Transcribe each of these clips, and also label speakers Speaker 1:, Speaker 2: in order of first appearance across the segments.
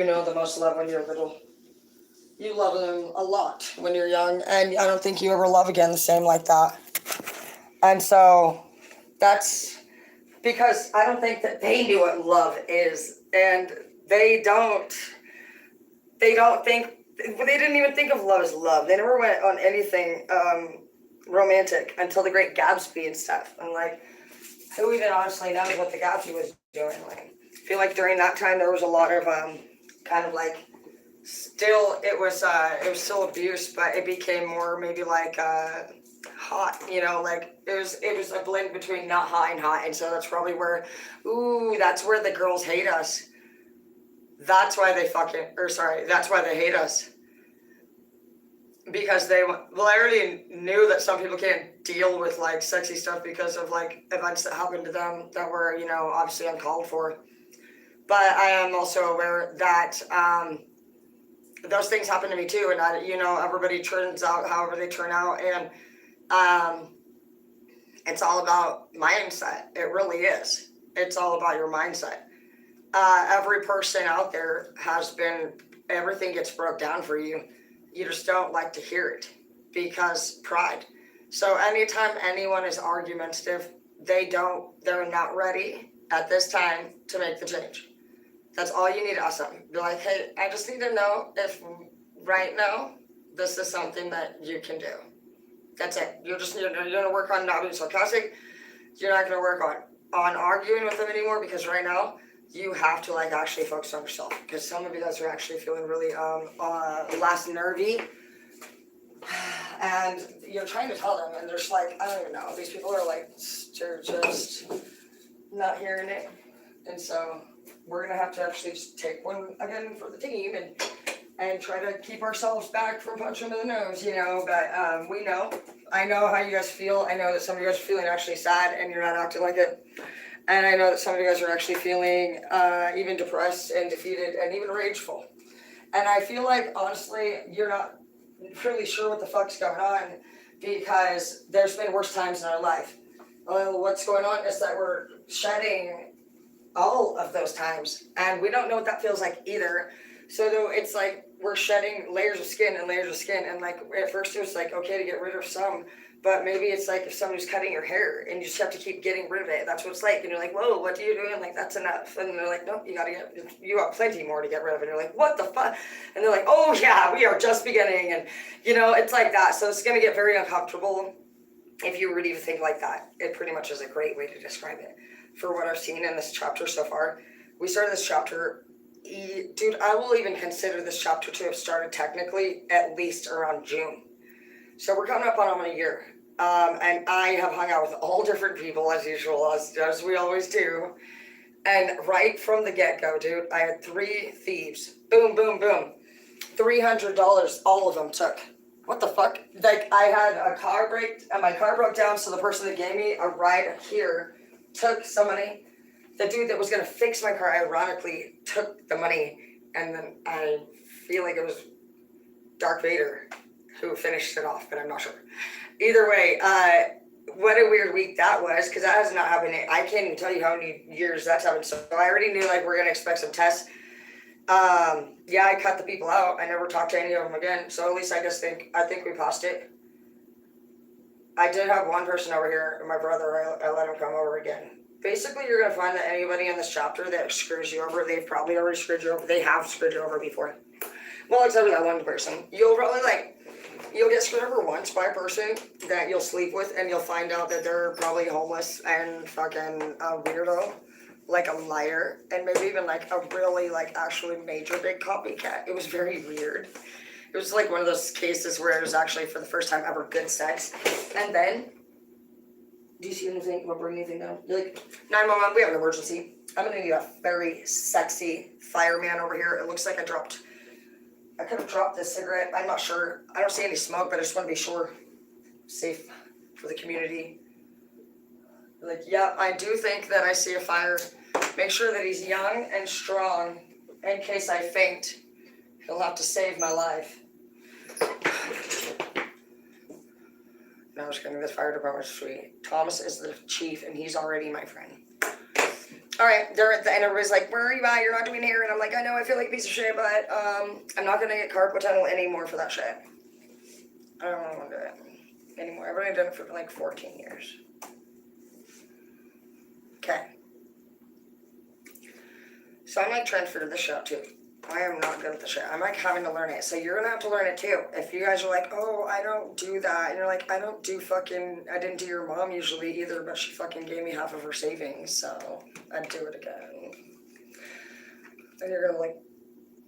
Speaker 1: know the most love when you're little. You love them a lot when you're young, and I don't think you ever love again the same like that. And so that's because I don't think that they knew what love is, and they don't. They don't think. They didn't even think of love as love. They never went on anything romantic until the Great Gatsby and stuff. And like, who even honestly knows what the Gatsby was doing? Like, I feel like during that time there was a lot of kind of like still it was still abuse, but it became more maybe like hot, like it was a blend between not hot and hot, and so that's probably where, that's where the girls hate us. That's why they that's why they hate us, because I already knew that some people can't deal with like sexy stuff because of like events that happened to them that were obviously uncalled for. But I am also aware that those things happen to me too, and everybody turns out however they turn out, and um, it's all about mindset. It really is. It's all about your mindset. Every person out there has been. Everything gets broke down for you. You just don't like to hear it because pride. So anytime anyone is argumentative, they're not ready at this time to make the change. That's all you need to ask them. Be like, hey, I just need to know if right now this is something that you can do. That's it. You're gonna work on not being sarcastic. You're not gonna work on arguing with them anymore, because right now you have to like actually focus on yourself, because some of you guys are actually feeling really less nervy, and you're trying to tell them, and they're just like, I don't even know. These people are like, they're just not hearing it, and so we're gonna have to actually just take one again for the team and try to keep ourselves back from punching them in the nose, But we know. I know how you guys feel. I know that some of you guys are feeling actually sad and you're not acting like it. And I know that some of you guys are actually feeling even depressed and defeated and even rageful. And I feel like, honestly, you're not really sure what the fuck's going on, because there's been worse times in our life. Well, what's going on is that we're shedding all of those times, and we don't know what that feels like either. So it's like we're shedding layers of skin and layers of skin, and like at first it was like okay to get rid of some, but maybe it's like if somebody's cutting your hair and you just have to keep getting rid of it. That's what it's like, and you're like, whoa, what are you doing? Like, that's enough. And they're like, nope, you got plenty more to get rid of. And you're like, what the fuck? And they're like, oh yeah, we are just beginning. And it's like that. So it's gonna get very uncomfortable if you really think like that. It pretty much is a great way to describe it for what I've seen in this chapter so far. We started this chapter, dude, I will even consider this chapter to have started technically at least around June. So we're coming up on almost a year. And I have hung out with all different people as usual, as we always do. And right from the get-go, dude, I had 3 thieves. Boom, boom, boom. $300, all of them took. What the fuck? Like, I had a car break, and my car broke down, so the person that gave me a ride here took some money. The dude that was gonna fix my car, ironically, took the money, and then I feel like it was Darth Vader who finished it off, but I'm not sure. Either way, what a weird week that was, because that has not happened. I can't even tell you how many years that's happened. So I already knew like we're gonna expect some tests. Yeah, I cut the people out. I never talked to any of them again. So at least I think we passed it. I did have one person over here, my brother. I let him come over again. Basically, you're gonna find that anybody in this chapter that screws you over, they've probably already screwed you over. They have screwed you over before. Well, except for that one person. You'll get screwed over once by a person that you'll sleep with, and you'll find out that they're probably homeless and fucking a weirdo, like a liar, and maybe even like a really like actually major big copycat. It was very weird. It was like one of those cases where it was actually for the first time ever good sex. And then, do you see anything? Want to bring anything down? You're like, 911, we have an emergency. I'm gonna need a very sexy fireman over here. It looks like I could have dropped this cigarette. I'm not sure. I don't see any smoke, but I just want to be sure. Safe for the community. Like, yeah, I do think that I see a fire. Make sure that he's young and strong. In case I faint, he'll have to save my life. No, just kidding. This fire department's sweet. Thomas is the chief, and he's already my friend. All right, they're at the end. Everybody's like, "Where are you at? You're not doing hair." And I'm like, "I know, I feel like a piece of shit, but I'm not gonna get carpal tunnel anymore for that shit. I don't want to do it anymore. I've already done it for like 14 years." Okay. So I'm like trying to figure this shit out too. I am not good at this shit. I'm like having to learn it. So you're gonna have to learn it too. If you guys are like, "Oh, I don't do that," and you're like, "I don't do fucking, I didn't do your mom usually either, but she fucking gave me half of her savings, so I'd do it again." And you're gonna like,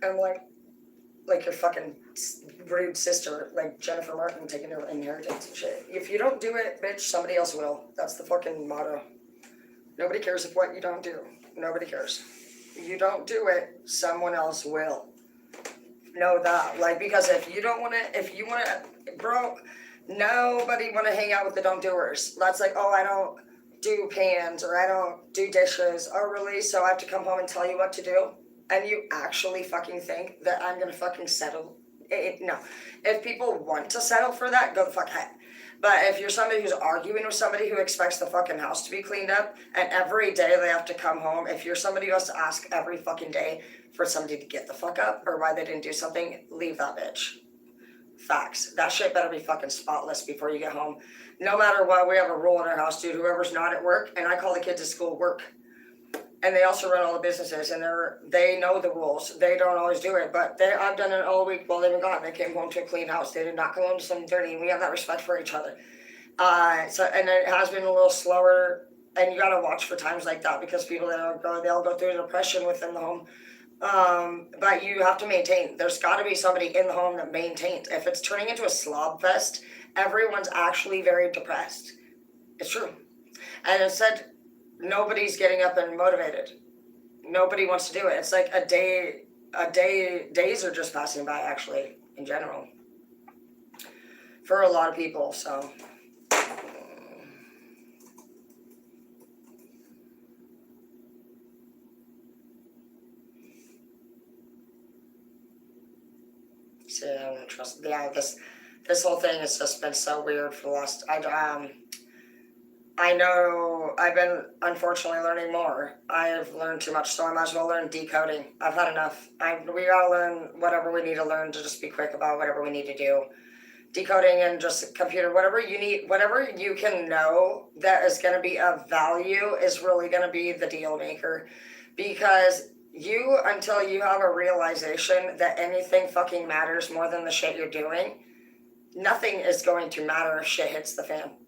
Speaker 1: I'm like your fucking rude sister, like Jennifer Martin taking her inheritance and shit. If you don't do it, bitch, somebody else will. That's the fucking motto. Nobody cares if what you don't do. Nobody cares. You don't do it, someone else will. Know that. Like, because if you don't want to, if you want to, bro, nobody want to hang out with the don't doers. That's like, "Oh, I don't do pans, or I don't do dishes." "Oh, really? So I have to come home and tell you what to do?" And you actually fucking think that I'm gonna fucking settle? No. If people want to settle for that, go the fuck ahead. But if you're somebody who's arguing with somebody who expects the fucking house to be cleaned up, and every day they have to come home, if you're somebody who has to ask every fucking day for somebody to get the fuck up or why they didn't do something, leave that bitch. Facts. That shit better be fucking spotless before you get home. No matter what, we have a rule in our house, dude. Whoever's not at work, and I call the kids at school work. And they also run all the businesses, and they know the rules. They don't always do it, but I've done it all week while they've been gone. They came home to a clean house. They did not come home to something dirty, and we have that respect for each other. So, and it has been a little slower, and you gotta watch for times like that, because people they all go through depression within the home. But you have to maintain. There's got to be somebody in the home that maintains. If it's turning into a slob fest, everyone's actually very depressed. It's true. And instead, nobody's getting up and motivated. Nobody wants to do it. It's like days are just passing by, actually, in general, for a lot of people. So I don't trust. Yeah, this whole thing has just been so weird for the last. I know I've been unfortunately learning more. I've learned too much, so I might as well learn decoding. I've had enough. We gotta learn whatever we need to learn to just be quick about whatever we need to do. Decoding and just computer, whatever you need, whatever you can know that is going to be of value is really going to be the deal maker. Because until you have a realization that anything fucking matters more than the shit you're doing, nothing is going to matter if shit hits the fan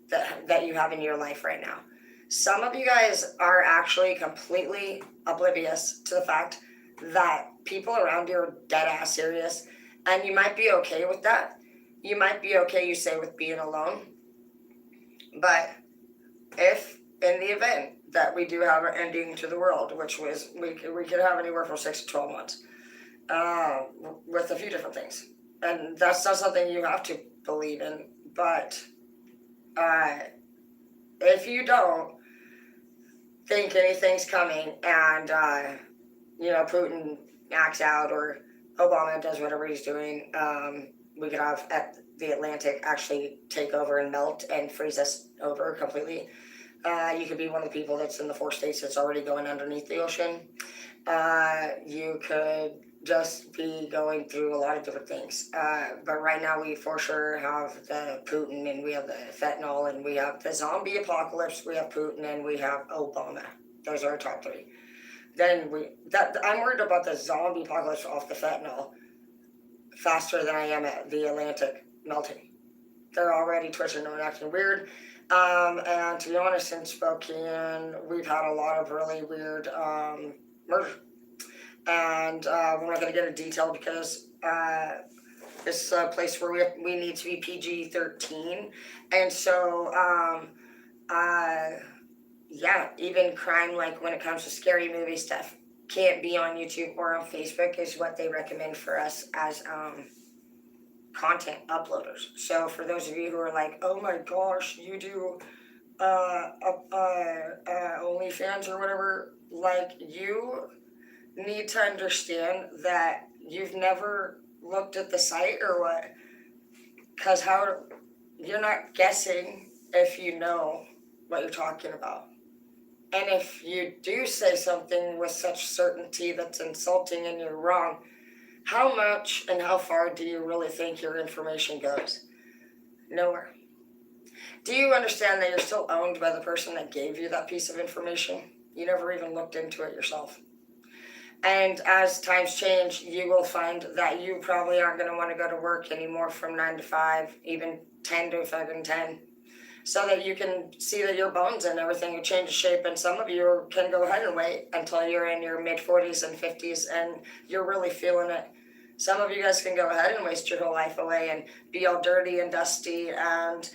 Speaker 1: that you have in your life right now. Some of you guys are actually completely oblivious to the fact that people around you are dead ass serious, and you might be okay with that. You might be okay, you say, with being alone. But if in the event that we do have an ending to the world, which was we could have anywhere from 6 to 12 months, with a few different things, and that's not something you have to believe in. But if you don't think anything's coming, and Putin acts out, or Obama does whatever he's doing, we could have the Atlantic actually take over and melt and freeze us over completely. You could be one of the people that's in the 4 states that's already going underneath the ocean. You could just be going through a lot of different things. But right now we for sure have the Putin, and we have the fentanyl, and we have the zombie apocalypse, we have Putin, and we have Obama. Those are our top 3. Then I'm worried about the zombie apocalypse off the fentanyl faster than I am at the Atlantic melting. They're already twitching and acting weird. And to be honest, in Spokane, we've had a lot of really weird murder. And we're not going to get into detail because this is a place where we need to be PG-13. And so, yeah, even crime, like when it comes to scary movie stuff, can't be on YouTube or on Facebook is what they recommend for us as content uploaders. So for those of you who are like, "Oh my gosh, you do OnlyFans or whatever," like, you need to understand that you've never looked at the site or what, because you're not guessing if you know what you're talking about. And if you do say something with such certainty that's insulting and you're wrong, how much and how far do you really think your information goes? Nowhere. Do you understand that you're still owned by the person that gave you that piece of information? You never even looked into it yourself. And as times change, you will find that you probably aren't going to want to go to work anymore from 9 to 5, even 10 to 5 and 10, so that you can see that your bones and everything will change shape. And some of you can go ahead and wait until you're in your mid 40s and 50s and you're really feeling it. Some of you guys can go ahead and waste your whole life away and be all dirty and dusty and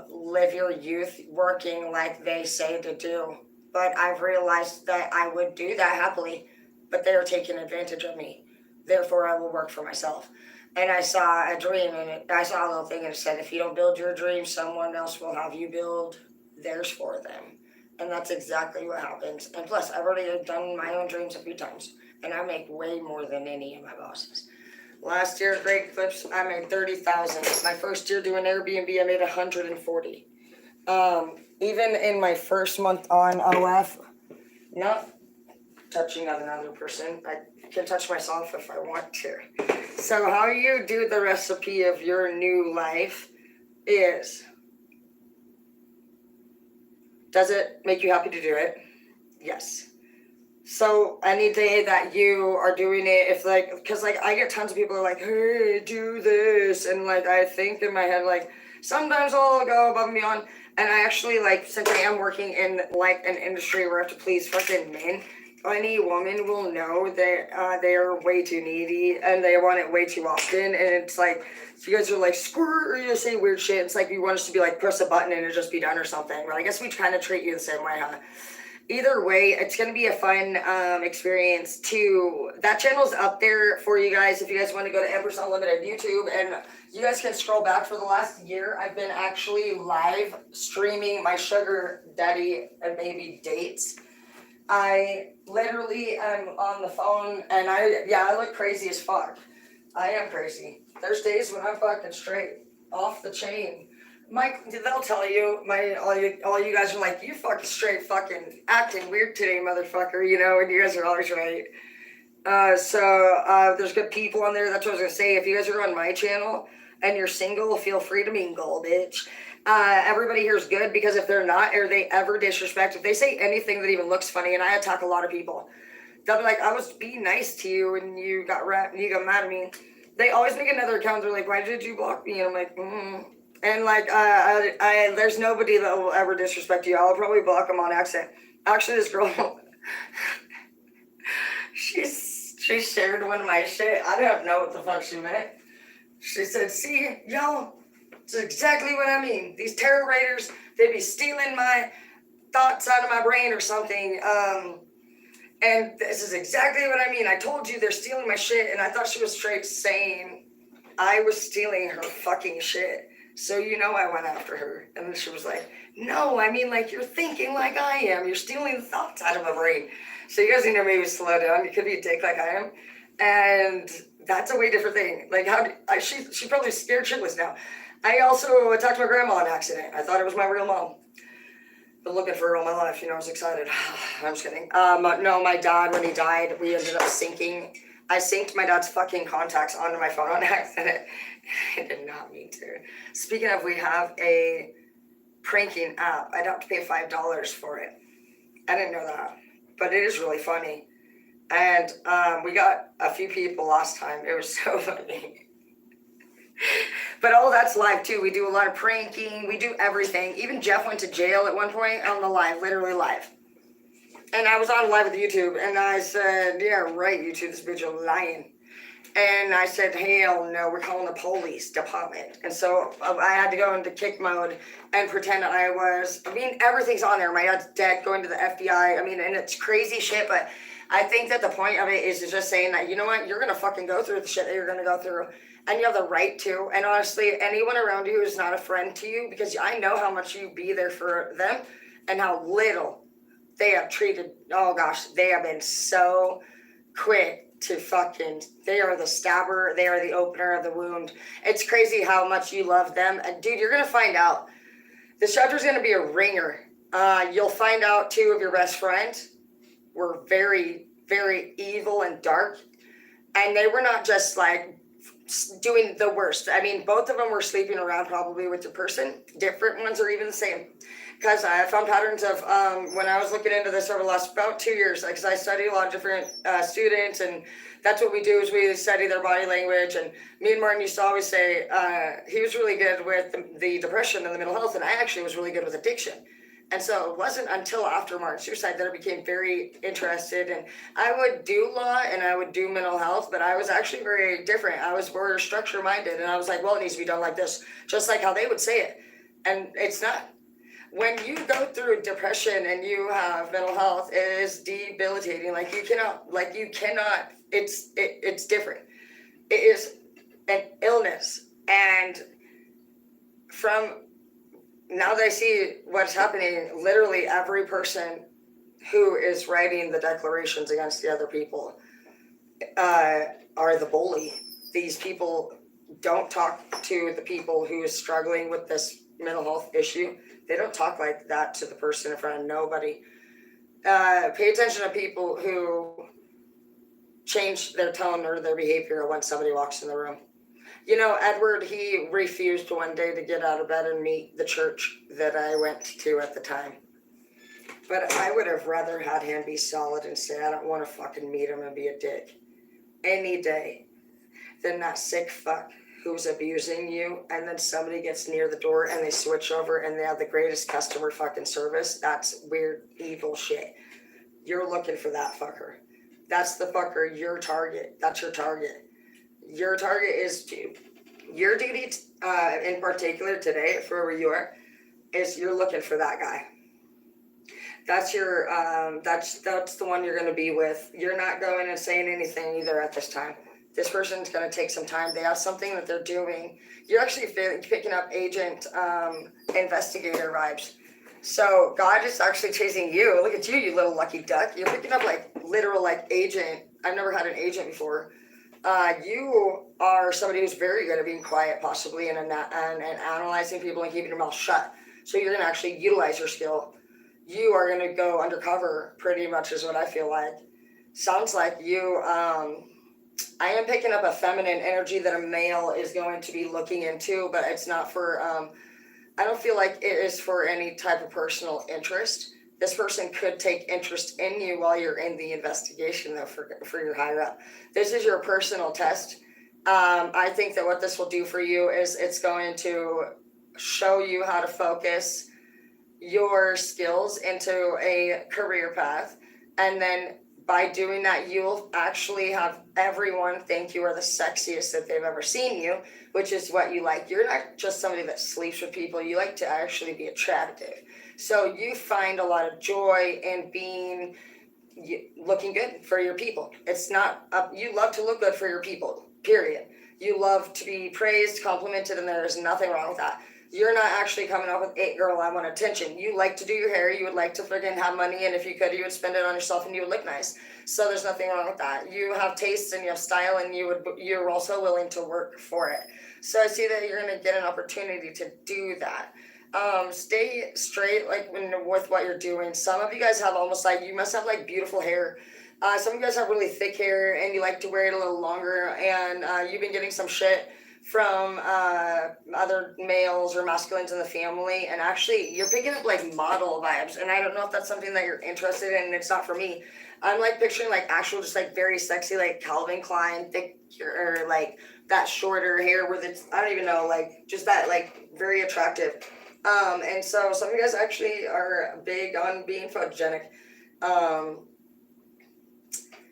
Speaker 1: live your youth working like they say to do. But I've realized that I would do that happily, but they are taking advantage of me. Therefore, I will work for myself. And I saw a dream in it. I saw a little thing and it said, if you don't build your dream, someone else will have you build theirs for them. And that's exactly what happens. And plus, I've already done my own dreams a few times. And I make way more than any of my bosses. Last year at Great Eclipse, I made $30,000. My first year doing Airbnb, I made $140. Even in my first month on OF, not touching another person, I can touch myself if I want to. So how you do the recipe of your new life is, does it make you happy to do it? Yes. So any day that you are doing it, if like, because like I get tons of people like, hey, do this, and like I think in my head like sometimes I'll go above and beyond, and I actually like, since I am working in like an industry where I have to please fucking men, any woman will know that they are way too needy and they want it way too often, and it's like, if you guys are like squirt or you say weird shit, it's like you want us to be like press a button and it just be done or something. But I guess we kind of treat you the same way, huh? Either way, it's going to be a fun experience too. That channel's up there for you guys if you guys want to go to Empress Unlimited YouTube, and you guys can scroll back. For the last year, I've been actually live streaming my sugar daddy and baby dates. I literally am on the phone, and I look crazy as fuck. I am crazy. There's days when I'm fucking straight off the chain. Mike, they'll tell you, all you guys are like, you fucking straight fucking acting weird today, motherfucker, you know, and you guys are always right. So there's good people on there. That's what I was gonna say. If you guys are on my channel and you're single, feel free to mingle, bitch. Everybody here is good, because if they're not, or they ever disrespect, if they say anything that even looks funny, and I attack a lot of people, they'll be like, I was being nice to you and you got mad at me. They always make another account. They're like, why did you block me? And I'm like, And like, there's nobody that will ever disrespect you. I'll probably block them on accident. Actually, this girl, she shared one of my shit. I don't know what the fuck she meant. She said, see, y'all, it's exactly what I mean. These terror raiders, they be stealing my thoughts out of my brain or something. And this is exactly what I mean. I told you they're stealing my shit, and I thought she was straight saying I was stealing her fucking shit. So you know I went after her. And then she was like, no, I mean, like, you're thinking like I am. You're stealing the thoughts out of my brain. So you guys need to maybe slow down. You could be a dick like I am. And that's a way different thing. Like, she probably scared shitless now. I also attacked my grandma on accident. I thought it was my real mom. Been looking for her all my life. You know, I was excited. I'm just kidding. No, my dad, when he died, we ended up syncing. I synced my dad's fucking contacts onto my phone on accident. I did not mean to. Speaking of, we have a pranking app. I'd have to pay $5 for it. I didn't know that, but it is really funny. And we got a few people last time. It was so funny. But all that's live too. We do a lot of pranking. We do everything. Even Jeff went to jail at one point on the live, literally live. And I was on live with YouTube, and I said, yeah, right, YouTube, this bitch is lying. And I said, hell no, we're calling the police department. And so I had to go into kick mode and pretend I was, everything's on there. My dad's dead, going to the FBI. And it's crazy shit, but I think that the point of it is just saying that, you know what, you're going to fucking go through the shit that you're going to go through. And you have the right to. And honestly, anyone around you who's not a friend to you, because I know how much you be there for them and how little they have treated, oh gosh, they have been so quick to fucking, they are the stabber, they are the opener of the wound. It's crazy how much you love them. And dude, you're going to find out. The shelter's going to be a ringer. You'll find out 2 of your best friends were very, very evil and dark. And they were not just like doing the worst. I mean, both of them were sleeping around probably with the person. Different ones are even the same. Because I found patterns of when I was looking into this over the last about 2 years, because I study a lot of different students, and that's what we do is we study their body language. And me and Martin used to always say he was really good with the depression and the mental health, and I actually was really good with addiction. And so it wasn't until after Martin's suicide that I became very interested. And I would do law and I would do mental health, but I was actually very different. I was more structure minded, and I was like, well, it needs to be done like this, just like how they would say it. And it's not. When you go through depression and you have mental health, it is debilitating. You cannot, it's different. It is an illness. And from now that I see what's happening, literally every person who is writing the declarations against the other people are the bully. These people don't talk to the people who is struggling with this mental health issue. They don't talk like that to the person in front of nobody. Pay attention to people who change their tone or their behavior when somebody walks in the room. You know, Edward, he refused one day to get out of bed and meet the church that I went to at the time. But I would have rather had him be solid and say, I don't want to fucking meet him and be a dick any day than that sick fuck who's abusing you, and then somebody gets near the door and they switch over and they have the greatest customer fucking service. That's weird, evil shit. You're looking for that fucker. That's the fucker, your target. That's your target. Your target is your duty in particular today, for where you are, is you're looking for that guy. That's your that's the one you're going to be with. You're not going and saying anything either at this time. This person's going to take some time. They have something that they're doing. You're actually picking up agent investigator vibes. So God is actually chasing you. Look at you, you little lucky duck. You're picking up like literal like agent. I've never had an agent before. You are somebody who's very good at being quiet, possibly, and analyzing people and keeping your mouth shut. So you're going to actually utilize your skill. You are going to go undercover, pretty much is what I feel like. Sounds like you, I am picking up a feminine energy that a male is going to be looking into, but it's not for, I don't feel like it is for any type of personal interest. This person could take interest in you while you're in the investigation, though, for your higher up. This is your personal test. I think that what this will do for you is it's going to show you how to focus your skills into a career path. And then by doing that, you'll actually have everyone think you are the sexiest that they've ever seen you, which is what you like. You're not just somebody that sleeps with people. You like to actually be attractive. So you find a lot of joy in being looking good for your people. It's not, you love to look good for your people, period. You love to be praised, complimented, and there is nothing wrong with that. You're not actually coming up with, hey, girl, I want attention. You like to do your hair. You would like to freaking have money, and if you could, you would spend it on yourself, and you would look nice. So there's nothing wrong with that. You have taste and you have style, and you're also willing to work for it. So I see that you're going to get an opportunity to do that. Stay straight, like with what you're doing. Some of you guys have almost like, you must have like beautiful hair. Some of you guys have really thick hair and you like to wear it a little longer, and you've been getting some shit from other males or masculines in the family, and actually you're picking up like model vibes, and I don't know if that's something that you're interested in. It's not for me. I'm like picturing like actual just like very sexy like Calvin Klein thick, or like that shorter hair with it's, I don't even know, like just that like very attractive. And so some of you guys actually are big on being photogenic.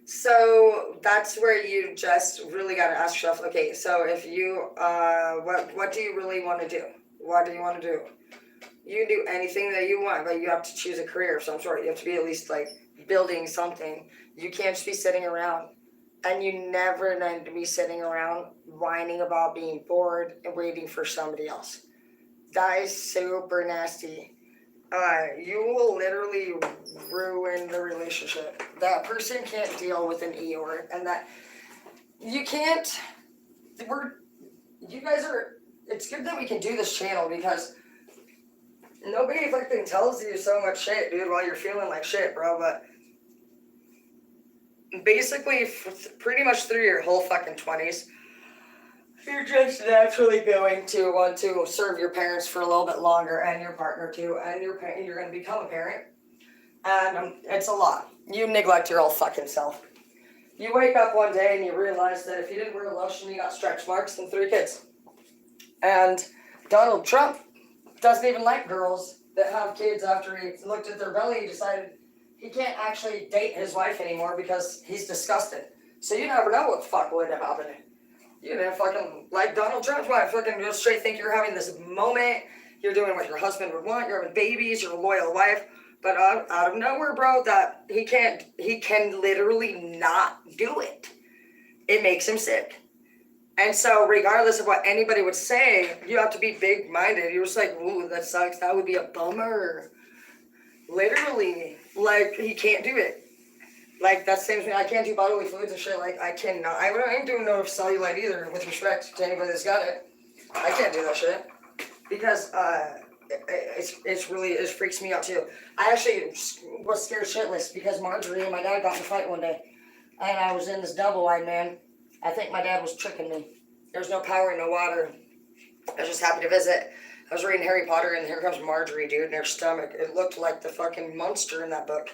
Speaker 1: So that's where you just really got to ask yourself, okay, so if you, what do you really want to do? What do you want to do? You can do anything that you want, but you have to choose a career of some sort. You have to be at least like building something. You can't just be sitting around, and you never need to be sitting around whining about being bored and waiting for somebody else. That is super nasty. You will literally ruin the relationship. That person can't deal with an Eeyore, and that you can't. You guys are. It's good that we can do this channel, because nobody fucking tells you so much shit, dude, while you're feeling like shit, bro, but basically, pretty much through your whole fucking 20s, you're just naturally going to want to serve your parents for a little bit longer, and your partner too, and you're going to become a parent, and it's a lot. You neglect your old fucking self. You wake up one day and you realize that if you didn't wear lotion, you got stretch marks and 3 kids. And Donald Trump doesn't even like girls that have kids. After he looked at their belly, he decided he can't actually date his wife anymore because he's disgusted. So you never know what the fuck would have happened. You know, fucking, like Donald Trump's wife, fucking just straight think you're having this moment, you're doing what your husband would want, you're having babies, you're a loyal wife, but out of nowhere, bro, that he can literally not do it. It makes him sick. And so regardless of what anybody would say, you have to be big-minded. You're just like, ooh, that sucks, that would be a bummer. Literally, like, he can't do it. Like, that's the same thing, I can't do bodily fluids and shit, like, I cannot, I ain't doing no cellulite either, with respect to anybody that's got it. I can't do that shit. Because, it's really, it freaks me out too. I actually was scared shitless because Marjorie and my dad got in a fight one day. And I was in this double-wide, man. I think my dad was tricking me. There's no power and no water. I was just happy to visit. I was reading Harry Potter, and here comes Marjorie, dude, in her stomach. It looked like the fucking monster in that book.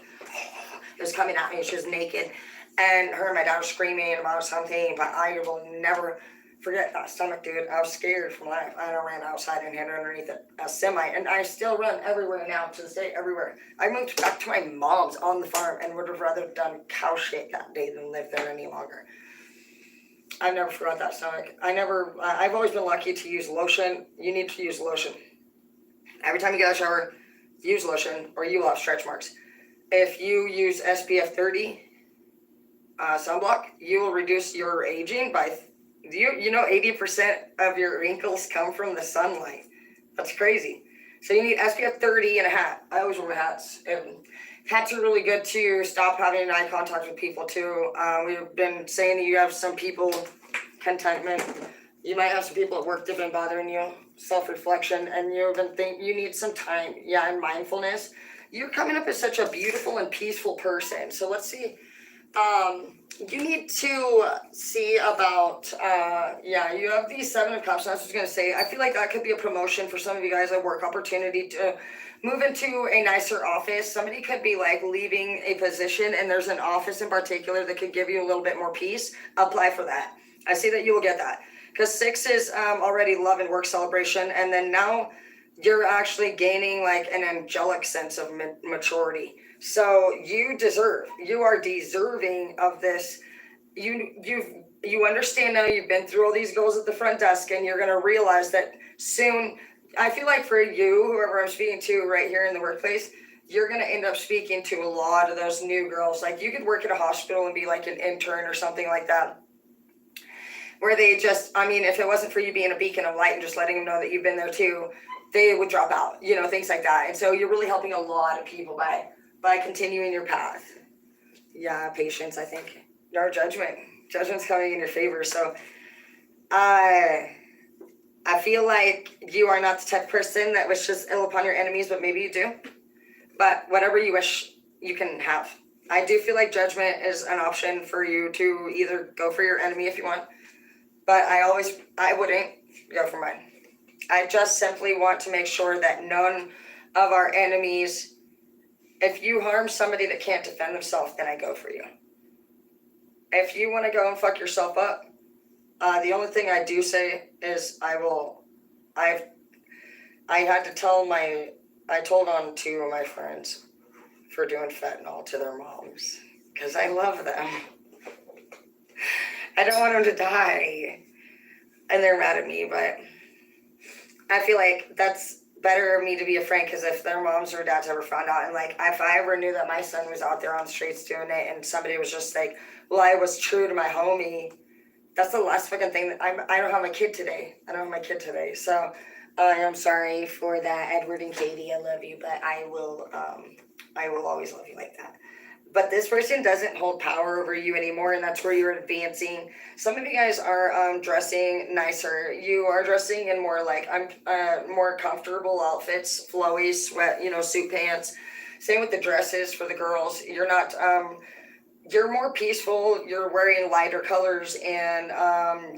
Speaker 1: It was coming at me, she was naked. And her and my dad were screaming about something, but I will never forget that stomach, dude. I was scared for life. I ran outside and hid underneath a semi, and I still run everywhere now, to this day, everywhere. I moved back to my mom's on the farm and would have rather done cow shit that day than live there any longer. I never forgot that stomach. I've always been lucky to use lotion. You need to use lotion. Every time you get out of the shower, use lotion, or you will have stretch marks. If you use SPF 30 sunblock, you will reduce your aging by, you know 80% of your wrinkles come from the sunlight. That's crazy. So you need SPF 30 and a hat. I always wear hats. And hats are really good to stop having eye contact with people too. We've been saying that you have some people, contentment. You might have some people at work that have been bothering you, self-reflection, and you've been thinking you need some time, and mindfulness. You're coming up as such a beautiful and peaceful person. So let's see. You need to see about, you have these 7 of Cups. I was just going to say, I feel like that could be a promotion for some of you guys, a work opportunity to move into a nicer office. Somebody could be like leaving a position, and there's an office in particular that could give you a little bit more peace. Apply for that. I see that you will get that. Because 6 is already love and work celebration, and then now you're actually gaining like an angelic sense of maturity. So you are deserving of this. You understand now, you've been through all these goals at the front desk, and you're going to realize that soon. I feel like for you, whoever I'm speaking to right here in the workplace, you're going to end up speaking to a lot of those new girls. Like, you could work at a hospital and be like an intern or something like that, where they just, I mean, if it wasn't for you being a beacon of light and just letting them know that you've been there too, they would drop out, things like that. And so you're really helping a lot of people by continuing your path. Yeah, patience, I think. Or judgment. Judgment's coming in your favor. So I feel like you are not the type of person that wishes ill upon your enemies, but maybe you do. But whatever you wish, you can have. I do feel like judgment is an option for you to either go for your enemy if you want, but I wouldn't go for mine. I just simply want to make sure that none of our enemies, if you harm somebody that can't defend themselves, then I go for you. If you want to go and fuck yourself up, the only thing I do say is I told on 2 of my friends for doing fentanyl to their moms, because I love them. I don't want them to die, and they're mad at me, but I feel like that's better of me to be a friend, because if their moms or dads ever found out, and like if I ever knew that my son was out there on the streets doing it, and somebody was just like, well, I was true to my homie, that's the last fucking thing that I don't have my kid today. So I'm sorry for that, Edward and Katie. I love you, but I will always love you like that. But this person doesn't hold power over you anymore, and that's where you're advancing. Some of you guys are dressing nicer. You are dressing in more like more comfortable outfits, flowy sweat, suit pants. Same with the dresses for the girls. You're not. You're more peaceful. You're wearing lighter colors, and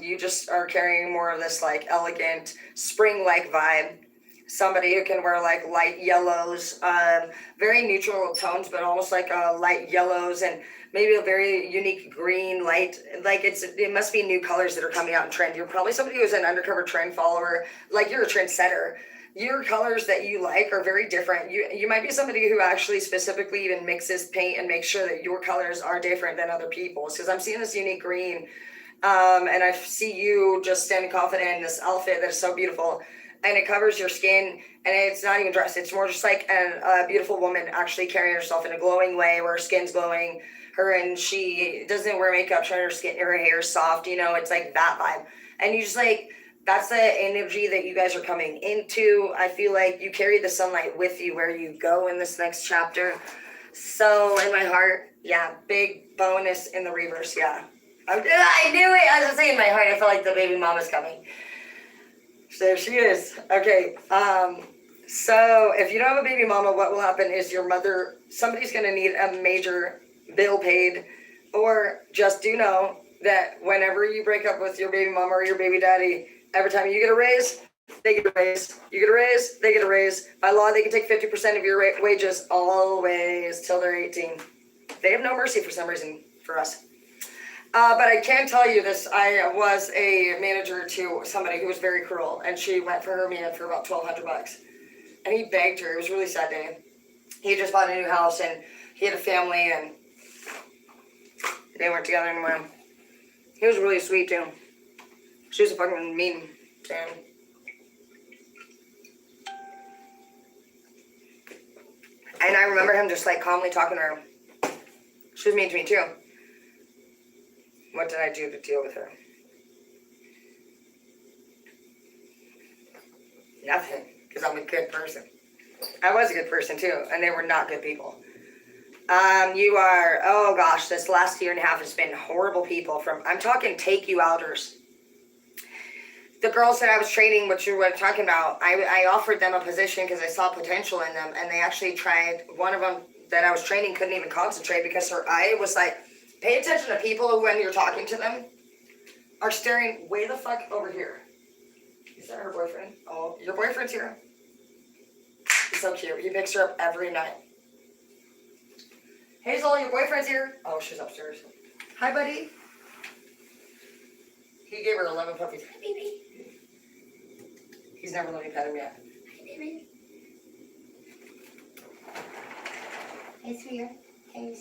Speaker 1: you just are carrying more of this like elegant spring-like vibe. Somebody who can wear like light yellows, very neutral tones, but almost like light yellows, and maybe a very unique green light. Like it must be new colors that are coming out in trend. You're probably somebody who's an undercover trend follower. Like you're a trendsetter. Your colors that you like are very different. You might be somebody who actually specifically even mixes paint and makes sure that your colors are different than other people's. Because I'm seeing this unique green, and I see you just standing confident in this outfit that is so beautiful. And it covers your skin, and it's not even dressed. It's more just like a beautiful woman actually carrying herself in a glowing way where her skin's glowing. And she doesn't wear makeup, her skin, her hair is soft, it's like that vibe. And you just like, that's the energy that you guys are coming into. I feel like you carry the sunlight with you where you go in this next chapter. So in my heart, yeah, big bonus in the reverse, yeah. I knew it. As I was saying in my heart, I felt like the baby mama's coming. There she is. Okay. So if you don't have a baby mama, what will happen is your mother, somebody's going to need a major bill paid, or just do know that whenever you break up with your baby mama or your baby daddy, every time you get a raise, they get a raise. You get a raise, they get a raise. By law, they can take 50% of your wages always till they're 18. They have no mercy for some reason for us. But I can tell you this, I was a manager to somebody who was very cruel, and she went for her man for about $1,200. And he begged her. It was a really sad day. He just bought a new house, and he had a family, and they weren't together anymore. He was really sweet, too. She was a fucking mean to him. And I remember him just like calmly talking to her. She was mean to me, too. What did I do to deal with her? Nothing, because I'm a good person. I was a good person too, and they were not good people. You are, oh gosh, this last year and a half has been horrible people I'm talking take you outers. The girls that I was training, which you were talking about, I offered them a position because I saw potential in them, and they actually tried. One of them that I was training couldn't even concentrate because her eye was like, pay attention to people who, when you're talking to them, are staring way the fuck over here. Is that her boyfriend? Oh, your boyfriend's here. He's so cute. He picks her up every night. Hazel, your boyfriend's here. Oh, she's upstairs. Hi, buddy. He gave her 11 puppies. Hi, baby. He's never let me pet him yet. Hi, baby. Hey, sweetheart. Hey.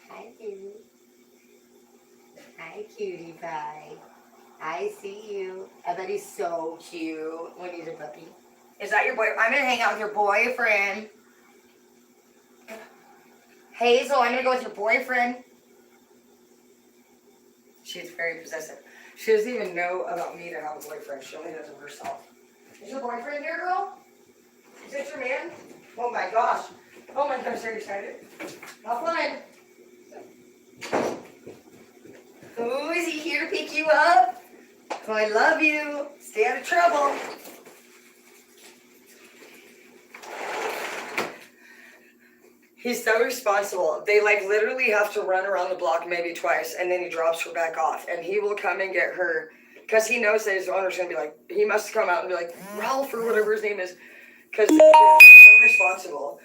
Speaker 1: Hi, baby. Hi, cutie pie. I see you. I bet he's so cute when he's a puppy. Is that your boy? I'm gonna hang out with your boyfriend. Hazel, I'm gonna go with your boyfriend. She's very possessive. She doesn't even know about me to have a boyfriend. She only knows of herself. Is your boyfriend here, girl? Is it your man? Oh my gosh. Oh my gosh, I'm so excited. Have fun. Oh, is he here to pick you up? Oh, I love you. Stay out of trouble. He's so responsible. They like literally have to run around the block maybe twice, and then he drops her back off, and he will come and get her because he knows that his owner's gonna be like, he must come out and be like, Ralph or whatever his name is, because he's so responsible.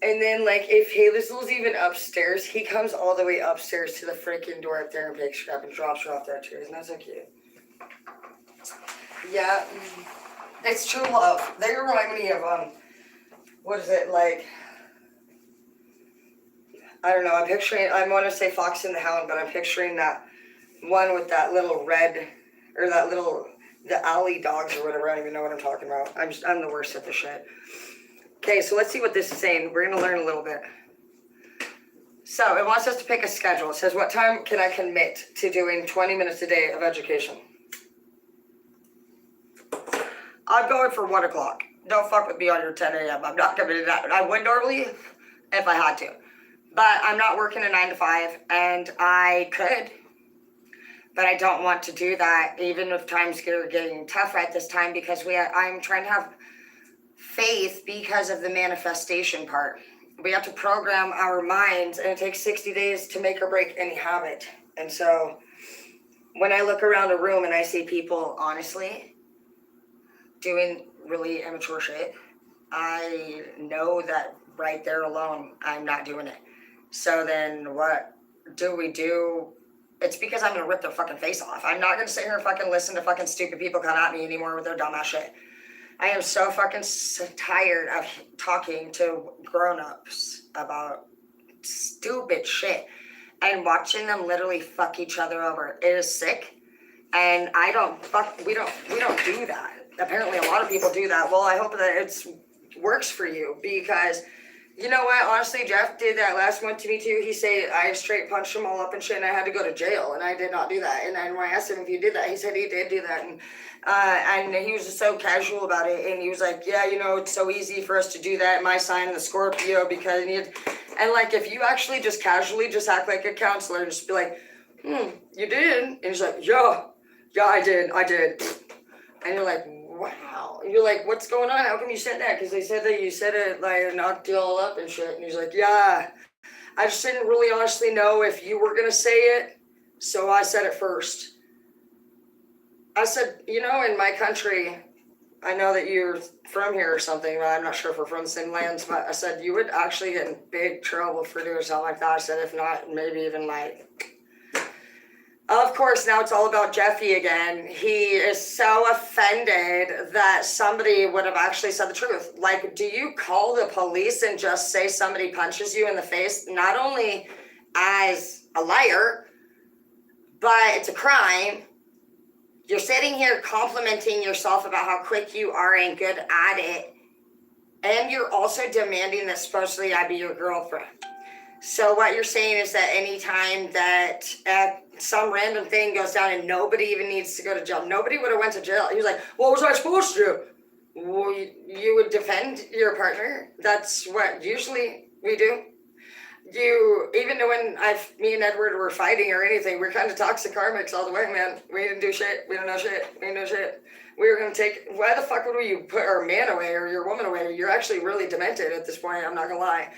Speaker 1: And then like if Hazel's even upstairs, he comes all the way upstairs to the freaking door up there and picks her up and drops her off there too. Isn't that so cute? Yeah, it's true love. They remind me of what is it like? I don't know, I'm picturing, I want to say Fox and the Hound, but I'm picturing that one with that little red, or that little, the alley dogs or whatever, I don't even know what I'm talking about. I'm the worst at this shit. Okay, so let's see what this is saying. We're going to learn a little bit. So it wants us to pick a schedule. It says, what time can I commit to doing 20 minutes a day of education? I'm going for 1 o'clock. Don't fuck with me on your 10 a.m. I'm not coming to that. I would normally if I had to. But I'm not working a 9 to 5, and I could, but I don't want to do that, even if times are getting tough at this time, because I'm trying to have faith because of the manifestation part. We have to program our minds, and it takes 60 days to make or break any habit. And so when I look around a room and I see people, honestly, doing really immature shit, I know that right there alone, I'm not doing it. So then what do we do? It's because I'm gonna rip their fucking face off. I'm not gonna sit here and fucking listen to fucking stupid people come at me anymore with their dumbass shit. I am so fucking tired of talking to grown-ups about stupid shit and watching them literally fuck each other over. It is sick. And we don't do that. Apparently a lot of people do that. Well, I hope that it works for you, because you know what? Honestly, Jeff did that last one to me too. He said I straight punched them all up and shit, and I had to go to jail, and I did not do that. And then when I asked him if he did that, he said he did do that, and he was just so casual about it. And he was like, "Yeah, it's so easy for us to do that. My sign, the Scorpio, because and like if you actually just casually just act like a counselor and just be like, you did," and he's like, "Yeah, I did. And you're like, wow. And you're like, what's going on? How come you said that? Because they said that you said it like knocked you all up and shit. And he's like, yeah, I just didn't really honestly know if you were going to say it. So I said it first. I said, in my country, I know that you're from here or something, but I'm not sure if we're from the same lands. But I said, you would actually get in big trouble for doing something like that. I said, if not, maybe even like... Of course, now it's all about Jeffy again. He is so offended that somebody would have actually said the truth. Like, do you call the police and just say somebody punches you in the face, not only as a liar, but it's a crime? You're sitting here complimenting yourself about how quick you are and good at it, and you're also demanding that supposedly I be your girlfriend. So what you're saying is that anytime that some random thing goes down and nobody even needs to go to jail, nobody would have went to jail. He was like, what was I supposed to do? Well, you would defend your partner. That's what usually we do. Even when me and Edward were fighting or anything, we're kind of toxic karmics all the way, man. We didn't do shit. We don't know shit. We didn't know shit. We were going to why the fuck would you put our man away or your woman away? You're actually really demented at this point. I'm not going to lie.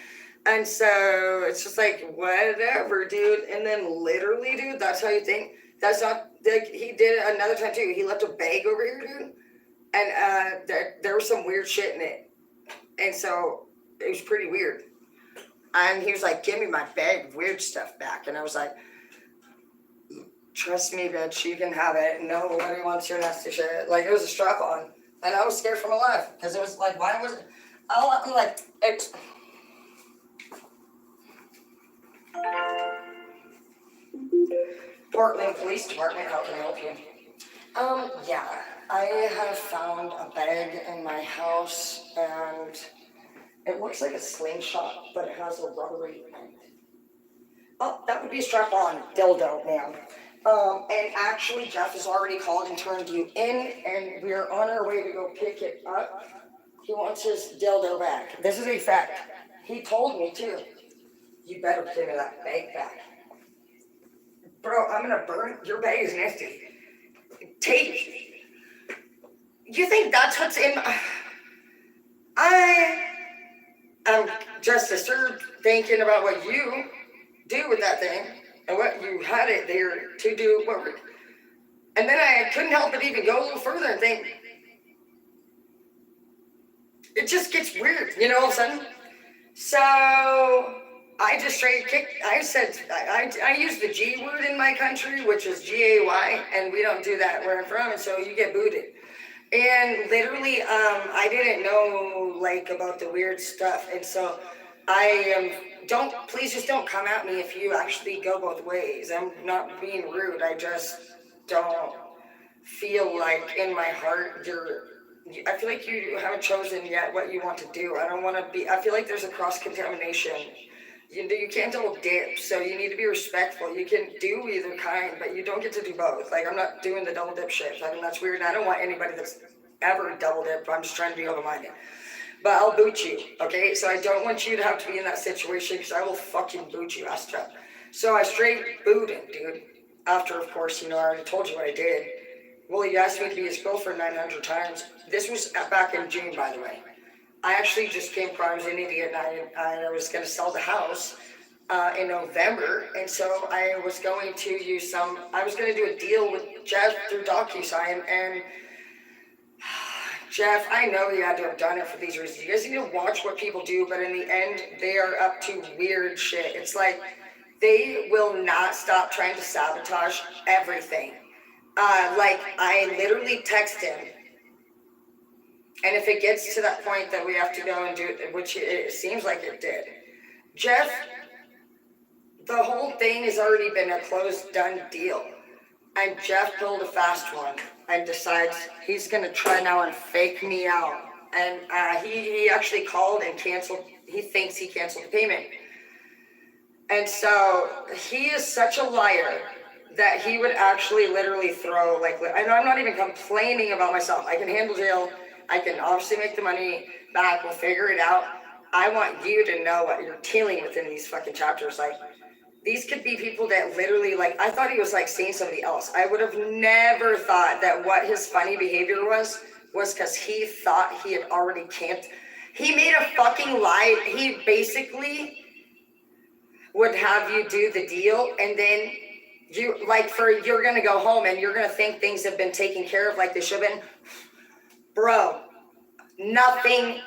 Speaker 1: And so it's just like, whatever, dude. And then literally, dude, that's how you think. That's not, like, he did it another time too. He left a bag over here, dude. And there was some weird shit in it. And so it was pretty weird. And he was like, give me my bag of weird stuff back. And I was like, trust me, bitch, you can have it. Nobody wants your nasty shit. Like, it was a strap on. And I was scared for my life. Because it was like, why was it? I'm like, Portland Police Department, how can I help you? Yeah, I have found a bag in my house, and it looks like a slingshot, but it has a rubbery end. Oh, that would be a strap-on dildo, ma'am. And actually, Jeff has already called and turned you in, and we are on our way to go pick it up. He wants his dildo back. This is a fact. He told me, too. You better give me that bag back. Bro, I'm gonna burn. Your bag is nasty. Take it. You think that's what's in my... I am just disturbed thinking about what you do with that thing and what you had it there to do. And then I couldn't help but even go a little further and think, it just gets weird, all of a sudden. So I just straight kicked. I said I use the G word in my country, which is GAY, and we don't do that where I'm from, and so you get booted. And literally, I didn't know about the weird stuff, and so please just don't come at me if you actually go both ways. I'm not being rude. I just don't feel like in my heart I feel like you haven't chosen yet what you want to do. I feel like there's a cross-contamination. You can't double dip, so you need to be respectful. You can do either kind, but you don't get to do both. Like, I'm not doing the double dip shit. I mean, that's weird, and I don't want anybody that's ever double dipped. I'm just trying to be open-minded. but I'll boot you, okay? So I don't want you to have to be in that situation because I will fucking boot you, ass Jeff. So I straight booed him, dude. After, of course, I already told you what I did. Well, he asked me to be his girlfriend 900 times. This was back in June, by the way. I actually just came across, I was an idiot, and I was going to sell the house in November, and so I was going to do a deal with Jeff through DocuSign, and Jeff, I know you had to have done it for these reasons. You guys need to watch what people do, but in the end, they are up to weird shit. It's like, they will not stop trying to sabotage everything. Like, I literally text him, and if it gets to that point that we have to go and do it, which it seems like it did, Jeff, the whole thing has already been a closed, done deal. And Jeff pulled a fast one and decides he's going to try now and fake me out. And he actually called and canceled. He thinks he canceled the payment. And so he is such a liar that he would actually literally throw, like, I know I'm not even complaining about myself. I can handle jail. I can obviously make the money back. We'll figure it out. I want you to know what you're dealing with in these fucking chapters. Like, these could be people that literally, like, I thought he was like seeing somebody else. I would have never thought that what his funny behavior was because he thought he had already camped. He made a fucking lie. He basically would have you do the deal, and then you're gonna go home and you're gonna think things have been taken care of like they should have been. Bro, nothing,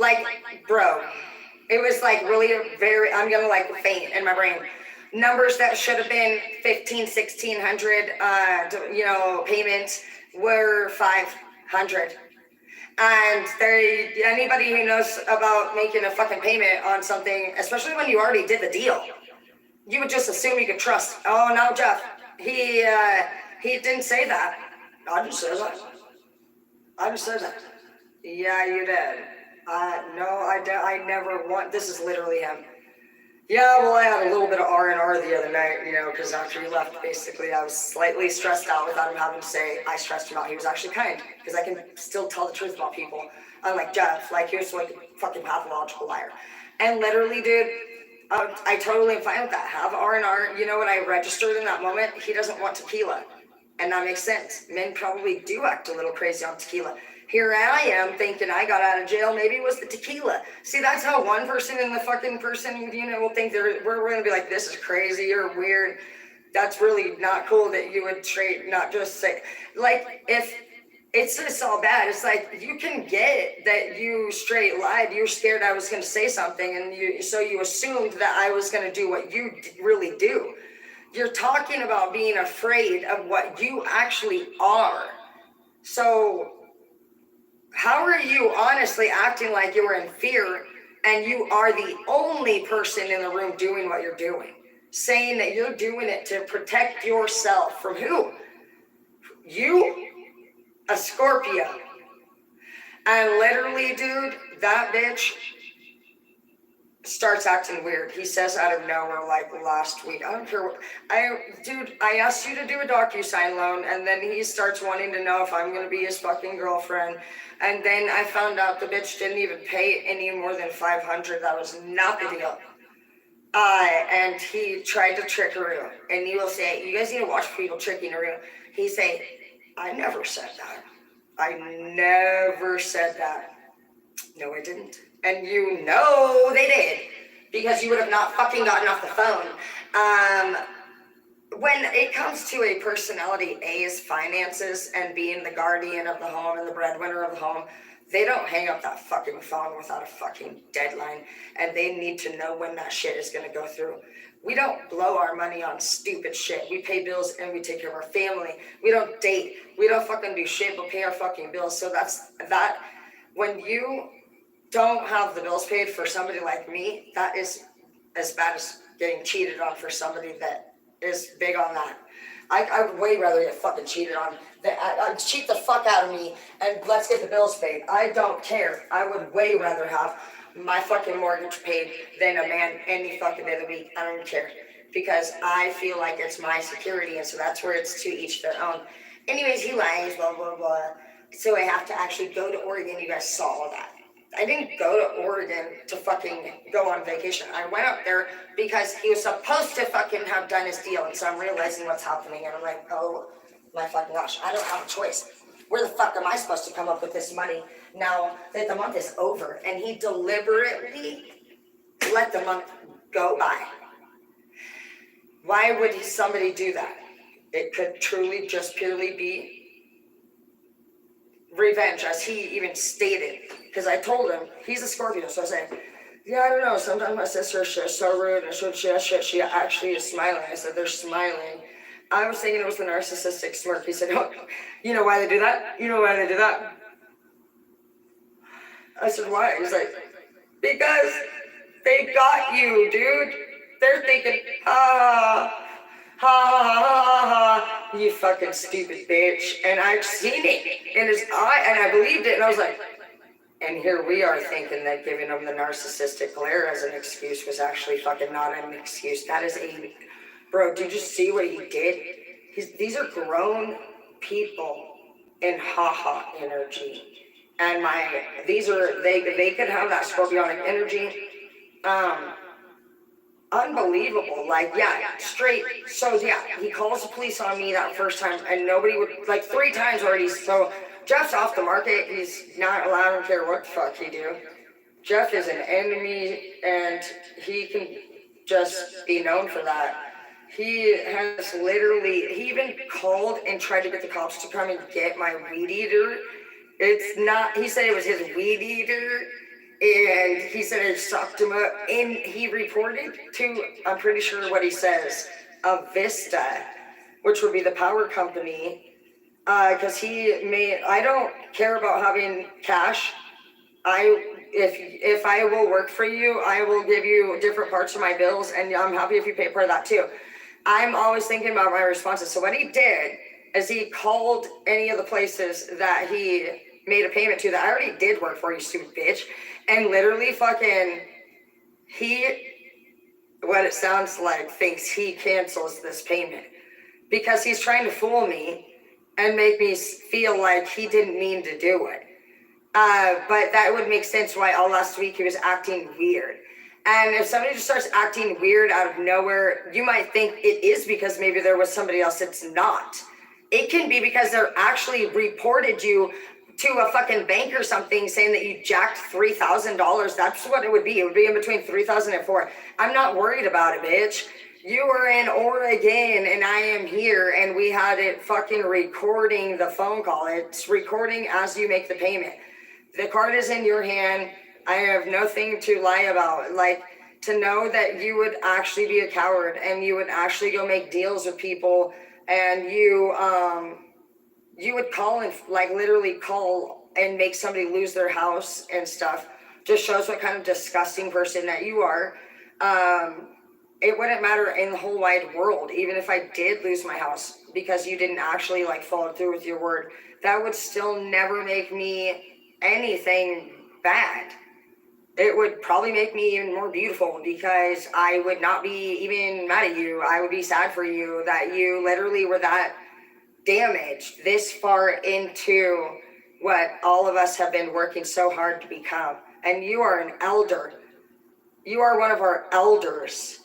Speaker 1: like, bro, it was like really I'm gonna like faint in my brain. Numbers that should have been 1,600 payments were 500. And anybody who knows about making a fucking payment on something, especially when you already did the deal, you would just assume you could trust. Oh, no, Jeff, he didn't say that. I just said that. Yeah, you did. No, I never want. This is literally him. Yeah, well, I had a little bit of R&R the other night, because after he left, basically, I was slightly stressed out without him having to say I stressed him out. He was actually kind, because I can still tell the truth about people. Unlike Jeff, like, he was like a fucking pathological liar. And literally, dude, I totally am fine with that. Have R&R. You know what I registered in that moment? He doesn't want tequila. And that makes sense. Men probably do act a little crazy on tequila. Here I am thinking I got out of jail. Maybe it was the tequila. See, that's how one person in the fucking person, will think we're going to be like, this is crazy, you're weird. That's really not cool that you would straight not just say, like, if it's just all bad, it's like, you can get that you straight lied. You were scared I was going to say something, and so you assumed that I was going to do what you really do. You're talking about being afraid of what you actually are. So how are you honestly acting like you were in fear and you are the only person in the room doing what you're doing? Saying that you're doing it to protect yourself from who? You? A Scorpio. And literally, dude, that bitch starts acting weird. He says out of nowhere, like last week, I don't care what, I asked you to do a DocuSign loan, and then he starts wanting to know if I'm going to be his fucking girlfriend. And then I found out the bitch didn't even pay any more than 500. That was not the deal. And he tried to trick Aru. And you will say, you guys need to watch people tricking Aru. He say, I never said that. I never said that. No, I didn't. And they did, because you would have not fucking gotten off the phone. When it comes to a personality A's finances and being the guardian of the home and the breadwinner of the home, they don't hang up that fucking phone without a fucking deadline, and they need to know when that shit is going to go through. We don't blow our money on stupid shit. We pay bills and we take care of our family. We don't date. We don't fucking do shit but pay our fucking bills. So that's that. When you don't have the bills paid for somebody like me, that is as bad as getting cheated on for somebody that is big on that. I would way rather get fucking cheated on. I'd cheat the fuck out of me and let's get the bills paid. I don't care. I would way rather have my fucking mortgage paid than a man any fucking day of the week. I don't care, because I feel like it's my security, and so that's where it's to each their own. Anyways, he lies, blah, blah, blah. So I have to actually go to Oregon. You guys saw all that. I didn't go to Oregon to fucking go on vacation. I went up there because he was supposed to fucking have done his deal. And so I'm realizing what's happening. And I'm like, oh my fucking gosh, I don't have a choice. Where the fuck am I supposed to come up with this money now that the month is over? And he deliberately let the month go by. Why would somebody do that? It could truly just purely be revenge, as he even stated. Because I told him, he's a Scorpio, so I said, yeah, I don't know, sometimes my sister is just so rude, and she actually is smiling. I said, they're smiling. I was thinking it was the narcissistic smirk. He said, oh, you know why they do that? You know why they do that? I said, why? He's like, because they got you, dude. They're thinking, ha, ha, ha, ha, ha, you fucking stupid bitch. And I've seen it in his eye, and I believed it, and I was like, and here we are thinking that giving him the narcissistic glare as an excuse was actually fucking not an excuse. That is a, bro, did you see what he did? These are grown people in ha-ha energy. And they could have that scorpionic energy. Unbelievable. Like, yeah, straight. So, yeah, he calls the police on me that first time, and nobody would, like, 3 times already. So, Jeff's off the market. He's not allowed, I don't care what the fuck he do. Jeff is an enemy, and he can just be known for that. He has literally, he even called and tried to get the cops to come and get my weed eater. It's not, he said it was his weed eater, and he said it sucked him up, and he reported to, I'm pretty sure what he says, a Vista, which would be the power company, because I don't care about having cash. If I will work for you, I will give you different parts of my bills, and I'm happy if you pay part of that too. I'm always thinking about my responses. So what he did is he called any of the places that he made a payment to that I already did work for, you stupid bitch, and literally fucking, what it sounds like, thinks he cancels this payment because he's trying to fool me and make me feel like he didn't mean to do it. But that would make sense why all last week he was acting weird. And if somebody just starts acting weird out of nowhere, you might think it is because maybe there was somebody else. It's not. It can be because they're actually reported you to a fucking bank or something saying that you jacked $3,000. That's what it would be. It would be in between 3,000 and 4. I'm not worried about it, bitch. You are in Oregon and I am here, and we had it fucking recording the phone call. It's recording as you make the payment. The card is in your hand. I have nothing to lie about. Like, to know that you would actually be a coward and you would actually go make deals with people, and you would call and like literally call and make somebody lose their house and stuff, just shows what kind of disgusting person that you are. It wouldn't matter in the whole wide world, even if I did lose my house because you didn't actually like follow through with your word. That would still never make me anything bad. It would probably make me even more beautiful because I would not be even mad at you. I would be sad for you that you literally were that damaged this far into what all of us have been working so hard to become. And you are an elder. You are one of our elders.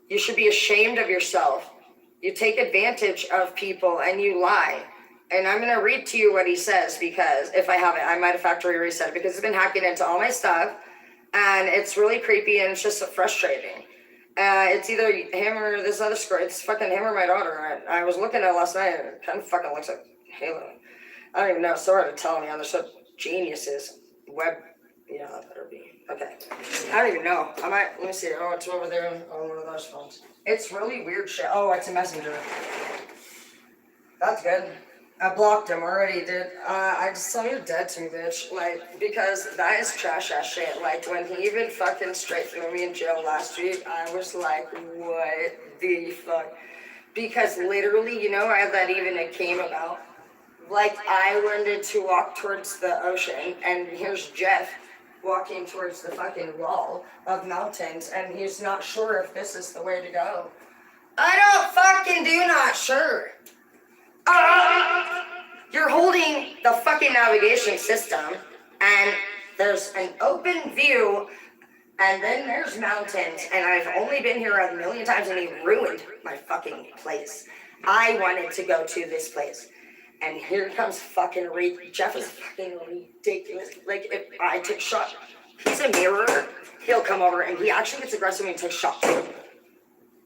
Speaker 1: You should be ashamed of yourself. You take advantage of people and you lie. And I'm going to read to you what he says, because if I have it, I might have factory reset it because it's been hacking into all my stuff. And it's really creepy and it's just frustrating. It's either him or this other squirrel. It's fucking him or my daughter. I was looking at it last night and it kind of fucking looks like Halo. I don't even know. It's so hard to tell me. They're such geniuses. Yeah, that better be. Okay. I don't even know. Let me see. Oh, it's over there on one of those phones. It's really weird shit. Oh, it's a messenger. That's good. I blocked him already, dude. I just saw you dead to me, bitch. Like, because that is trash ass shit. Like, when he even fucking straight threw me in jail last week, I was like, what the fuck? Because literally, you know how that even it came about? Like, I wanted to walk towards the ocean, and here's Jeff walking towards the fucking wall of mountains, and he's not sure if this is the way to go. I don't fucking do not sure. You're holding the fucking navigation system, and
Speaker 2: there's an open view, and then there's mountains, and I've only been here a million times, and he ruined my fucking place. I wanted to go to this place. And here comes fucking Jeff is fucking ridiculous. Like, if I take shot, he's a mirror, he'll come over, and he actually gets aggressive when he takes shots.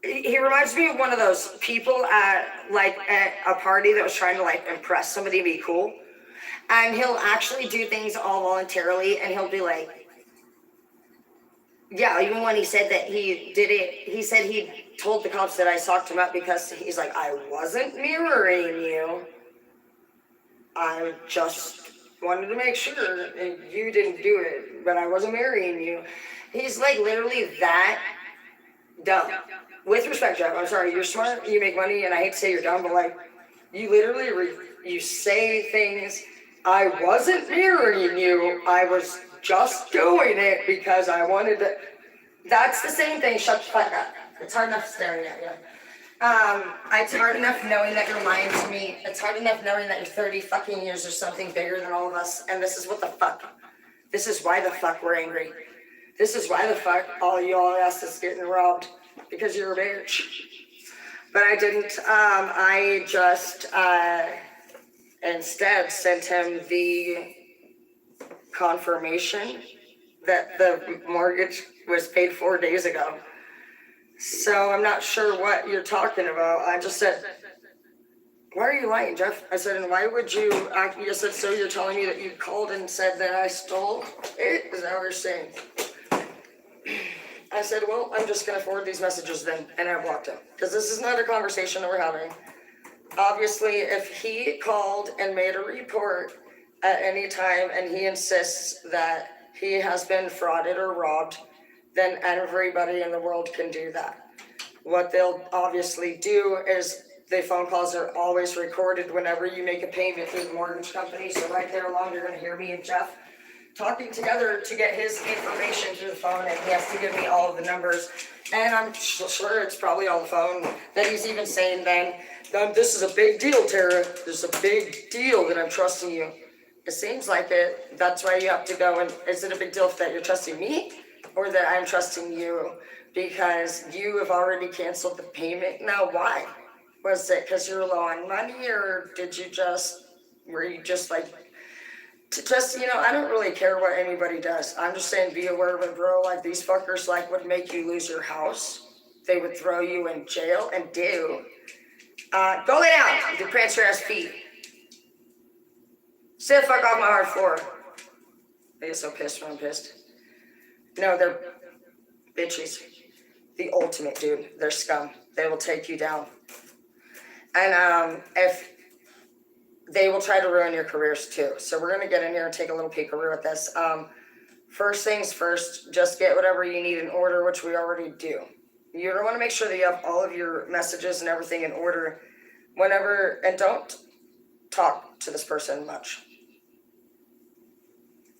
Speaker 2: He reminds me of one of those people at a party that was trying to like impress somebody to be cool. And he'll actually do things all voluntarily, and he'll be like, yeah, even when he said that he did it, he said he told the cops that I socked him up because he's like, I wasn't mirroring you. I just wanted to make sure you didn't do it, but I wasn't marrying you. He's like literally that dumb. With respect, Jeff, I'm sorry, you're smart, you make money, and I hate to say you're dumb, but like, you literally, you say things, I wasn't mirroring you, I was just doing it because I wanted to. That's the same thing, shut the fuck up. It's hard enough staring at you. It's hard enough knowing that you're lying to me. It's hard enough knowing that you're 30 fucking years or something bigger than all of us, and this is what the fuck. This is why the fuck we're angry. This is why the fuck all y'all ass is getting robbed. Because you're a bitch. But I didn't. I just instead sent him the confirmation that the mortgage was paid 4 days ago. So I'm not sure what you're talking about. I just said, why are you lying, Jeff? I said, and why would you act? You said, so you're telling me that you called and said that I stole it? Is that what you're saying? I said, well, I'm just going to forward these messages then, and I blocked him. Because this is not a conversation that we're having. Obviously, if he called and made a report at any time, and he insists that he has been frauded or robbed, then everybody in the world can do that. What they'll obviously do is the phone calls are always recorded whenever you make a payment through the mortgage company. So right there along, you're going to hear me and Jeff talking together to get his information through the phone, and he has to give me all of the numbers. And I'm sure it's probably on the phone that he's even saying then, this is a big deal, Tara. This is a big deal that I'm trusting you. It seems like it. That's why you have to go. And is it a big deal that you're trusting me or that I'm trusting you? Because you have already canceled the payment. Now, why? Was it because you're low on money, or were you just like, I don't really care what anybody does. I'm just saying, be aware of it, bro. Like, these fuckers, would make you lose your house. They would throw you in jail, and do. Go lay down. Do prance your ass feet. Sit the fuck off my hard floor. They get so pissed when I'm pissed. No, they're bitches. The ultimate, dude. They're scum. They will take you down. And if they will try to ruin your careers too. So we're going to get in here and take a little peekaroo at this. First things first, just get whatever you need in order, which we already do. You want to make sure that you have all of your messages and everything in order and don't talk to this person much.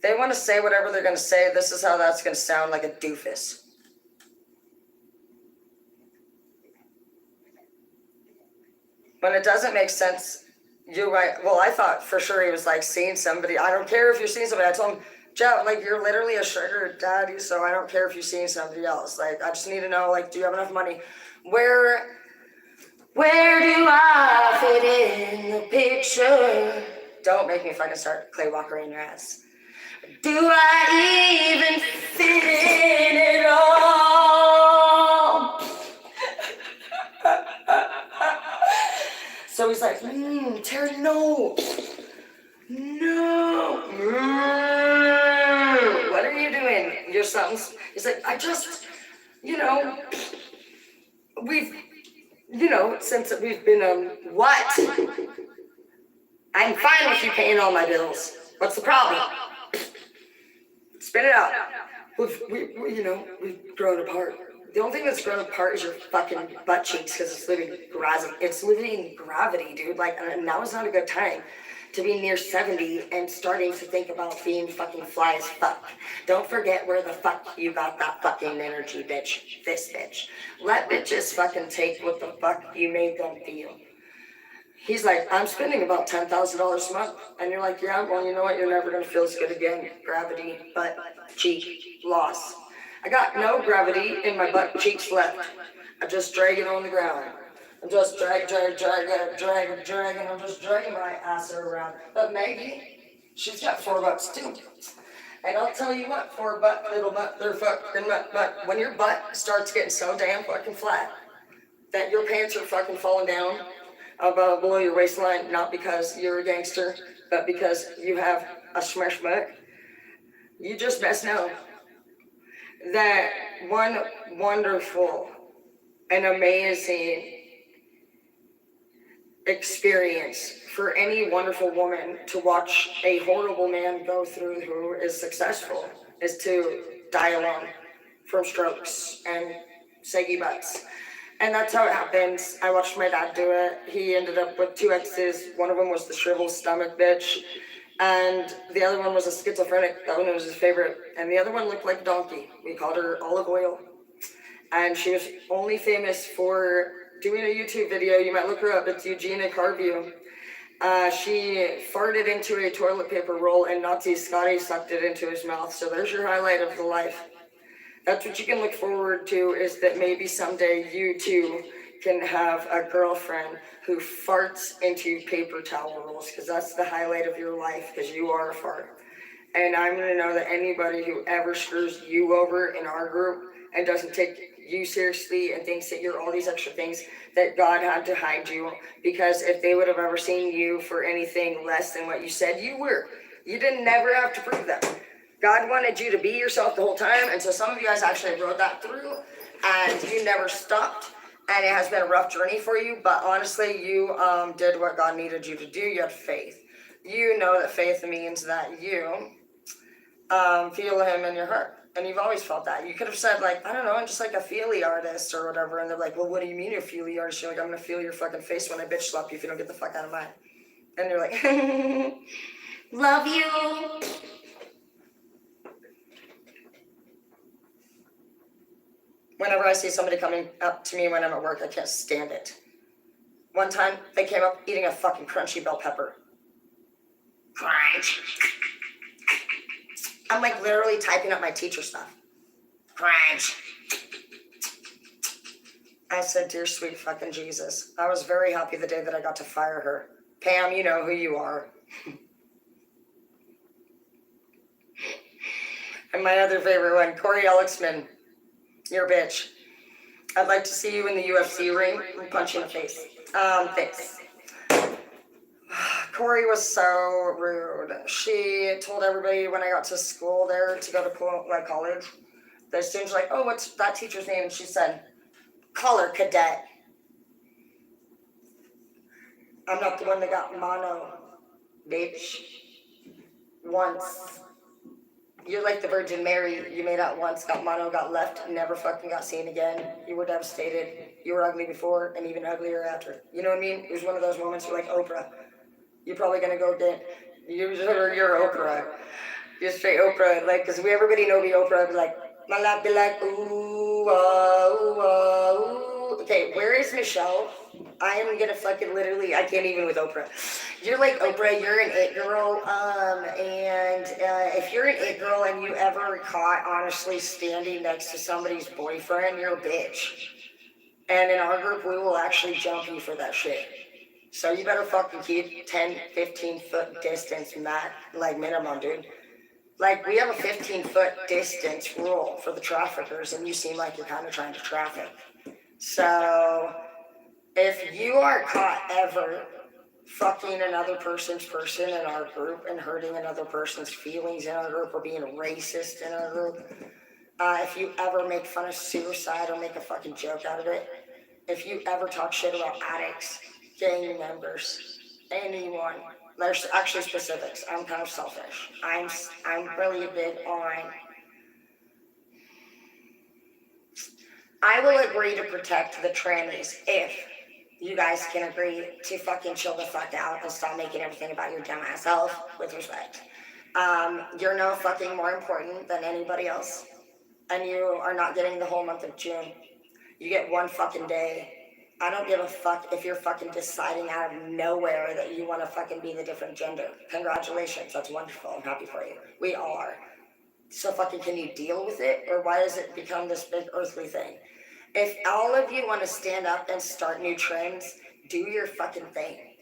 Speaker 2: They want to say whatever they're going to say. This is how that's going to sound, like a doofus. When it doesn't make sense, you're right. Well, I thought for sure he was seeing somebody. I don't care if you're seeing somebody. I told him, Jeff, you're literally a sugar daddy, so I don't care if you're seeing somebody else. I just need to know, do you have enough money? Where do I fit in the picture? Don't make me fucking start Clay Walker in your ass. Do I even fit in at all? So he's like, Terry, no. What are you doing? You're something. He's like, since we've been, what? I'm fine with you paying all my bills. What's the problem? Spit it out. We've grown apart. The only thing that's grown apart is your fucking butt cheeks, because it's living in gravity, dude. And now is not a good time to be near 70 and starting to think about being fucking fly as fuck. Don't forget where the fuck you got that fucking energy, bitch. This bitch. Let bitches fucking take what the fuck you made them feel. He's like, I'm spending about $10,000 a month. And you're like, yeah, well, you know what? You're never going to feel as good again. Gravity, butt, cheek, loss. I got no gravity in my butt cheeks left. I just drag it on the ground. I'm just dragging. I'm just dragging my ass around. But Maggie, she's got 4 butts too. And I'll tell you what, 4 butt, little butt, they're fucking butt. When your butt starts getting so damn fucking flat that your pants are fucking falling down above below your waistline, not because you're a gangster, but because you have a smash butt, you just best know that one wonderful and amazing experience for any wonderful woman to watch a horrible man go through who is successful is to die alone from strokes and saggy butts. And that's how it happens. I watched my dad do it. He ended up with 2 exes. One of them was the shriveled stomach bitch. And the other one was a schizophrenic. That one was his favorite. And the other one looked like a donkey. We called her Olive Oil. And she was only famous for doing a YouTube video. You might look her up. It's Eugenia Carview. She farted into a toilet paper roll and Nazi Scotty sucked it into his mouth. So there's your highlight of the life. That's what you can look forward to, is that maybe someday you too can have a girlfriend who farts into paper towel rolls, because that's the highlight of your life, because you are a fart. And I'm going to know that anybody who ever screws you over in our group and doesn't take you seriously and thinks that you're all these extra things, that God had to hide you, because if they would have ever seen you for anything less than what you said you were, you didn't never have to prove that. God wanted you to be yourself the whole time, and so some of you guys actually rode that through, and you never stopped, and it has been a rough journey for you, but honestly, you did what God needed you to do. You had faith. You know that faith means that you feel Him in your heart, and you've always felt that. You could have said, like, I don't know, I'm just like a feely artist or whatever, and they're like, well, what do you mean you're a feely artist? You're like, I'm gonna feel your fucking face when I bitch slap you if you don't get the fuck out of mine. And you're like, love you. Whenever I see somebody coming up to me when I'm at work, I can't stand it. One time, they came up eating a fucking crunchy bell pepper. Crunch. I'm like literally typing up my teacher stuff. Crunch. I said, dear sweet fucking Jesus, I was very happy the day that I got to fire her. Pam, you know who you are. And my other favorite one, Corey Ellicksman. You're a bitch. I'd like to see you in the UFC ring and punch you in the face. Thanks. Corey was so rude. She told everybody when I got to school there to go to college, the students were like, oh, what's that teacher's name? And she said, call her Cadet. I'm not the one that got mono, bitch. Once. You're like the Virgin Mary. You made out once, got mono, got left, never fucking got seen again. You were devastated. You were ugly before and even uglier after. You know what I mean? It was one of those moments you're like Oprah. You're probably gonna go get, you're Oprah. You're straight Oprah. Like, cause everybody know me Oprah. Be like, my lap be like, ooh, ooh, ooh. Okay, where is Michelle? I am gonna fucking literally, I can't even with Oprah. You're like Oprah, you're an it girl, and if you're an it girl and you ever caught honestly standing next to somebody's boyfriend, you're a bitch. And in our group, we will actually jump you for that shit. So you better fucking keep 10, 15 foot distance, like minimum, dude. Like, we have a 15-foot distance rule for the traffickers, and you seem like you're kind of trying to traffic. So, if you are caught ever fucking another person's person in our group and hurting another person's feelings in our group or being racist in our group, if you ever make fun of suicide or make a fucking joke out of it, if you ever talk shit about addicts, gang members, anyone, there's actually specifics. I'm kind of selfish. I'm really big on, I will agree to protect the trannies if you guys can agree to fucking chill the fuck out and stop making everything about your dumb ass self, with respect. You're no fucking more important than anybody else, and you are not getting the whole month of June. You get one fucking day. I don't give a fuck if you're fucking deciding out of nowhere that you want to fucking be the different gender. Congratulations, that's wonderful. I'm happy for you. We all are. So fucking can you deal with it? Or why does it become this big earthly thing? If all of you want to stand up and start new trends, do your fucking thing.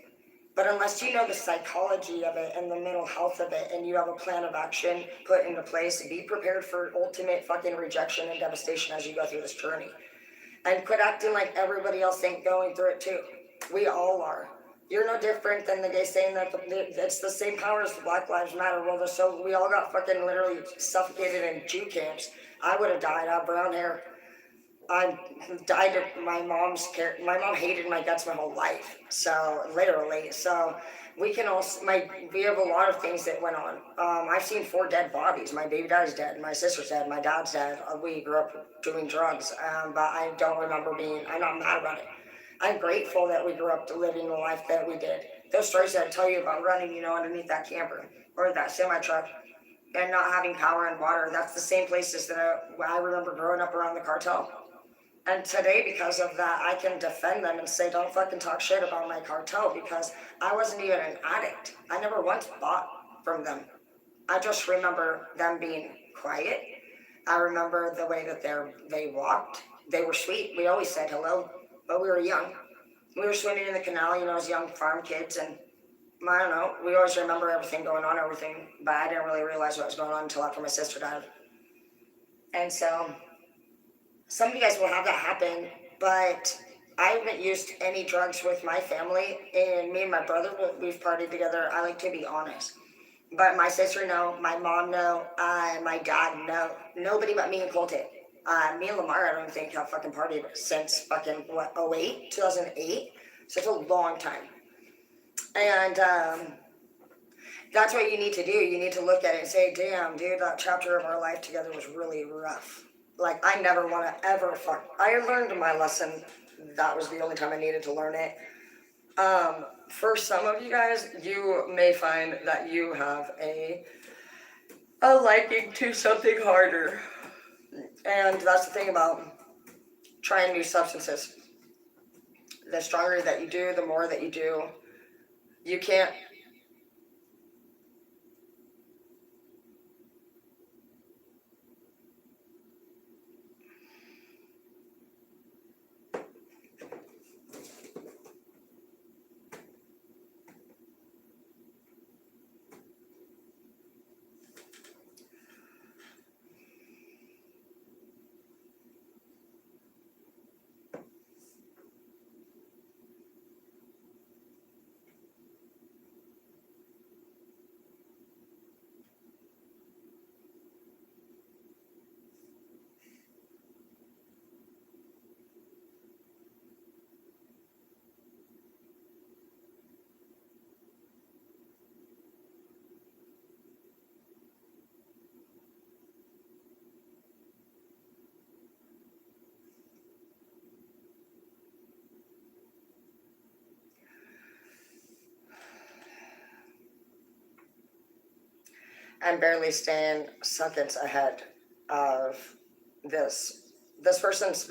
Speaker 2: But unless you know the psychology of it and the mental health of it and you have a plan of action put into place, be prepared for ultimate fucking rejection and devastation as you go through this journey. And quit acting like everybody else ain't going through it too. We all are. You're no different than the guy saying that it's the same power as the Black Lives Matter. Well, so we all got fucking literally suffocated in Jew camps. I would have died. I have brown hair. I died of my mom's care. My mom hated my guts my whole life. So literally, so we can also we have a lot of things that went on. I've seen 4 dead bodies. My baby dad's dead. My sister's dead. My dad's dead. We grew up doing drugs, but I don't remember being. I'm not mad about it. I'm grateful that we grew up living the life that we did. Those stories that I tell you about running, underneath that camper or that semi truck and not having power and water, that's the same places that I remember growing up around the cartel. And today, because of that, I can defend them and say, don't fucking talk shit about my cartel because I wasn't even an addict. I never once bought from them. I just remember them being quiet. I remember the way that they walked. They were sweet. We always said hello, but we were young. We were swimming in the canal, as young farm kids, and I don't know. We always remember everything going on, but I didn't really realize what was going on until after my sister died. And so some of you guys will have that happen, but I haven't used any drugs with my family, and me and my brother, we've partied together. I like to be honest. But my sister, no. My mom, no. My dad, no. Nobody but me and Colton. Me and Lamar, I don't think have fucking partied since fucking, 2008? So it's a long time. And that's what you need to do. You need to look at it and say, damn, dude, that chapter of our life together was really rough. Like, I never want to ever I learned my lesson. That was the only time I needed to learn it. For some of you guys, you may find that you have a liking to something harder. And that's the thing about trying new substances. The stronger that you do, the more that you do, you can't. I'm barely staying seconds ahead of this. This person's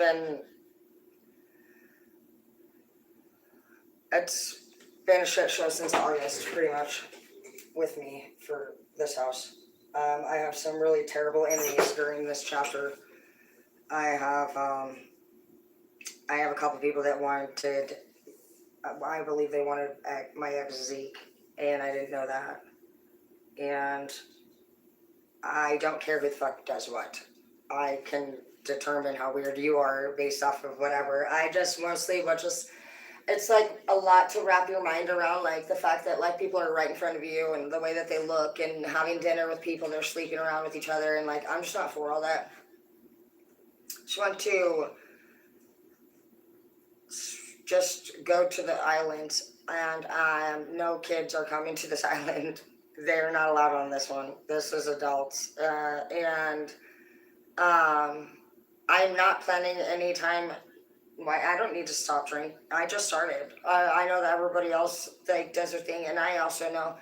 Speaker 2: it's been a shit show since August, pretty much, with me for this house. I have some really terrible enemies during this chapter. I have a couple people that wanted, I believe they wanted my ex Zeke, and I didn't know that. And I don't care who the fuck does what. I can determine how weird you are based off of whatever. I just mostly it's like a lot to wrap your mind around, like the fact that like people are right in front of you and the way that they look and having dinner with people, they're sleeping around with each other, and like I'm just not for all that. Just want to just go to the islands, and no kids are coming to this island. They're not allowed on this one. This is adults, and I'm not planning any time. I don't need to stop drinking. I just started. I know that everybody else like does their thing, and I also know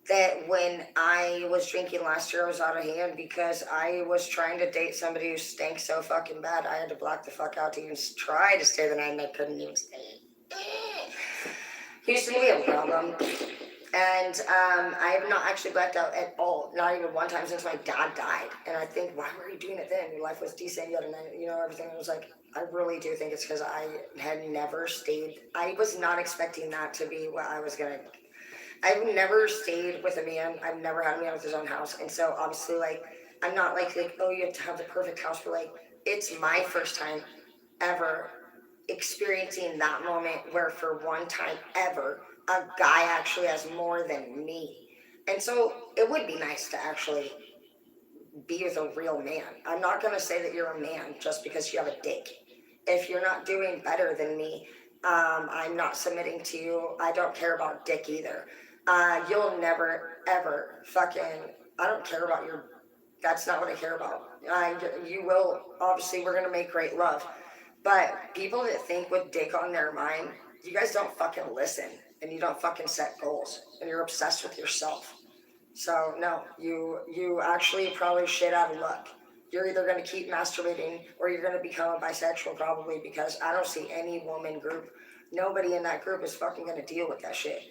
Speaker 2: that when I was drinking last year, I was out of hand because I was trying to date somebody who stank so fucking bad. I had to black the fuck out to even try to stay the night, and I couldn't even stay. Houston, we have a problem. And I have not actually blacked out at all, not even one time since my dad died. And I think, why were you doing it then? Your life was decent, you had a night, everything. I was like, I really do think it's because I had never stayed. I was not expecting that to be what I was gonna. I've never stayed with a man. I've never had a man with his own house, and so obviously, like, I'm not like oh, you have to have the perfect house, but like, it's my first time ever experiencing that moment where for one time ever a guy actually has more than me. And so it would be nice to actually be with a real man. I'm not going to say that you're a man just because you have a dick. If you're not doing better than me, I'm not submitting to you. I don't care about dick either. You'll never ever fucking, I don't care about your, that's not what I care about. You will, obviously we're going to make great love. But people that think with dick on their mind, you guys don't fucking listen, and you don't fucking set goals, and you're obsessed with yourself. So no, you actually probably shit out of luck. You're either gonna keep masturbating or you're gonna become a bisexual probably, because I don't see any woman group. Nobody in that group is fucking gonna deal with that shit.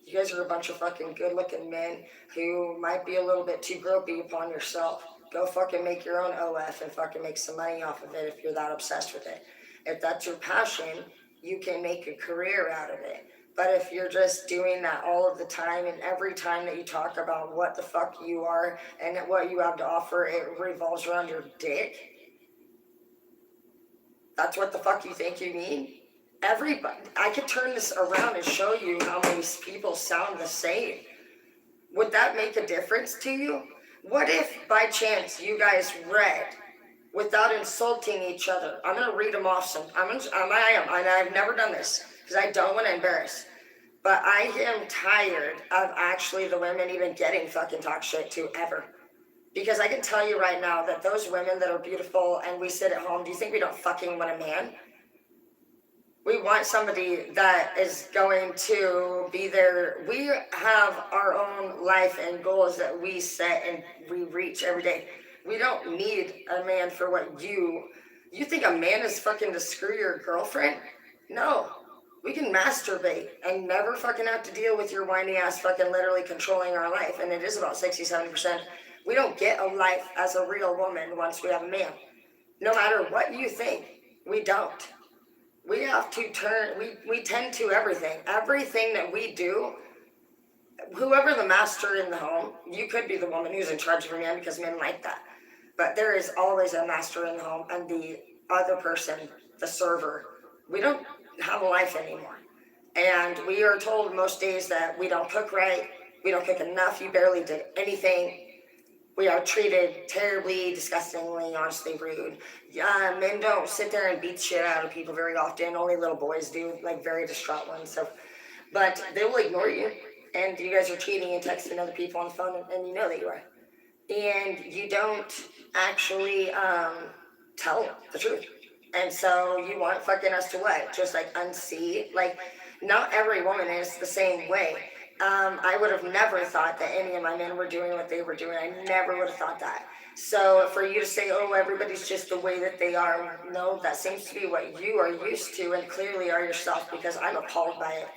Speaker 2: You guys are a bunch of fucking good looking men who might be a little bit too gropey upon yourself. Go fucking make your own OF and fucking make some money off of it if you're that obsessed with it. If that's your passion, you can make a career out of it. But if you're just doing that all of the time, and every time that you talk about what the fuck you are and what you have to offer, it revolves around your dick, that's what the fuck you think you mean? Everybody, I could turn this around and show you how many people sound the same. Would that make a difference to you? What if by chance you guys read without insulting each other? I'm gonna read them off some. I've never done this because I don't want to embarrass. But I am tired of actually the women even getting fucking talk shit to ever. Because I can tell you right now that those women that are beautiful and we sit at home, do you think we don't fucking want a man? We want somebody that is going to be there. We have our own life and goals that we set and we reach every day. We don't need a man for what you think a man is fucking to screw your girlfriend? No. We can masturbate and never fucking have to deal with your whiny ass fucking literally controlling our life. And it is about 60-70%. We don't get a life as a real woman once we have a man. No matter what you think, we don't. We have to we tend to everything. Everything that we do, whoever the master in the home, you could be the woman who's in charge of a man because men like that. But there is always a master in the home, and the other person, the server, we don't have a life anymore. And we are told most days that we don't cook right, we don't cook enough, you barely did anything. We are treated terribly, disgustingly, honestly rude. Men don't sit there and beat shit out of people very often. Only little boys do, like very distraught ones. So, but they will ignore you, and you guys are cheating and texting other people on the phone, and you know that you are. And you don't actually tell the truth. And so you want fucking us to what? Just like unsee? Like, not every woman is the same way. I would have never thought that any of my men were doing what they were doing. I never would have thought that. So for you to say, oh, everybody's just the way that they are, no, that seems to be what you are used to and clearly are yourself, because I'm appalled by it.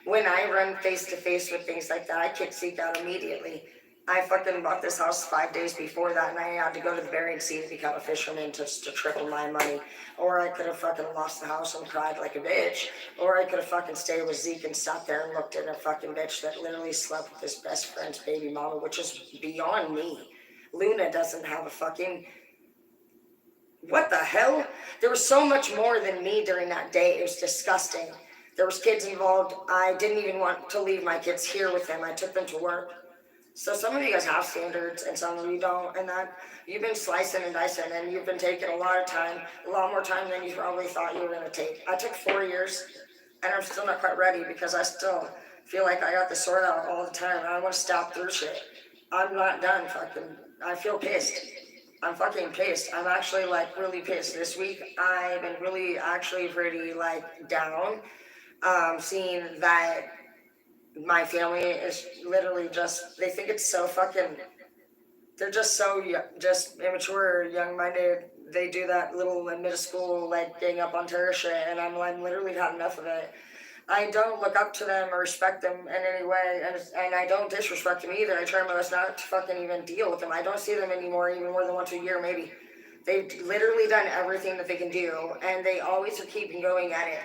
Speaker 2: When I run face to face with things like that, I kick Zeke out immediately. I fucking bought this house 5 days before that, and I had to go to the Bering Sea to become a fisherman just to triple my money. Or I could have fucking lost the house and cried like a bitch. Or I could have fucking stayed with Zeke and sat there and looked at a fucking bitch that literally slept with his best friend's baby mama, which is beyond me. Luna doesn't have a fucking... What the hell? There was so much more than me during that day. It was disgusting. There was kids involved. I didn't even want to leave my kids here with them. I took them to work. So some of you guys have standards and some of you don't, and that you've been slicing and dicing and you've been taking a lot of time, a lot more time than you probably thought you were going to take. I took 4 years and I'm still not quite ready because I still feel like I got the sword out all the time and I want to stop through shit. I'm not done fucking, I feel pissed. I'm fucking pissed. I'm actually like really pissed. This week I've been really actually pretty like down, seeing that my family is literally just, they think it's so fucking, they're just so just immature, young-minded. They do that little middle school like gang up on terror shit, and I'm literally had enough of it. I don't look up to them or respect them in any way, and I don't disrespect them either. I try my best not to fucking even deal with them. I don't see them anymore, even more than once a year, maybe. They've literally done everything that they can do, and they always are keeping going at it.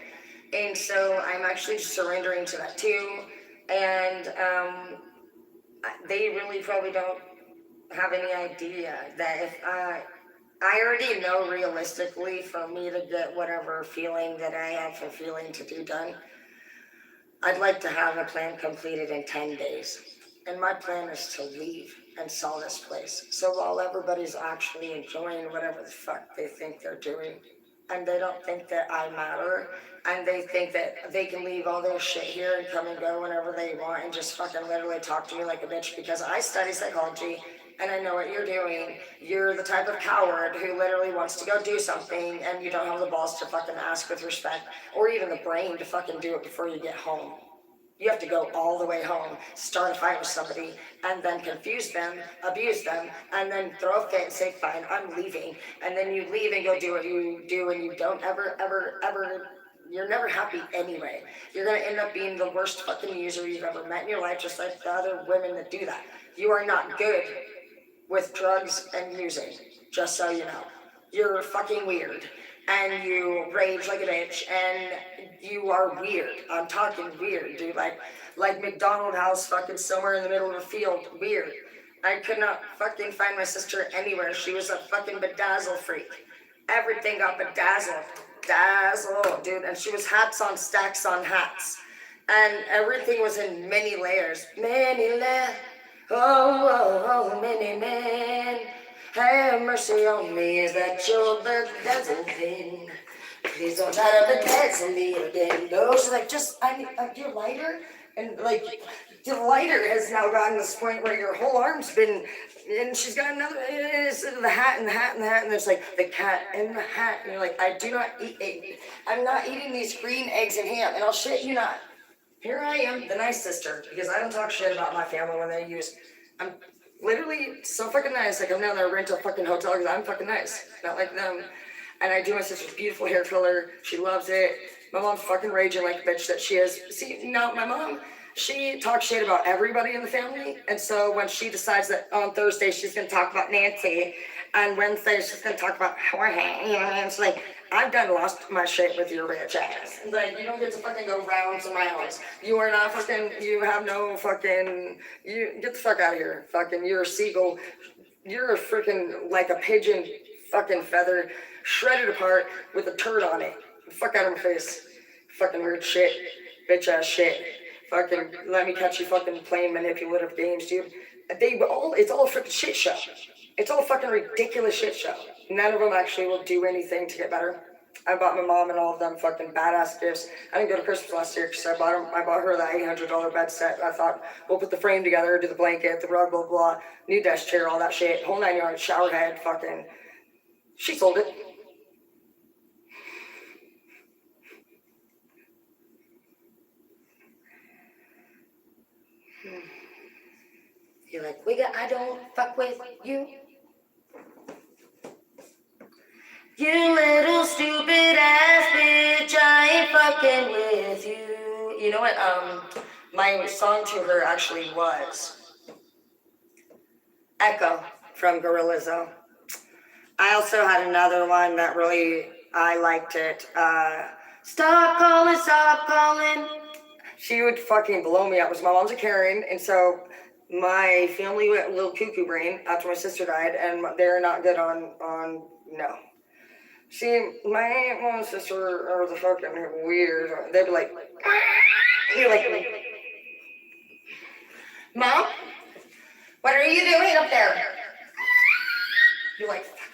Speaker 2: And so I'm actually surrendering to that too. And they really probably don't have any idea that if I already know realistically for me to get whatever feeling that I have for feeling to do done, I'd like to have a plan completed in 10 days. And my plan is to leave and sell this place. So while everybody's actually enjoying whatever the fuck they think they're doing, and they don't think that I matter, and they think that they can leave all their shit here and come and go whenever they want and just fucking literally talk to me like a bitch because I study psychology and I know what you're doing. You're the type of coward who literally wants to go do something and you don't have the balls to fucking ask with respect or even the brain to fucking do it before you get home. You have to go all the way home, start a fight with somebody, and then confuse them, abuse them, and then throw a fit and say, fine, I'm leaving. And then you leave and go do what you do, and you don't ever, you're never happy anyway. You're gonna end up being the worst fucking user you've ever met in your life, just like the other women that do that. You are not good with drugs and using, just so you know. You're fucking weird. And you rage like a bitch, and you are weird. I'm talking weird, dude. Like McDonald House, fucking somewhere in the middle of a field. Weird. I could not fucking find my sister anywhere. She was a fucking bedazzle freak. Everything got bedazzled. Dazzle, dude. And she was hats on stacks on hats. And everything was in many layers. Many layers. Oh, many men. Have mercy on me, is that your bedazzled thing? Please don't try to bedazzle me again. No, she's like, just, I need your lighter? And like, the lighter has now gotten to this point where your whole arm's been, and she's got another, it's the hat and the hat and the hat, and there's like the cat and the hat, and you're like, I do not eat egg. I'm not eating these green eggs and ham, and I'll shit you not. Here I am, the nice sister, because I don't talk shit about my family when they use, I'm literally so fucking nice. Like I'm down there rent a fucking hotel because I'm fucking nice, not like them. And I do my sister's beautiful hair color. She loves it. My mom's fucking raging like a bitch that she is. See, now my mom, she talks shit about everybody in the family. And so when she decides that on Thursday she's gonna talk about Nancy, and Wednesday she's gonna talk about Jorge, you know, and it's like, I've done lost my shit with your rich ass. Like, you don't get to fucking go rounds and miles. You are not fucking, you have no fucking, you, get the fuck out of here. Fucking, you're a seagull. You're a freaking, like a pigeon fucking feather, shredded apart with a turd on it. Fuck out of my face. Fucking weird shit. Bitch ass shit. Fucking, let me catch you fucking playing manipulative games, dude. It's all a freaking shit show. It's all a fucking ridiculous shit show. None of them actually will do anything to get better. I bought my mom and all of them fucking badass gifts. I didn't go to Christmas last year because I bought her that $800 bed set. I thought, we'll put the frame together, do the blanket, the rug, blah, blah, new desk chair, all that shit, whole 9 yards, shower head, fucking. She sold it. You're like, I don't fuck with you. You little stupid ass bitch, I ain't fucking with you. You know what, my song to her actually was Echo from Gorillaz. I also had another one that really, I liked it. Stop calling, stop calling. She would fucking blow me up. My mom's a Karen, and so my family went a little cuckoo brain after my sister died, and they're not good on no. See, my mom and sister are the fucking weird. They'd be like, you're like, Mom, what are you doing up there? You're like, fuck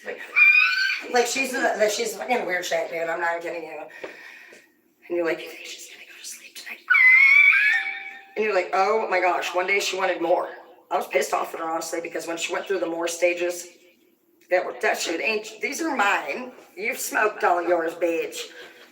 Speaker 2: my life. Like she's fucking weird shit, dude. I'm not kidding you. And you're like, you think she's gonna go to sleep tonight? And you're like, oh my gosh. One day she wanted more. I was pissed off at her honestly because when she went through the more stages, that shit ain't. These are mine. You've smoked all yours, bitch.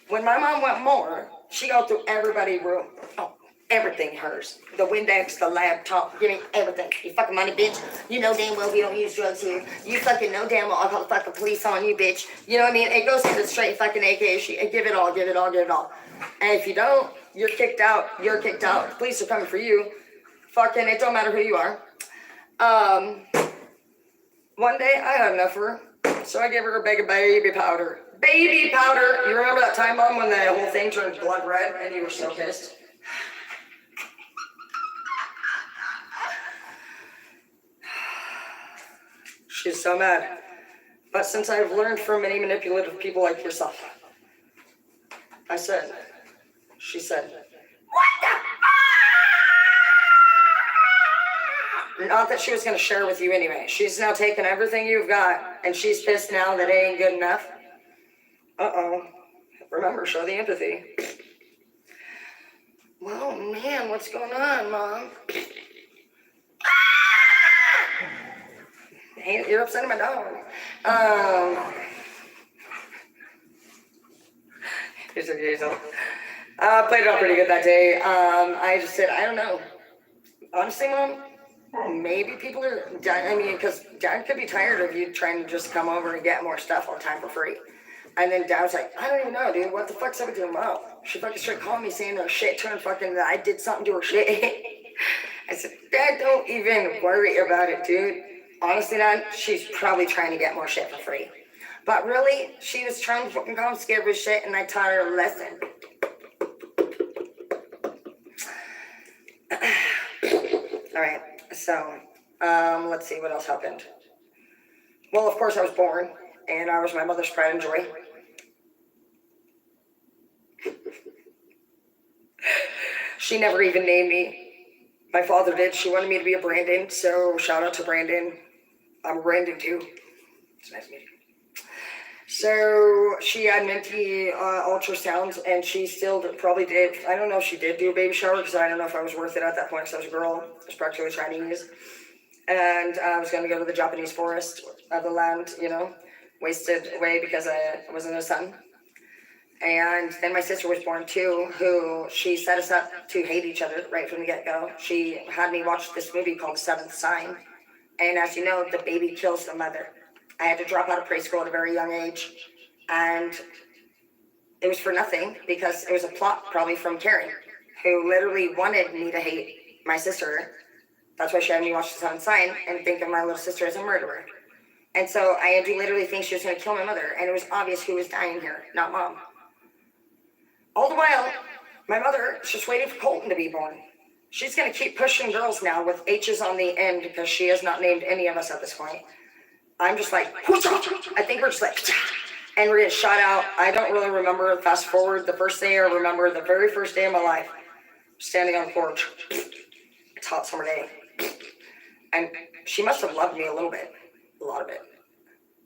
Speaker 2: When my mom went more, She go through everybody's room. Oh, everything hers. The Windex, the laptop, give me everything. You fucking money, bitch. You know damn well we don't use drugs here. You fucking know damn well I'll call the fucking police on you, bitch. You know what I mean? It goes to the straight fucking AK. She give it all, give it all, give it all. And if you don't, you're kicked out. You're kicked out. The police are coming for you. Fucking, it don't matter who you are. One day I had enough of her, so I gave her a bag of baby powder. Baby powder! You remember that time, Mom, when the whole thing turned blood red and you were so pissed? She's so mad. But since I've learned from many manipulative people like yourself, she said, what the fuck? Not that she was going to share with you anyway. She's now taken everything you've got, and she's pissed now that it ain't good enough. Uh-oh. Remember, show the empathy. Well, man, what's going on, Mom? Hey, you're upsetting my dog. He's okay, so. Played it out pretty good that day. I just said, I don't know. Honestly, Mom, maybe people are, I mean, because Dad could be tired of you trying to just come over and get more stuff all the time for free. And then Dad was like, I don't even know, dude. What the fuck's up with your mom? She fucking straight called me saying her shit turned fucking, that I did something to her shit. I said, Dad, don't even worry about it, dude. Honestly, Dad, she's probably trying to get more shit for free. But really, she was trying to fucking come scared with shit, and I taught her a lesson. Alright, so, let's see what else happened. Well, of course, I was born, and I was my mother's pride and joy. She never even named me. My father did. She wanted me to be a Brandon, so shout out to Brandon. I'm a Brandon too. It's nice to meet you. So she had Minty ultrasounds, and she still probably did. I don't know if she did do a baby shower, because I don't know if I was worth it at that point, because I was a girl. I was practically Chinese. And I was going to go to the Japanese forest of the land, you know, wasted away because I wasn't a son. And then my sister was born too, who she set us up to hate each other right from the get-go. She had me watch this movie called Seventh Sign. And as you know, the baby kills the mother. I had to drop out of preschool at a very young age. And it was for nothing, because it was a plot probably from Karen, who literally wanted me to hate my sister. That's why she had me watch The Seventh Sign and think of my little sister as a murderer. And so I had to literally think she was going to kill my mother. And it was obvious who was dying here, not Mom. All the while, my mother is just waiting for Colton to be born. She's going to keep pushing girls now with H's on the end, because she has not named any of us at this point. I'm just like, I think we're just like, and we're getting shot out. I don't really remember, fast forward, the first thing I remember, the very first day of my life, standing on the porch. It's a hot summer day. And she must have loved me a little bit, a lot of it.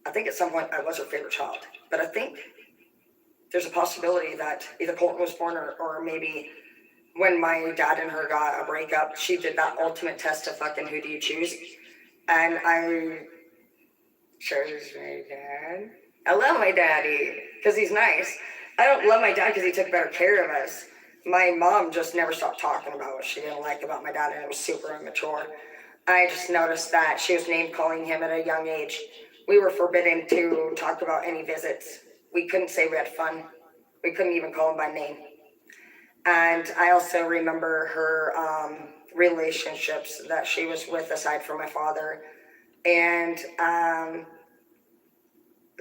Speaker 2: I think at some point I was her favorite child. But I think there's a possibility that either Colton was born, or maybe when my dad and her got a breakup, she did that ultimate test of fucking who do you choose. And I chose my dad. I love my daddy because he's nice. I don't love my dad because he took better care of us. My mom just never stopped talking about what she didn't like about my dad, and it was super immature. I just noticed that she was name calling him at a young age. We were forbidden to talk about any visits. We couldn't say we had fun. We couldn't even call him by name. And I also remember her relationships that she was with aside from my father. And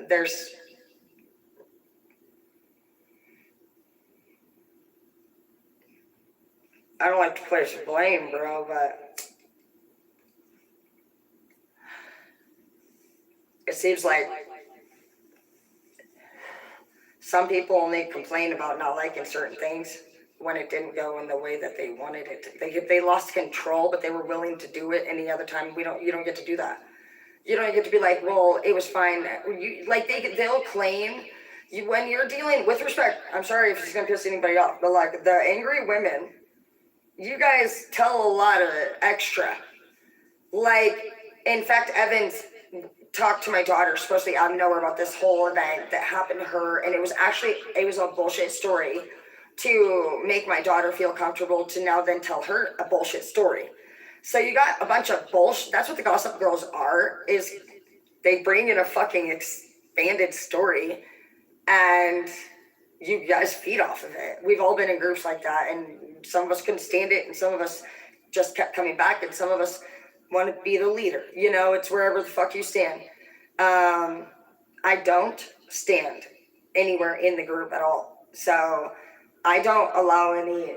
Speaker 2: there's I don't like to place blame, bro, but it seems like some people only complain about not liking certain things when it didn't go in the way that they wanted it to. They lost control, but they were willing to do it any other time. You don't get to do that. You don't get to be like, well, it was fine. They'll claim, when you're dealing with respect, I'm sorry if it's gonna piss anybody off, but like the angry women, you guys tell a lot of it extra. Like, in fact, Evans talked to my daughter, supposedly out of nowhere, about this whole event that happened to her, and it was a bullshit story. to make my daughter feel comfortable to now then tell her a bullshit story. So you got a bunch of bullshit. That's what the Gossip Girls are, is they bring in a fucking expanded story and you guys feed off of it. We've all been in groups like that, and some of us couldn't stand it, and some of us just kept coming back, and some of us want to be the leader. You know, it's wherever the fuck you stand. I don't stand anywhere in the group at all. So I don't allow any,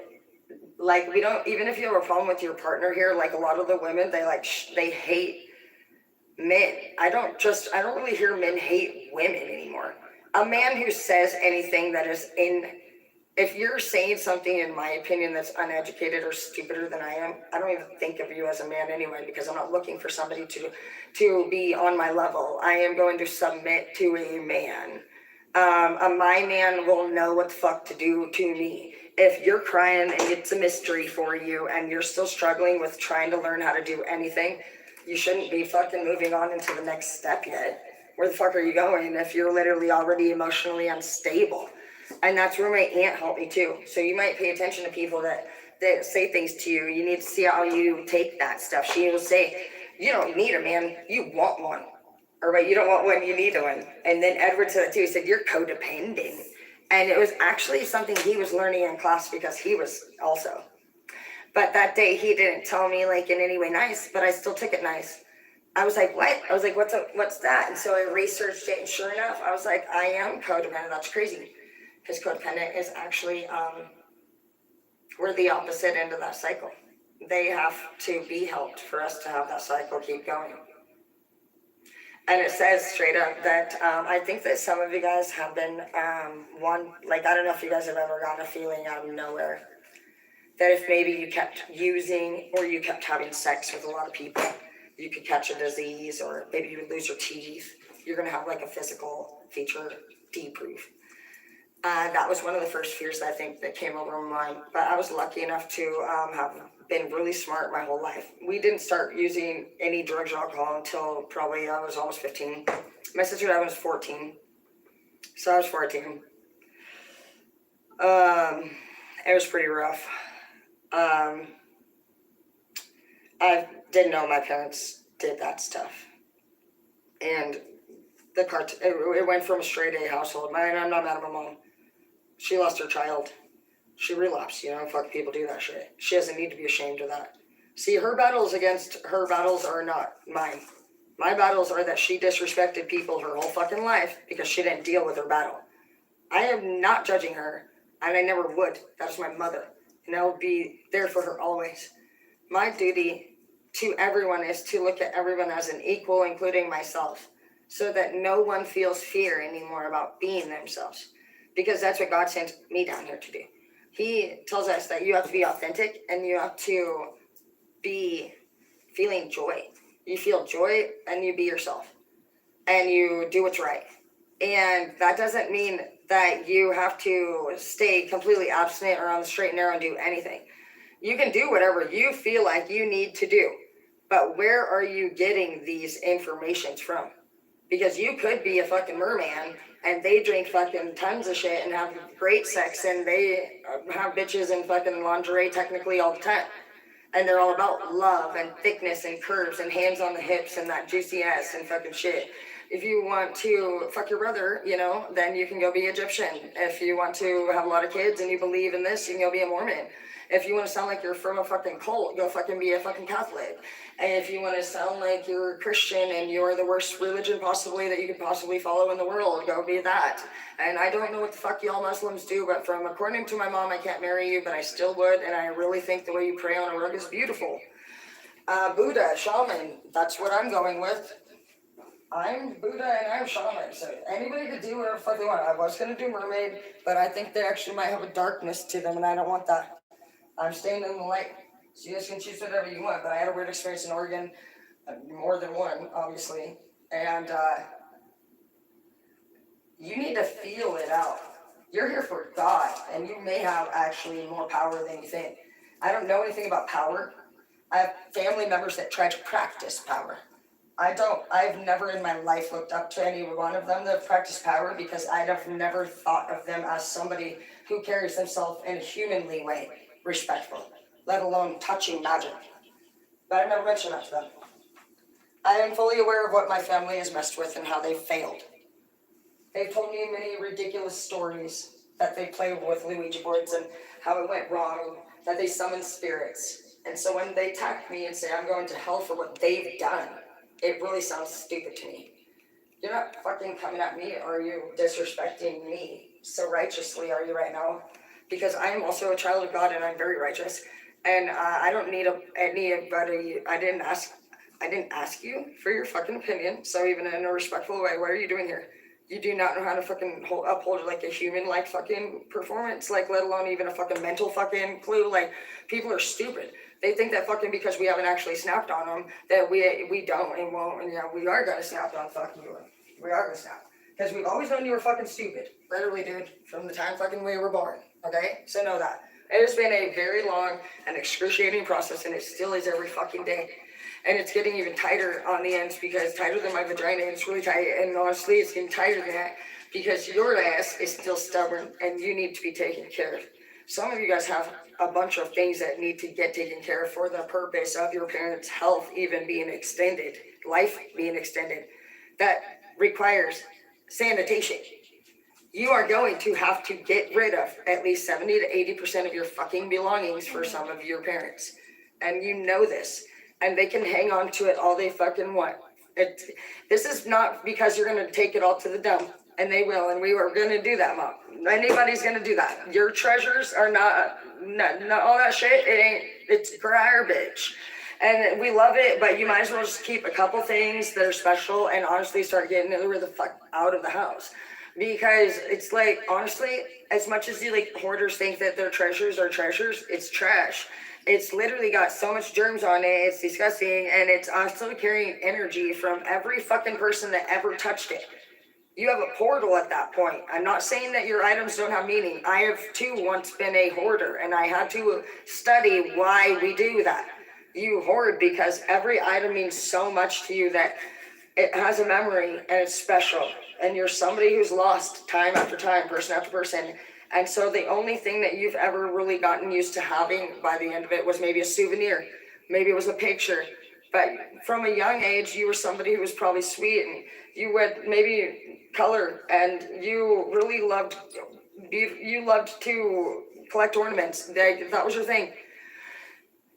Speaker 2: like, we don't, even if you have a problem with your partner here, like a lot of the women, they hate men. I don't really hear men hate women anymore. A man who says anything that is if you're saying something, in my opinion, that's uneducated or stupider than I am, I don't even think of you as a man anyway, because I'm not looking for somebody to be on my level. I am going to submit to a man. My man will know what the fuck to do to me. If you're crying and it's a mystery for you and you're still struggling with trying to learn how to do anything, you shouldn't be fucking moving on into the next step yet. Where the fuck are you going if you're literally already emotionally unstable? And that's where my aunt helped me too. So you might pay attention to people that say things to you. You need to see how you take that stuff. She will say, you don't need a man, you want one. Or right, you don't want one, you need one. And then Edward said it too. He said, you're codependent. And it was actually something he was learning in class because he was also. But that day he didn't tell me like in any way nice, but I still took it nice. I was like, what? I was like, what's that? And so I researched it, and sure enough, I was like, I am codependent. That's crazy. Because codependent is actually, we're the opposite end of that cycle. They have to be helped for us to have that cycle keep going. And it says straight up that I think that some of you guys have been I don't know if you guys have ever gotten a feeling out of nowhere that if maybe you kept using or you kept having sex with a lot of people, you could catch a disease, or maybe you would lose your teeth. You're going to have like a physical feature deproof. That was one of the first fears that I think that came over my mind. But I was lucky enough to have been really smart my whole life. We didn't start using any drugs or alcohol until probably I was almost 15. My sister and I was 14. So I was 14. It was pretty rough. I didn't know my parents did that stuff. And it went from a straight A household. I'm not mad at my mom. She lost her child. She relapsed, fuck, people do that shit. She doesn't need to be ashamed of that. See, her battles are not mine. My battles are that she disrespected people her whole fucking life because she didn't deal with her battle. I am not judging her, and I never would. That is my mother, and I will be there for her always. My duty to everyone is to look at everyone as an equal, including myself, so that no one feels fear anymore about being themselves. Because that's what God sent me down here to do. He tells us that you have to be authentic and you have to be feeling joy. You feel joy and you be yourself. And you do what's right. And that doesn't mean that you have to stay completely abstinent or on the straight and narrow and do anything. You can do whatever you feel like you need to do. But where are you getting these informations from? Because you could be a fucking merman and they drink fucking tons of shit and have great sex and they have bitches in fucking lingerie technically all the time. And they're all about love and thickness and curves and hands on the hips and that juicy ass and fucking shit. If you want to fuck your brother, then you can go be Egyptian. If you want to have a lot of kids and you believe in this, you can go be a Mormon. If you want to sound like you're from a fucking cult, go fucking be a fucking Catholic. And if you want to sound like you're a Christian and you're the worst religion possibly that you could possibly follow in the world, go be that. And I don't know what the fuck y'all Muslims do, but according to my mom, I can't marry you, but I still would. And I really think the way you pray on a rug is beautiful. Buddha, shaman, that's what I'm going with. I'm Buddha and I'm shaman, so anybody could do whatever the fuck they want. I was going to do mermaid, but I think they actually might have a darkness to them, and I don't want that. I'm staying in the light, so you guys can choose whatever you want, but I had a weird experience in Oregon, more than one, obviously, and you need to feel it out. You're here for God, and you may have actually more power than you think. I don't know anything about power. I have family members that try to practice power.
Speaker 1: I've never in my life looked up to any one of them that have practiced power because I have never thought of them as somebody who carries themselves in a humanly way, respectful, let alone touching magic. But I've never mentioned that to them. I am fully aware of what my family has messed with and how they failed. They've told me many ridiculous stories that they play with Ouija boards and how it went wrong, that they summon spirits. And so when they attack me and say I'm going to hell for what they've done, it really sounds stupid to me. You're not fucking coming at me, or are you disrespecting me so righteously, are you right now? Because I am also a child of God and I'm very righteous. And I don't need anybody. I didn't ask you for your fucking opinion. So even in a respectful way, what are you doing here? You do not know how to fucking uphold like a human like fucking performance, like let alone even a fucking mental fucking clue. Like people are stupid. They think that fucking because we haven't actually snapped on them that we don't and won't, and yeah, we are gonna snap on fucking you. We are gonna snap because we've always known you were fucking stupid, literally, dude, from the time fucking we were born. Okay, so know that it has been a very long and excruciating process, and it still is every fucking day. And it's getting even tighter on the ends because tighter than my vagina, and it's really tight. And honestly, it's getting tighter than that because your ass is still stubborn and you need to be taken care of. Some of you guys have a bunch of things that need to get taken care of for the purpose of your parents' health even being extended, life being extended. That requires sanitation. You are going to have to get rid of at least 70 to 80% of your fucking belongings for some of your parents. And you know this. And they can hang on to it all they fucking want. This is not because you're going to take it all to the dump. And they will. And we are going to do that, Mom. Anybody's going to do that. Your treasures are not all that shit. It's garbage. And we love it, but you might as well just keep a couple things that are special and honestly start getting the fuck out of the house. Because it's like, honestly, as much as you like hoarders think that their treasures are treasures, it's trash. It's literally got so much germs on it, it's disgusting, and it's also carrying energy from every fucking person that ever touched it. You have a portal at that point. I'm not saying that your items don't have meaning. I have too once been a hoarder, and I had to study why we do that. You hoard because every item means so much to you that it has a memory and it's special. And you're somebody who's lost time after time, person after person. And so the only thing that you've ever really gotten used to having by the end of it was maybe a souvenir. Maybe it was a picture. But from a young age, you were somebody who was probably sweet and you would maybe color and you really loved to collect ornaments. That was your thing.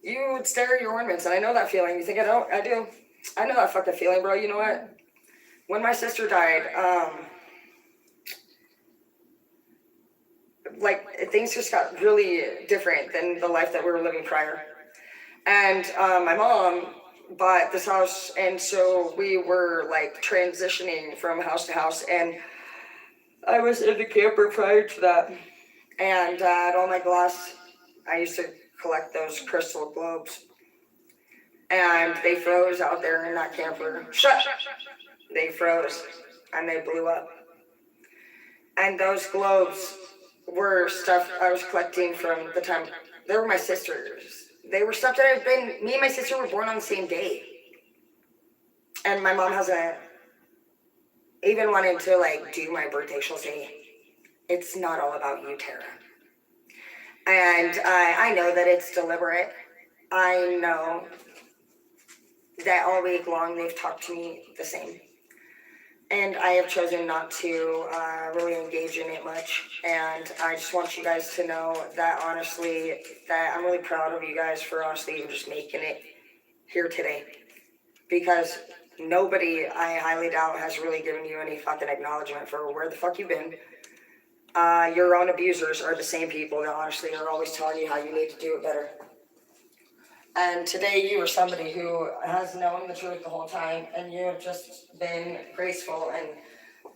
Speaker 1: You would stare at your ornaments, and I know that feeling. You think I don't? I do. I know that fucking feeling, bro. You know what? When my sister died, like things just got really different than the life that we were living prior. And my mom bought this house, and so we were like transitioning from house to house, and I was in the camper prior to that. And at all my glass, I used to collect those crystal globes. And they froze out there in that camper. Shut! They froze, and they blew up. And those globes were stuff I was collecting from the time. They were my sisters. They were stuff that me and my sister were born on the same day. And my mom hasn't even wanted to like do my birthday. She'll say, it's not all about you, Tara. And I know that it's deliberate. I know that all week long they've talked to me the same. And I have chosen not to really engage in it much. And I just want you guys to know that honestly, that I'm really proud of you guys for honestly even just making it here today. Because nobody, I highly doubt, has really given you any fucking acknowledgement for where the fuck you've been. Your own abusers are the same people that honestly are always telling you how you need to do it better. And today you are somebody who has known the truth the whole time, and you have just been graceful, and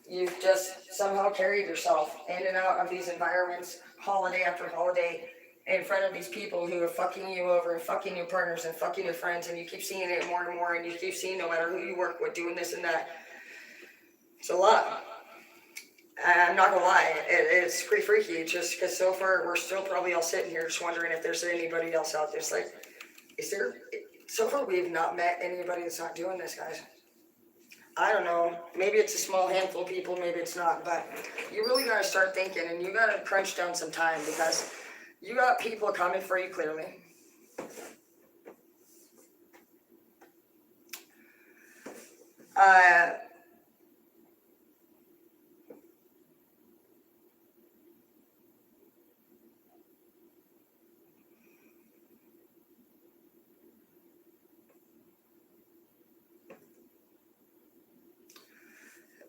Speaker 1: you've just somehow carried yourself in and out of these environments, holiday after holiday, in front of these people who are fucking you over and fucking your partners and fucking your friends, and you keep seeing it more and more, and you keep seeing no matter who you work with doing this and that. It's a lot. I'm not gonna lie, it's pretty freaky, just because so far we're still probably all sitting here just wondering if there's anybody else out there. It's like, is there, so far we've not met anybody that's not doing this, guys.
Speaker 2: I don't know, maybe it's a small handful of people, maybe it's not, but you really gotta start thinking, and you gotta crunch down some time, because you got people coming for you clearly.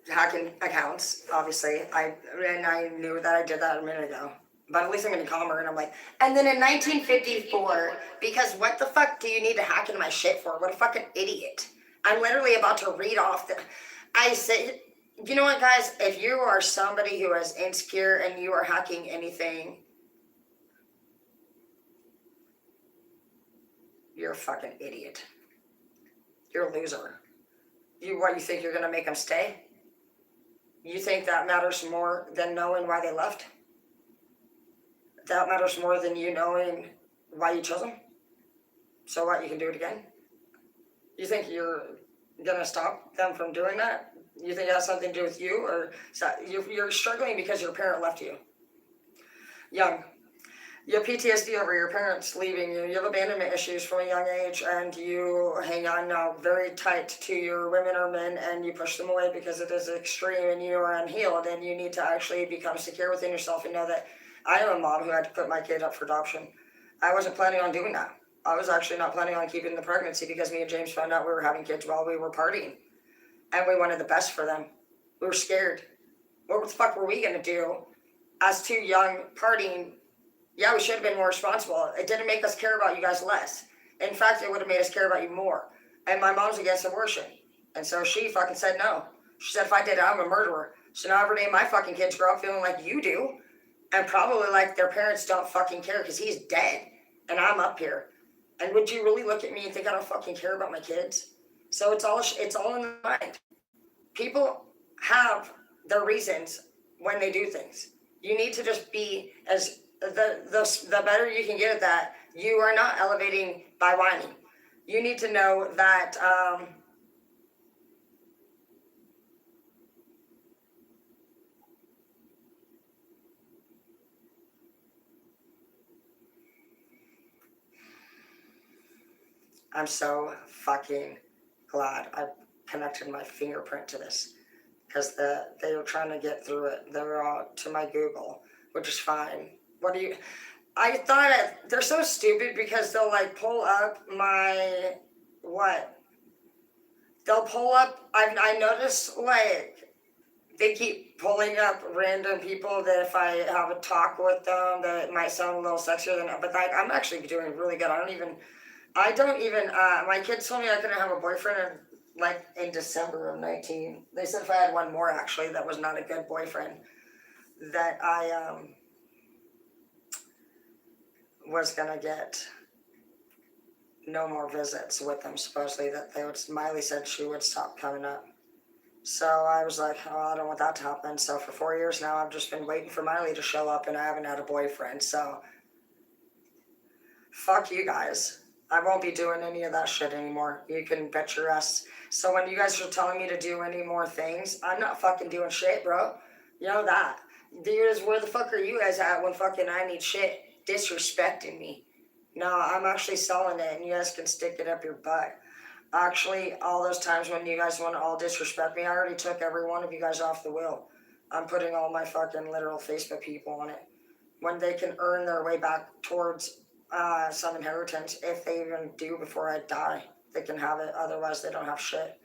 Speaker 2: Hacking accounts, obviously. I knew that I did that a minute ago. But at least I'm gonna call her and I'm like, and then in 1954, because what the fuck do you need to hack into my shit for? What a fucking idiot. I'm literally about to read off the. I said, you know what, guys? If you are somebody who is insecure and you are hacking anything, you're a fucking idiot. You're a loser. You think you're gonna make them stay? You think that matters more than knowing why they left? That matters more than you knowing why you chose them? So what, you can do it again? You think you're gonna stop them from doing that? You think it has something to do with you? Or you're struggling because your parent left you? Young. You have PTSD over your parents leaving you. You have abandonment issues from a young age, and you hang on now very tight to your women or men, and you push them away because it is extreme and you are unhealed, and you need to actually become secure within yourself and know that I am a mom who had to put my kid up for adoption. I wasn't planning on doing that. I was actually not planning on keeping the pregnancy because me and James found out we were having kids while we were partying, and we wanted the best for them. We were scared. What the fuck were we gonna do as two young partying? Yeah, we should have been more responsible. It didn't make us care about you guys less. In fact, it would have made us care about you more. And my mom's against abortion. And so she fucking said no. She said, if I did it, I'm a murderer. So now every day my fucking kids grow up feeling like you do. And probably like their parents don't fucking care because he's dead. And I'm up here. And would you really look at me and think I don't fucking care about my kids? So it's all in the mind. People have their reasons when they do things. You need to just be as the better you can get at that. You are not elevating by whining. You need to know that I'm so fucking glad I connected my fingerprint to this, because they were trying to get through it. They were all to my Google, which is fine. I thought they're so stupid because they'll like pull up my, what? They'll pull up, I noticed like, they keep pulling up random people that if I have a talk with them, that it might sound a little sexier than, but like, I'm actually doing really good. I don't even, my kids told me I couldn't have a boyfriend in December of 19. They said if I had one more actually, that was not a good boyfriend, that I, was gonna get no more visits with them, supposedly that Miley said she would stop coming up. So I was like, oh, I don't want that to happen. So for 4 years now, I've just been waiting for Miley to show up, and I haven't had a boyfriend. So fuck you guys. I won't be doing any of that shit anymore. You can bet your ass. So when you guys are telling me to do any more things, I'm not fucking doing shit, bro. You know that. Dude, where the fuck are you guys at when fucking I need shit? Disrespecting me. No, I'm actually selling it, and you guys can stick it up your butt. Actually, all those times when you guys want to all disrespect me, I already took every one of you guys off the wheel. I'm putting all my fucking literal Facebook people on it. When they can earn their way back towards some inheritance, if they even do before I die, they can have it. Otherwise, they don't have shit.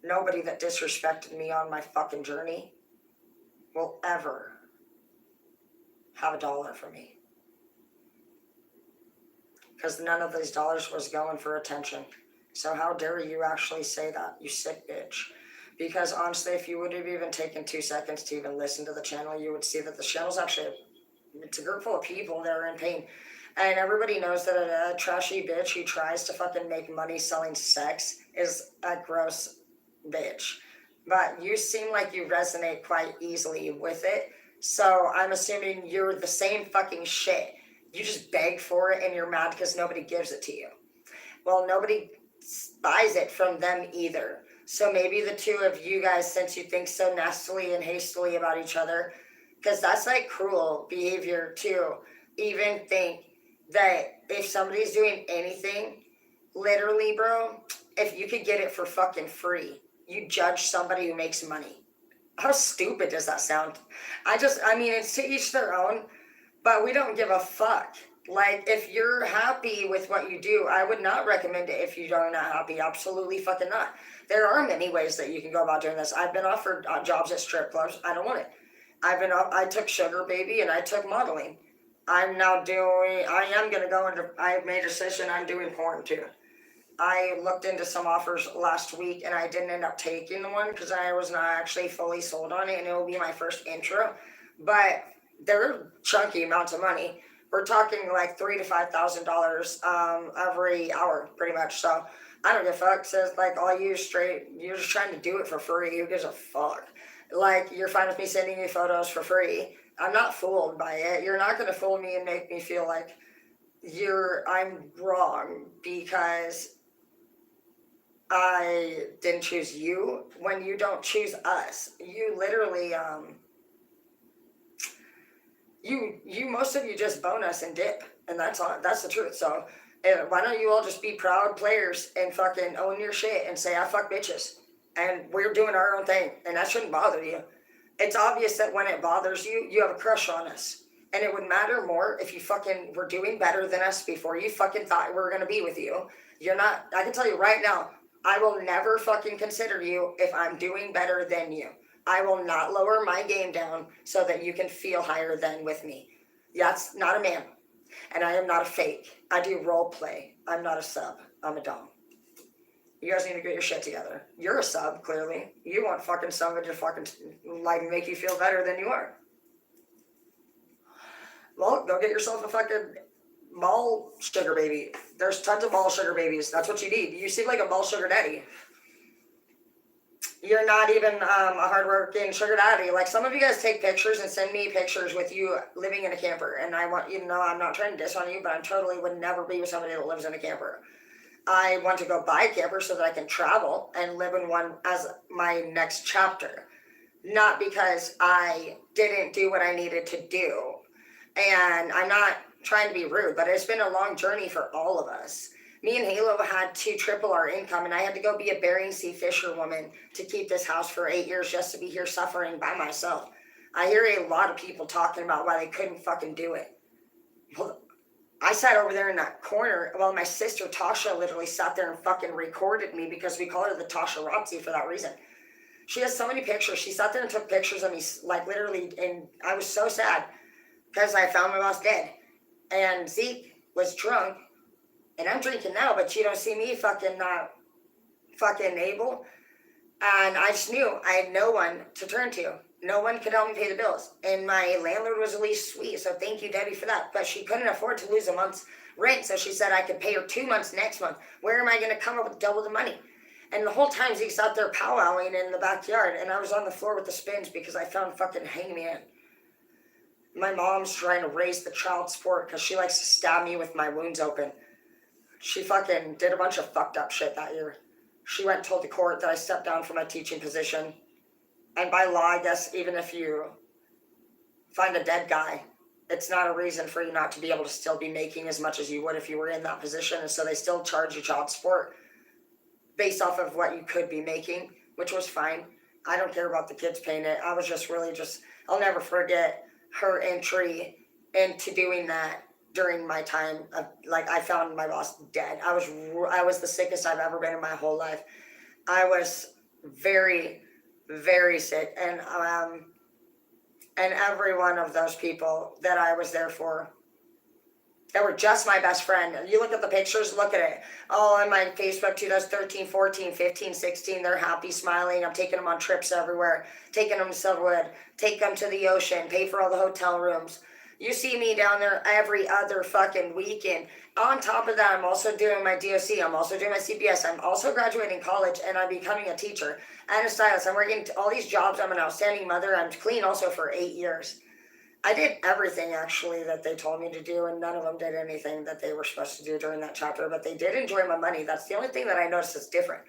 Speaker 2: Nobody that disrespected me on my fucking journey will ever have $1 from me. Because none of these dollars was going for attention. So how dare you actually say that, you sick bitch. Because honestly, if you would have even taken 2 seconds to even listen to the channel, you would see that the channel's actually, it's a group full of people that are in pain. And everybody knows that a trashy bitch who tries to fucking make money selling sex is a gross bitch. But you seem like you resonate quite easily with it. So I'm assuming you're the same fucking shit. You just beg for it and you're mad because nobody gives it to you. Well, nobody buys it from them either. So maybe the two of you guys, since you think so nastily and hastily about each other, because that's like cruel behavior to even think that if somebody's doing anything, literally, bro, if you could get it for fucking free, you judge somebody who makes money. How stupid does that sound? I mean, it's to each their own, but we don't give a fuck. Like, if you're happy with what you do, I would not recommend it if you are not happy. Absolutely fucking not. There are many ways that you can go about doing this. I've been offered jobs at strip clubs. I don't want it. I took Sugar Baby and I took modeling. I am going to go into, I've made a decision I'm doing porn too. I looked into some offers last week and I didn't end up taking the one because I was not actually fully sold on it, and it will be my first intro. But they're chunky amounts of money. We're talking like $3,000 to $5,000 every hour, pretty much. So I don't give a fuck. Says like all you straight, you're just trying to do it for free. Who gives a fuck? Like, you're fine with me sending you photos for free. I'm not fooled by it. You're not gonna fool me and make me feel like I'm wrong because I didn't choose you when you don't choose us. You literally, you most of you just bone us and dip, and that's the truth. So why don't you all just be proud players and fucking own your shit and say I fuck bitches, and we're doing our own thing, and that shouldn't bother you. It's obvious that when it bothers you, you have a crush on us. And it would matter more if you fucking were doing better than us before you fucking thought we were gonna be with you. You're not, I can tell you right now, I will never fucking consider you if I'm doing better than you. I will not lower my game down so that you can feel higher than with me. That's not a man. And I am not a fake. I do role play. I'm not a sub. I'm a dom. You guys need to get your shit together. You're a sub, clearly. You want fucking somebody to fucking like make you feel better than you are. Well, go get yourself a fucking mall sugar baby. There's tons of mall sugar babies. That's what you need. You seem like a mall sugar daddy. You're not even a hardworking sugar daddy. Like, some of you guys take pictures and send me pictures with you living in a camper. And I want you to know I'm not trying to diss on you, but I totally would never be with somebody that lives in a camper. I want to go buy a camper so that I can travel and live in one as my next chapter. Not because I didn't do what I needed to do. And I'm not trying to be rude, but it's been a long journey for all of us. Me and Halo had to triple our income, and I had to go be a Bering Sea fisherwoman to keep this house for 8 years just to be here suffering by myself. I hear a lot of people talking about why they couldn't fucking do it. Well, I sat over there in that corner while my sister Tasha literally sat there and fucking recorded me, because we call her the Tasha Rotzi for that reason. She has so many pictures. She sat there and took pictures of me, like, literally, and I was so sad because I found my boss dead. And Zeke was drunk, and I'm drinking now, but you don't see me fucking not fucking able. And I just knew I had no one to turn to. No one could help me pay the bills. And my landlord was at least sweet, so thank you, Debbie, for that. But she couldn't afford to lose a month's rent, so she said I could pay her 2 months next month. Where am I going to come up with double the money? And the whole time Zeke's out there powwowing in the backyard, and I was on the floor with the spins because I found fucking hangman. My mom's trying to raise the child support because she likes to stab me with my wounds open. She fucking did a bunch of fucked up shit that year. She went and told the court that I stepped down from my teaching position. And by law, I guess, even if you find a dead guy, it's not a reason for you not to be able to still be making as much as you would if you were in that position. And so they still charge you child support based off of what you could be making, which was fine. I don't care about the kids paying it. I was just really I'll never forget her entry into doing that during my time of, like, I found my boss dead. I was the sickest I've ever been in my whole life. I was very, very sick, and every one of those people that I was there for, they were just my best friend. You look at the pictures, look at it. Oh, on my Facebook 2013, 14, 15, 16, they're happy, smiling. I'm taking them on trips everywhere, taking them to Silverwood, take them to the ocean, pay for all the hotel rooms. You see me down there every other fucking weekend. On top of that, I'm also doing my DOC. I'm also doing my CPS. I'm also graduating college, and I'm becoming a teacher and a stylist. I'm working all these jobs. I'm an outstanding mother. I'm clean also for 8 years. I did everything, actually, that they told me to do, and none of them did anything that they were supposed to do during that chapter, but they did enjoy my money. That's the only thing that I noticed is different.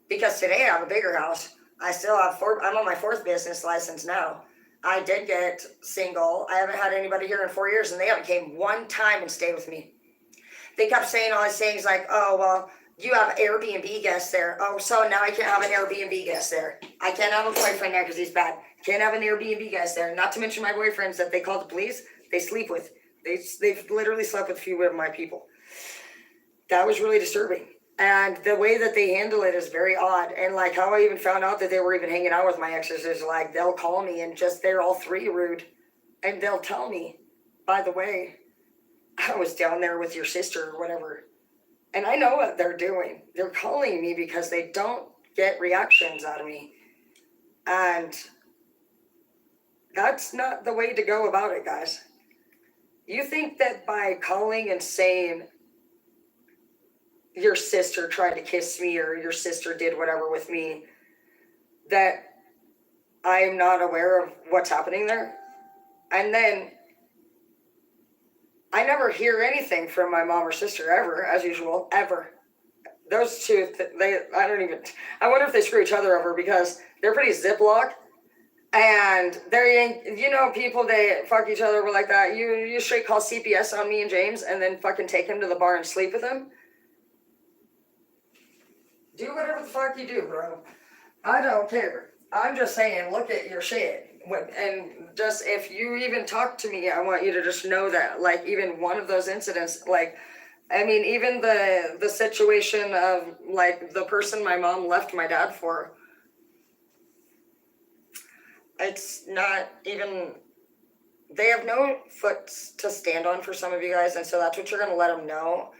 Speaker 2: Because today I have a bigger house. I still have I'm on my 4th business license now. I did get single. I haven't had anybody here in 4 years, and they haven't came one time and stayed with me. They kept saying all these things like, oh, well, you have Airbnb guests there. Oh, so now I can't have an Airbnb guest there. I can't have a boyfriend there because he's bad. Can't have an Airbnb guest there. Not to mention my boyfriends that they call the police, they sleep with. They've literally slept with a few of my people. That was really disturbing. And the way that they handle it is very odd. And like how I even found out that they were even hanging out with my exes is like they'll call me and just they're all 3 rude. And they'll tell me, by the way, I was down there with your sister or whatever. And I know what they're doing. They're calling me because they don't get reactions out of me. And that's not the way to go about it, guys. You think that by calling and saying your sister tried to kiss me or your sister did whatever with me, that I'm not aware of what's happening there? And then I never hear anything from my mom or sister ever, as usual, ever. Those two, I wonder if they screw each other over because they're pretty ziplock. And they're, people, they fuck each other over like that. You straight call CPS on me and James and then fucking take him to the bar and sleep with him? Do whatever the fuck you do, bro. I don't care. I'm just saying, look at your shit. And just, if you even talk to me, I want you to just know that, like, even one of those incidents, like, I mean, even the situation of, like, the person my mom left my dad for, it's not even, they have no foot to stand on for some of you guys, and so that's what you're going to let them know.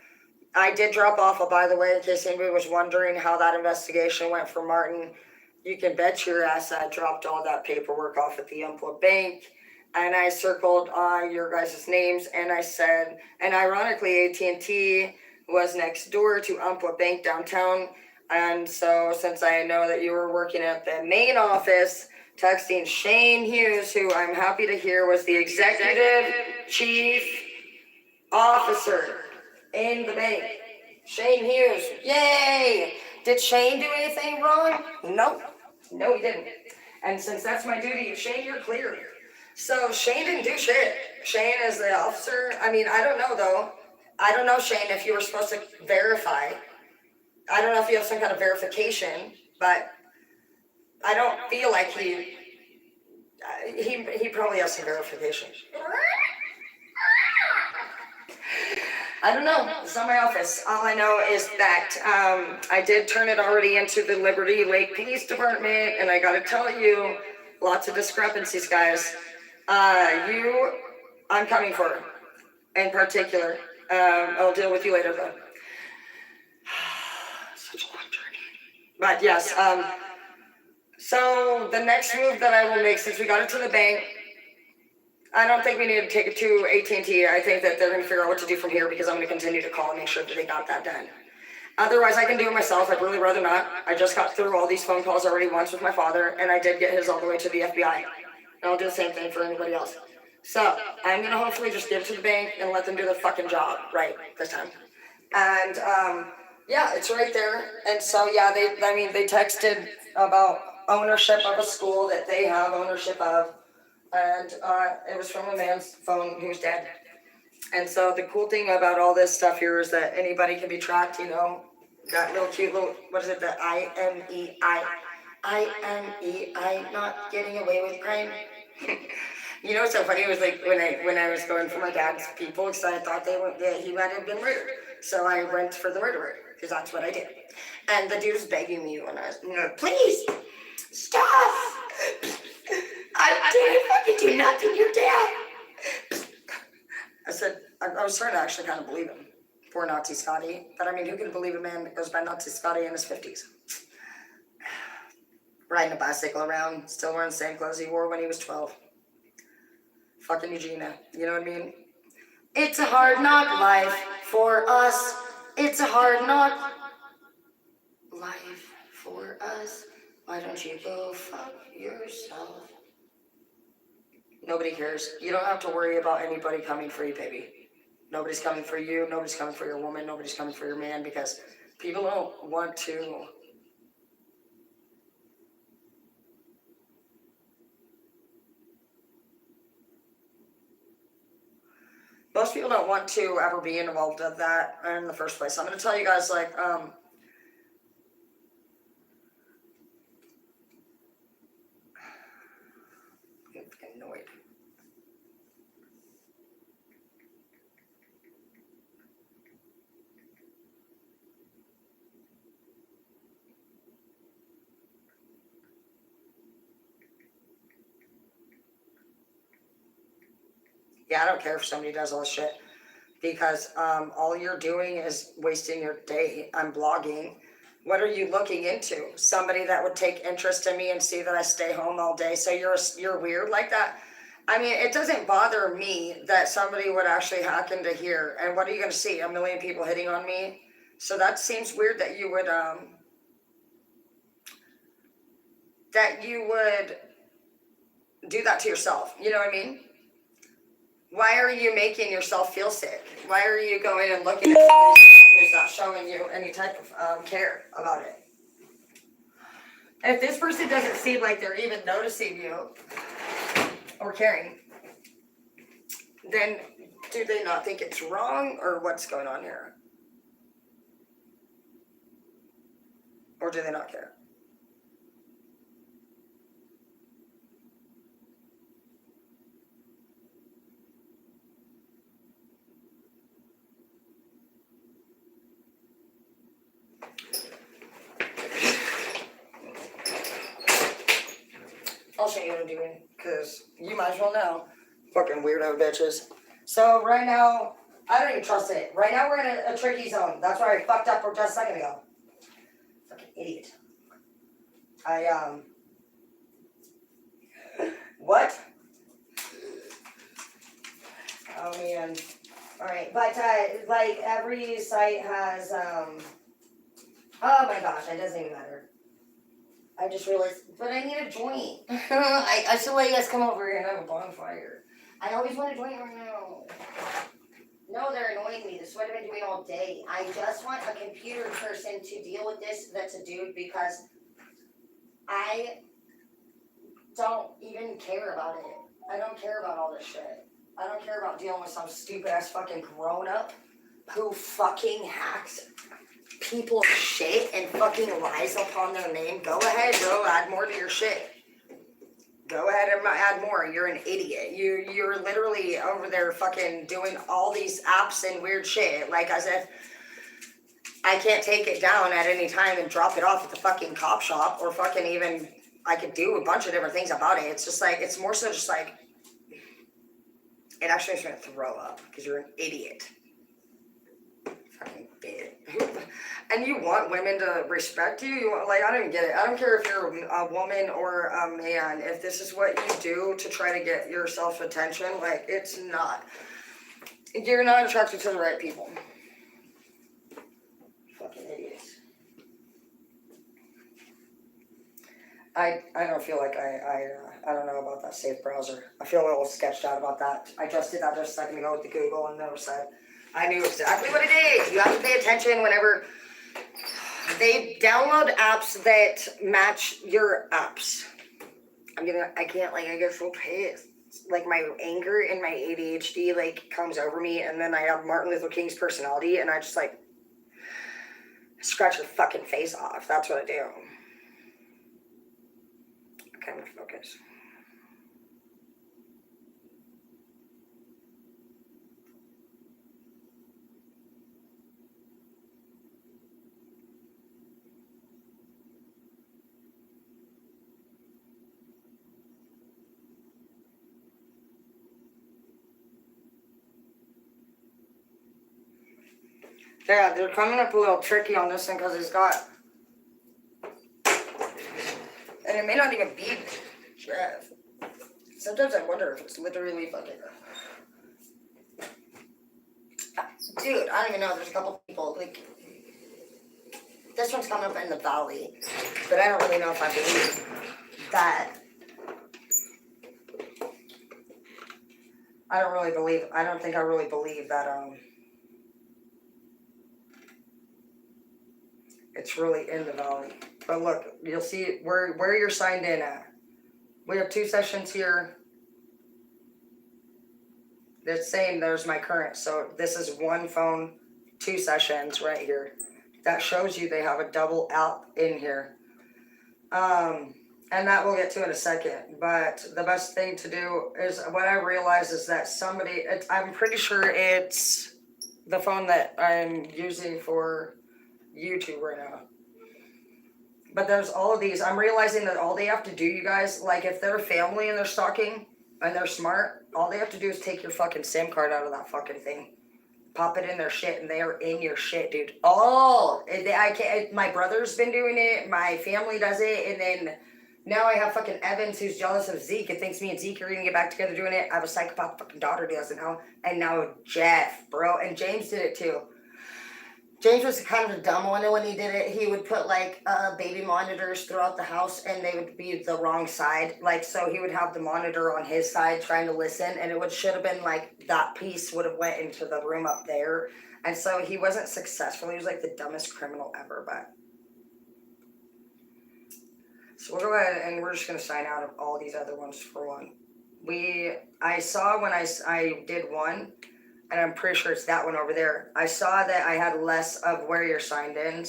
Speaker 2: I did drop off, by the way, in case anybody was wondering how that investigation went for Martin. You can bet your ass I dropped all that paperwork off at the Umpqua Bank, and I circled your guys' names, and I said, and ironically, AT&T was next door to Umpqua Bank downtown, and so since I know that you were working at the main office, texting Shane Hughes, who I'm happy to hear was the executive chief officer in the bank. Shane Hughes, yay! Did Shane do anything wrong? Nope. No, he didn't. And since that's my duty, Shane, you're clear. So Shane didn't do shit. Shane is the officer. I mean, I don't know though. I don't know, Shane, if you were supposed to verify. I don't know if you have some kind of verification, but I don't feel like he probably has some verification. I don't know. It's not my office. All I know is that I did turn it already into the Liberty Lake Police Department, and I gotta tell you, lots of discrepancies, guys. I'm coming for, in particular. I'll deal with you later, though. Such a long journey. But yes, so the next move that I will make, since we got it to the bank, I don't think we need to take it to AT&T. I think that they're going to figure out what to do from here because I'm going to continue to call and make sure that they got that done. Otherwise, I can do it myself. I'd really rather not. I just got through all these phone calls already once with my father, and I did get his all the way to the FBI. And I'll do the same thing for anybody else. So I'm going to hopefully just give it to the bank and let them do their fucking job right this time. And yeah, it's right there. And so yeah, they texted about ownership of a school that they have ownership of. And it was from a man's phone who's dead. And so the cool thing about all this stuff here is that anybody can be tracked, that little cute little, what is it, the IMEI, not getting away with crime. What's so funny, it was like when I was going for my dad's people, because I thought he might have been murdered. So I went for the murderer, because that's what I did. And the dude was begging me when I was, please, stop! I didn't fucking do nothing, you're dead. I said, I was starting to actually kind of believe him. Poor Nazi Scotty. But I mean, who can believe a man that goes by Nazi Scotty in his 50s? Riding a bicycle around, still wearing the same clothes he wore when he was 12. Fucking Eugenia, you know what I mean? It's a hard knock life for us. It's a hard knock life for us. Why don't you go fuck yourself? Nobody cares. You don't have to worry about anybody coming for you, baby. Nobody's coming for you. Nobody's coming for your woman. Nobody's coming for your man because people don't want to most people don't want to ever be involved in that in the first place. I'm going to tell you guys, like, I'm getting annoyed. Yeah, I don't care if somebody does all this shit, because all you're doing is wasting your day. I'm blogging. What are you looking into? Somebody that would take interest in me and see that I stay home all day. So you're weird like that. I mean, it doesn't bother me that somebody would actually hack into here. And what are you going to see? A million people hitting on me? So that seems weird that you would do that to yourself. You know what I mean? Why are you making yourself feel sick? Why are you going and looking at somebody who's not showing you any type of care about it? If this person doesn't seem like they're even noticing you or caring, then do they not think it's wrong, or what's going on here? Or do they not care? I'll show you what I'm doing, because you might as well know. Fucking weirdo bitches. So right now, I don't even trust it. Right now we're in a tricky zone. That's where I fucked up just a second ago. Fucking idiot. What? Oh man. Alright, but like every site has oh my gosh, it doesn't even matter. I just realized, but I need a joint. I should let you guys come over here and have a bonfire. I always want a joint right now. No, they're annoying me. This is what I've been doing all day. I just want a computer person to deal with this that's a dude, because I don't even care about it. I don't care about all this shit. I don't care about dealing with some stupid ass fucking grown up who fucking hacks people's shit and fucking lies upon their name. Go ahead, go add more to your shit. Go ahead and add more. You're an idiot. You're literally over there fucking doing all these apps and weird shit. Like as if I can't take it down at any time and drop it off at the fucking cop shop, or fucking even I could do a bunch of different things about it. It's just like, it's more so just like, it actually makes me want to throw up because you're an idiot. Fucking bitch. And you want women to respect you? You want, like, I don't even get it. I don't care if you're a woman or a man. If this is what you do to try to get yourself attention, like, it's not. You're not attracted to the right people. Fucking idiots. I don't feel like I don't know about that safe browser. I feel a little sketched out about that. I just did that just a second ago with the Google and never said. I knew exactly what it is. You have to pay attention whenever they download apps that match your apps. I can't, like, I get so pissed. Like, my anger and my ADHD, like, comes over me, and then I have Martin Luther King's personality, and I just, like, scratch the fucking face off. That's what I do. Okay, I'm gonna focus. Yeah, they're coming up a little tricky on this one because it's got, and it may not even be Jeff. Sometimes I wonder if it's literally fucking. Dude, I don't even know. There's a couple people, like, this one's coming up in the valley, but I don't really know if I believe that. I don't think I really believe that, it's really in the valley. But look, you'll see where you're signed in at. We have 2 sessions here. It's saying there's my current. So this is one phone, 2 sessions right here. That shows you they have a double app in here. And that we'll get to in a second. But the best thing to do is what I realize is that I'm pretty sure it's the phone that I'm using for YouTube right now. But there's all of these. I'm realizing that all they have to do, you guys, like if they're family and they're stalking and they're smart, all they have to do is take your fucking SIM card out of that fucking thing. Pop it in their shit and they are in your shit, dude. Oh, I can't. My brother's been doing it. My family does it. And then now I have fucking Evans who's jealous of Zeke and thinks me and Zeke are gonna get back together doing it. I have a psychopath fucking daughter who does it now. And now Jeff, bro. And James did it too. James was kind of a dumb one, and when he did it, he would put like baby monitors throughout the house, and they would be the wrong side. Like, so he would have the monitor on his side trying to listen, and it should have been like that piece would have went into the room up there, and so he wasn't successful. He was like the dumbest criminal ever. But so we'll go ahead and we're just gonna sign out of all these other ones for one. I saw when I did one. And I'm pretty sure it's that one over there. I saw that I had less of where you're signed in.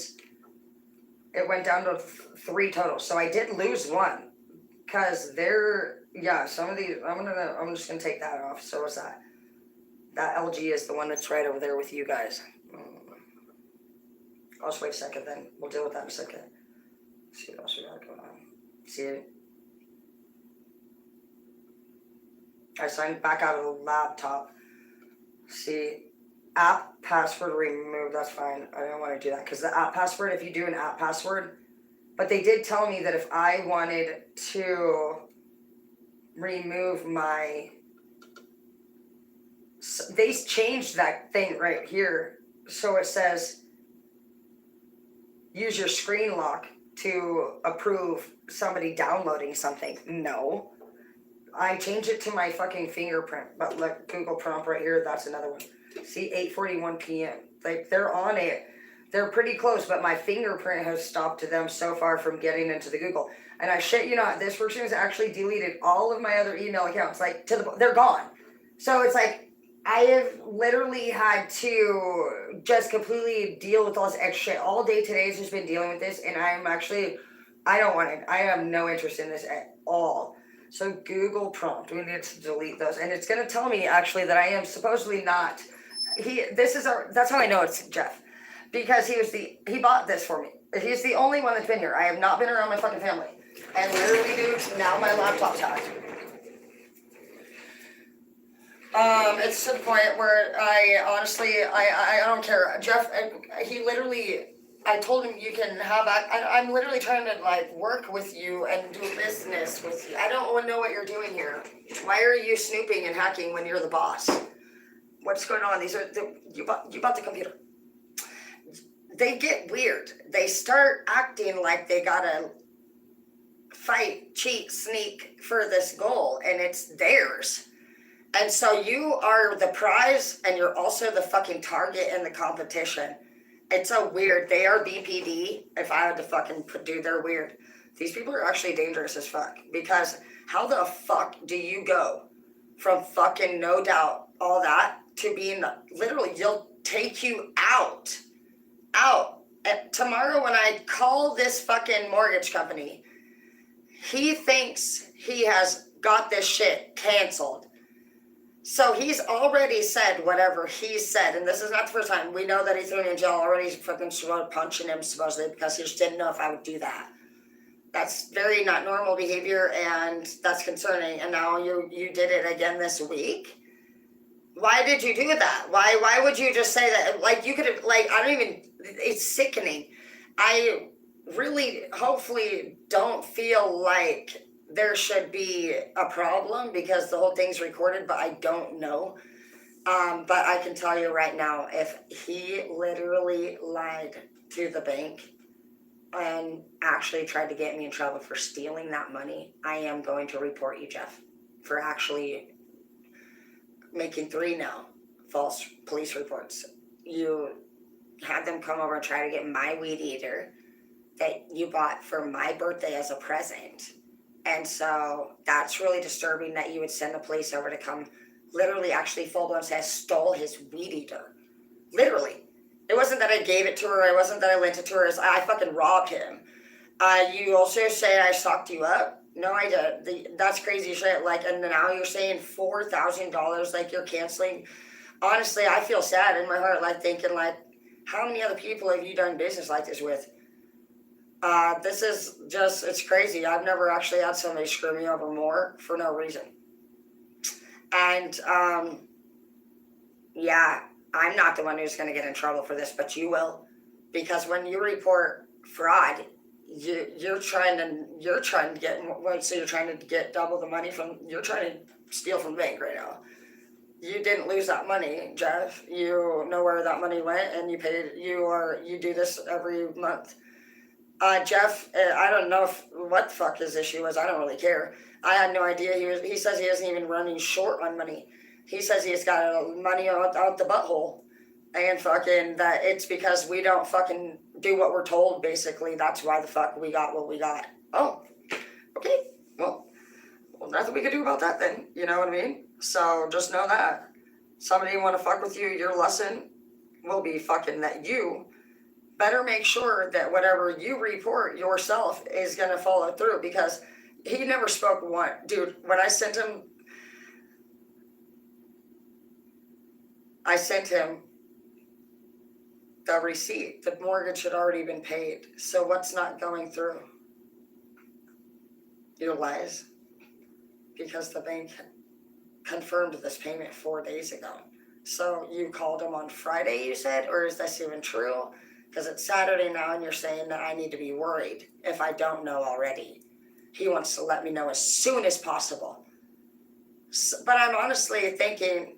Speaker 2: It went down to 3 total. So I did lose one. Cause some of these, I'm just gonna take that off. So what's that? That LG is the one that's right over there with you guys. I'll just wait a second then. We'll deal with that in a second. Let's see what else we got going on. See it? I signed back out of the laptop. See, app password removed, that's fine. I don't want to do that because the app password, if you do an app password, but they did tell me that if I wanted to remove they changed that thing right here. So it says, use your screen lock to approve somebody downloading something. No. I changed it to my fucking fingerprint, but look, Google prompt right here, that's another one. See, 8:41 p.m. Like, they're on it. They're pretty close, but my fingerprint has stopped them so far from getting into the Google. And I shit you not, this person has actually deleted all of my other email accounts. Like, they're gone. So it's like, I have literally had to just completely deal with all this extra shit. All day today has just been dealing with this, and I don't want it. I have no interest in this at all. So Google prompt, we need to delete those. And it's going to tell me actually that I am supposedly not, that's how I know it's Jeff. Because he bought this for me. He's the only one that's been here. I have not been around my fucking family. And literally, dude, now my laptop's hacked. It's to the point where I honestly, I don't care. Jeff, he literally, I told him you can have, I'm literally trying to like work with you and do business with you. I don't want to know what you're doing here. Why are you snooping and hacking when you're the boss? What's going on? You bought the computer. They get weird. They start acting like they gotta fight, cheat, sneak for this goal, and it's theirs. And so you are the prize, and you're also the fucking target in the competition. It's so weird. They are BPD. If I had to fucking they're weird. These people are actually dangerous as fuck. Because how the fuck do you go from fucking no doubt all that to being literally, you'll take you out. And tomorrow when I call this fucking mortgage company, he thinks he has got this shit canceled. So he's already said whatever he said, and this is not the first time. We know that he threw me in jail already. He's fucking punching him supposedly because he just didn't know if I would do that. That's very not normal behavior, and that's concerning. And now you did it again this week. Why did you do that? Why would you just say that? Like, you could have, like, I don't even, it's sickening. I really, hopefully, don't feel like there should be a problem because the whole thing's recorded, but I don't know. But I can tell you right now, if he literally lied to the bank and actually tried to get me in trouble for stealing that money, I am going to report you, Jeff, for actually making 3 now false police reports. You had them come over and try to get my weed eater that you bought for my birthday as a present. And so that's really disturbing that you would send the police over to come literally actually full-blown says stole his weed eater. Literally. It wasn't that I gave it to her. It wasn't that I lent it to her. I fucking robbed him. You also say I socked you up. No, I did. That's crazy shit. Like, and now you're saying $4,000, like you're canceling. Honestly, I feel sad in my heart, like thinking, like, how many other people have you done business like this with? This is just, it's crazy. I've never actually had somebody screw me over more for no reason. And, yeah, I'm not the one who's going to get in trouble for this, but you will. Because when you report fraud, you're trying to get, so you're trying to get double the money you're trying to steal from the bank right now. You didn't lose that money, Jeff. You know where that money went, and you do this every month. Jeff, I don't know what the fuck his issue was. I don't really care. I had no idea he says he isn't even running short on money. He says he's got money out the butthole. And fucking that it's because we don't fucking do what we're told, basically. That's why the fuck we got what we got. Oh, okay. Well, nothing we can do about that then. You know what I mean? So just know that. Somebody want to fuck with you, your lesson will be fucking that you better make sure that whatever you report yourself is going to follow through, because he never spoke one. Dude, when I sent him the receipt. The mortgage had already been paid. So what's not going through? Your lies. Because the bank confirmed this payment 4 days ago. So you called him on Friday, you said? Or is this even true? Because it's Saturday now and you're saying that I need to be worried if I don't know already. He wants to let me know as soon as possible. So, but I'm honestly thinking,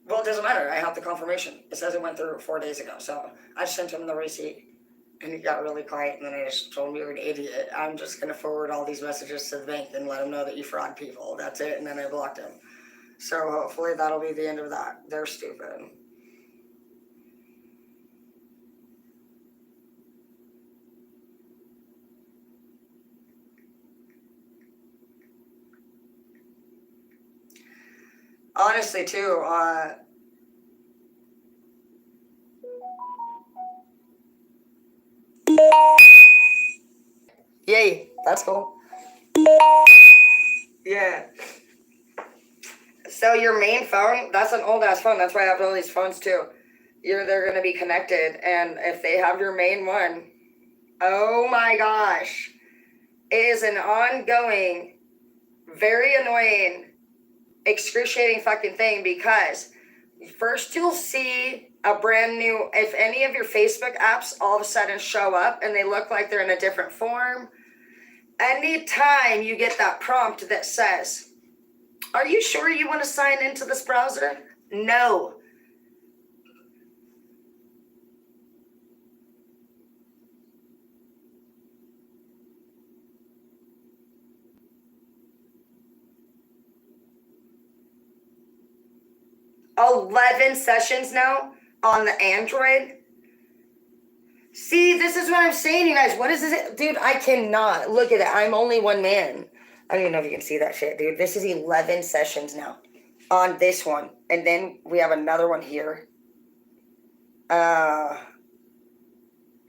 Speaker 2: well, it doesn't matter. I have the confirmation. It says it went through 4 days ago. So I sent him the receipt and he got really quiet. And then I just told him you're an idiot. I'm just going to forward all these messages to the bank and let him know that you fraud people. That's it. And then I blocked him. So hopefully that'll be the end of that. They're stupid. Honestly, too, yay, that's cool. Yeah. So your main phone, that's an old ass phone. That's why I have all these phones too. They're gonna be connected, and if they have your main one, oh my gosh, it is an ongoing, very annoying, excruciating fucking thing, because first you'll see a brand new, if any of your Facebook apps all of a sudden show up and they look like they're in a different form, anytime you get that prompt that says, are you sure you want to sign into this browser? No. $11 sessions now on the Android. See, this is what I'm saying, you guys. What is this? Dude, I cannot. Look at it. I'm only one man. I don't even know if you can see that shit, dude. This is 11 sessions now on this one. And then we have another one here. You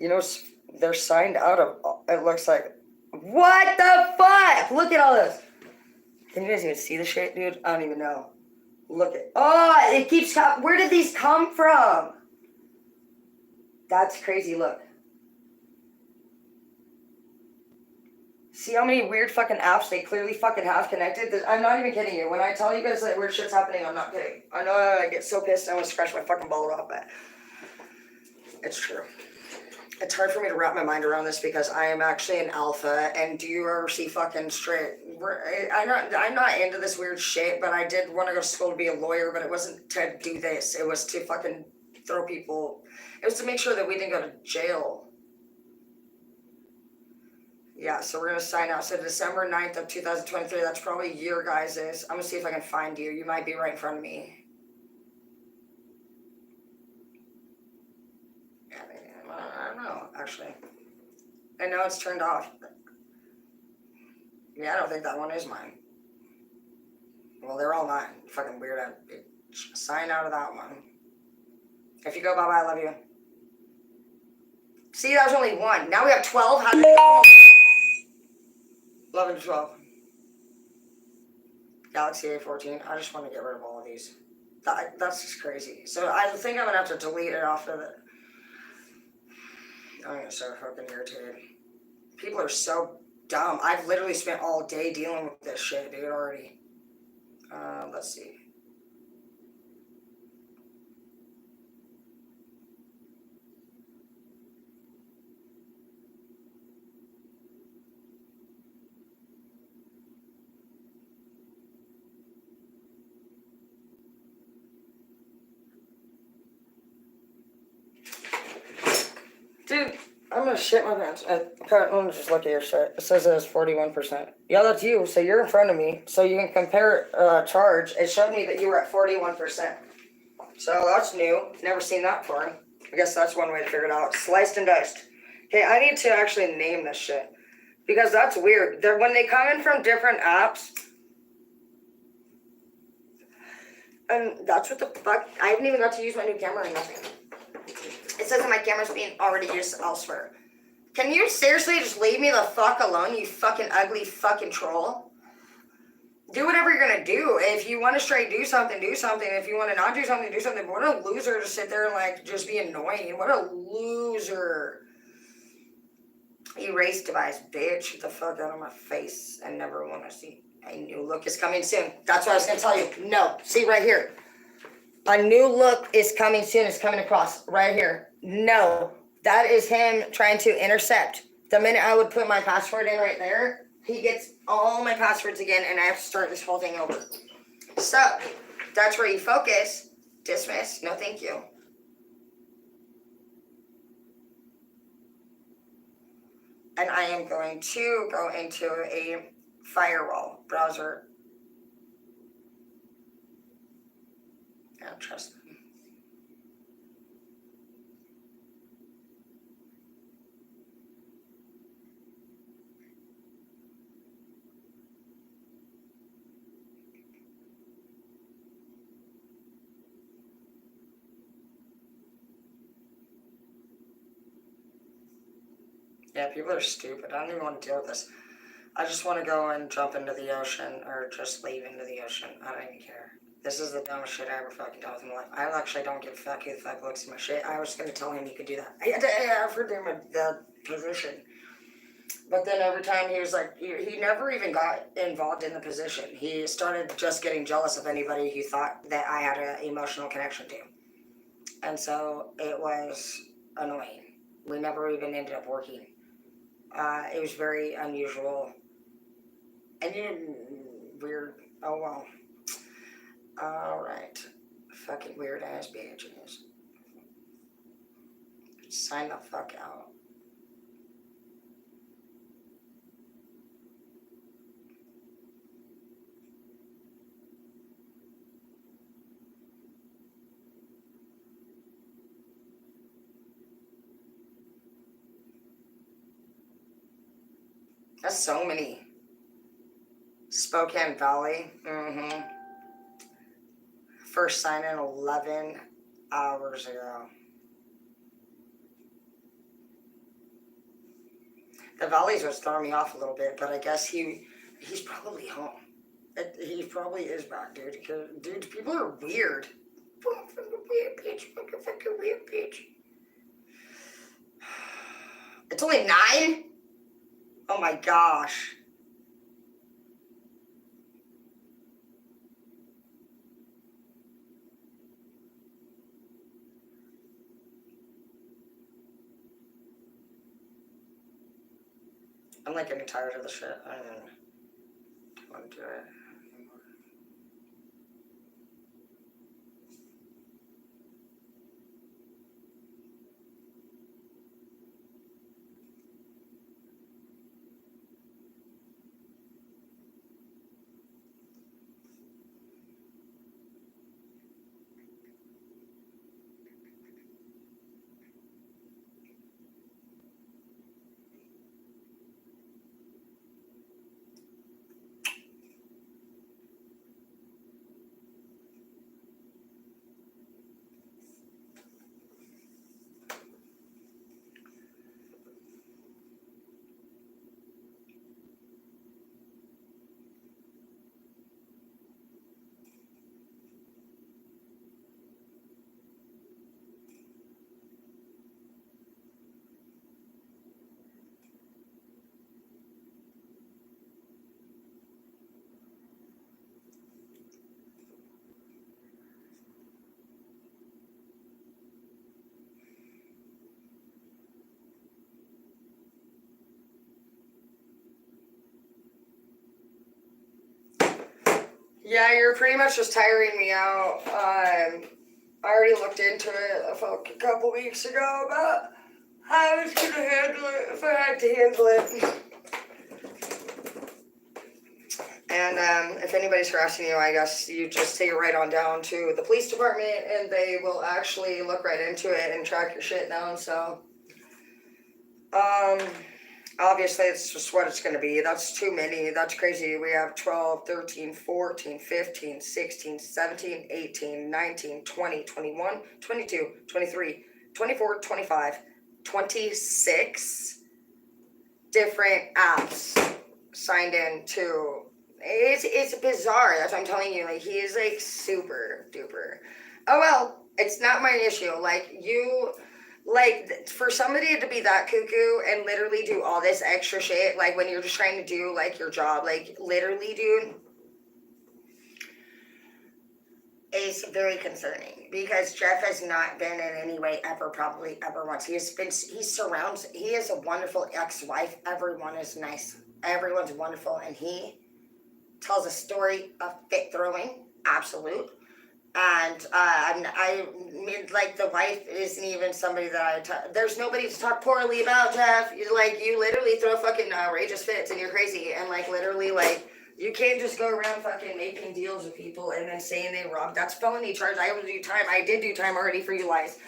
Speaker 2: know, they're signed out of, it looks like, what the fuck? Look at all this. Can you guys even see the shit, dude? I don't even know. Look at, oh, it keeps, where did these come from? That's crazy, look. See how many weird fucking apps they clearly fucking have connected? I'm not even kidding you. When I tell you guys that weird shit's happening, I'm not kidding. I know I get so pissed I want to scratch my fucking ball off, but it's true. It's hard for me to wrap my mind around this because I am actually an alpha, and do you ever see fucking straight? I'm not into this weird shit, but I did want to go to school to be a lawyer, but it wasn't to do this. It was to fucking throw people. It was to make sure that we didn't go to jail. Yeah, so we're going to sign out. So December 9th of 2023, that's probably your guys' is. I'm going to see if I can find you. You might be right in front of me. I don't know, actually. I know it's turned off. Yeah, I don't think that one is mine. Well, they're all mine. Fucking weird ass bitch. Sign out of that one. If you go bye-bye, I love you. See, that was only one. Now we have 12. How did it go? 11 to 12. Galaxy A14. I just want to get rid of all of these. That's just crazy. So I think I'm going to have to delete it off of it. I'm going to start fucking irritated. People are so dumb. I've literally spent all day dealing with this shit, dude, already. Let's see. Dude, I'm gonna shit my pants. Let me just look at your shit. It says it's 41%. Yeah, that's you. So you're in front of me. So you can compare charge. It showed me that you were at 41%. So that's new. Never seen that before. I guess that's one way to figure it out. Sliced and diced. Okay, I need to actually name this shit. Because that's weird. When they come in from different apps, and that's what the fuck. I haven't even got to use my new camera or nothing. It says that my camera's being already used elsewhere. Can you seriously just leave me the fuck alone, you fucking ugly fucking troll? Do whatever you're gonna do. If you want to straight do something, do something. If you want to not do something, do something. But what a loser to sit there and like just be annoying. What a loser. Erase device, bitch. Get the fuck out of my face. I never want to see. A new look is coming soon. That's what I was gonna tell you. No, see right here. A new look is coming soon. It's coming across right here. No, that is him trying to intercept. The minute I would put my password in right there, he gets all my passwords again and I have to start this whole thing over. So, that's where you focus. Dismiss. No, thank you. And I am going to go into a firewall browser. I don't trust them. Yeah, people are stupid. I don't even want to deal with this. I just want to go and jump into the ocean or just leave into the ocean. I don't even care. This is the dumbest shit I ever fucking dealt with in my life. I actually don't give a fuck who the fuck looks at my shit. I was going to tell him he could do that. I offered him the position. But then every time he was like, he never even got involved in the position. He started just getting jealous of anybody who thought that I had an emotional connection to. And so it was annoying. We never even ended up working. It was very unusual. And weird. Oh well. Alright. Fucking weird ass bitches. Sign the fuck out. That's so many. Spokane Valley. First sign in 11 hours ago. The Valleys was throwing me off a little bit, but I guess he's probably home. He probably is back, dude. Dude, people are weird. Fucking weird bitch. Fucking weird bitch. It's only 9? Oh my gosh. I'm like getting tired of the shit. I don't want to do it. Yeah, you're pretty much just tiring me out. I already looked into it a couple weeks ago about how I was gonna handle it if I had to handle it. And if anybody's harassing you, I guess you just take it right on down to the police department and they will actually look right into it and track your shit down. So, obviously, it's just what it's going to be. That's too many. That's crazy. We have 12, 13, 14, 15, 16, 17, 18, 19, 20, 21, 22, 23, 24, 25, 26 different apps signed in to. It's bizarre. That's what I'm telling you. Like, he is like super duper. Oh well, it's not my issue. Like for somebody to be that cuckoo and literally do all this extra shit, like when you're just trying to do like your job, like literally, dude, is very concerning because Jeff has not been in any way ever, probably ever once. He is a wonderful ex-wife. Everyone is nice. Everyone's wonderful. And he tells a story of fit throwing, absolute. And I mean, like, the wife isn't even somebody that there's nobody to talk poorly about, Jeff. You literally throw fucking outrageous fits and you're crazy. And, like, literally, like, you can't just go around fucking making deals with people and then saying they robbed. That's felony charge. I will do time. I did do time already for you lies.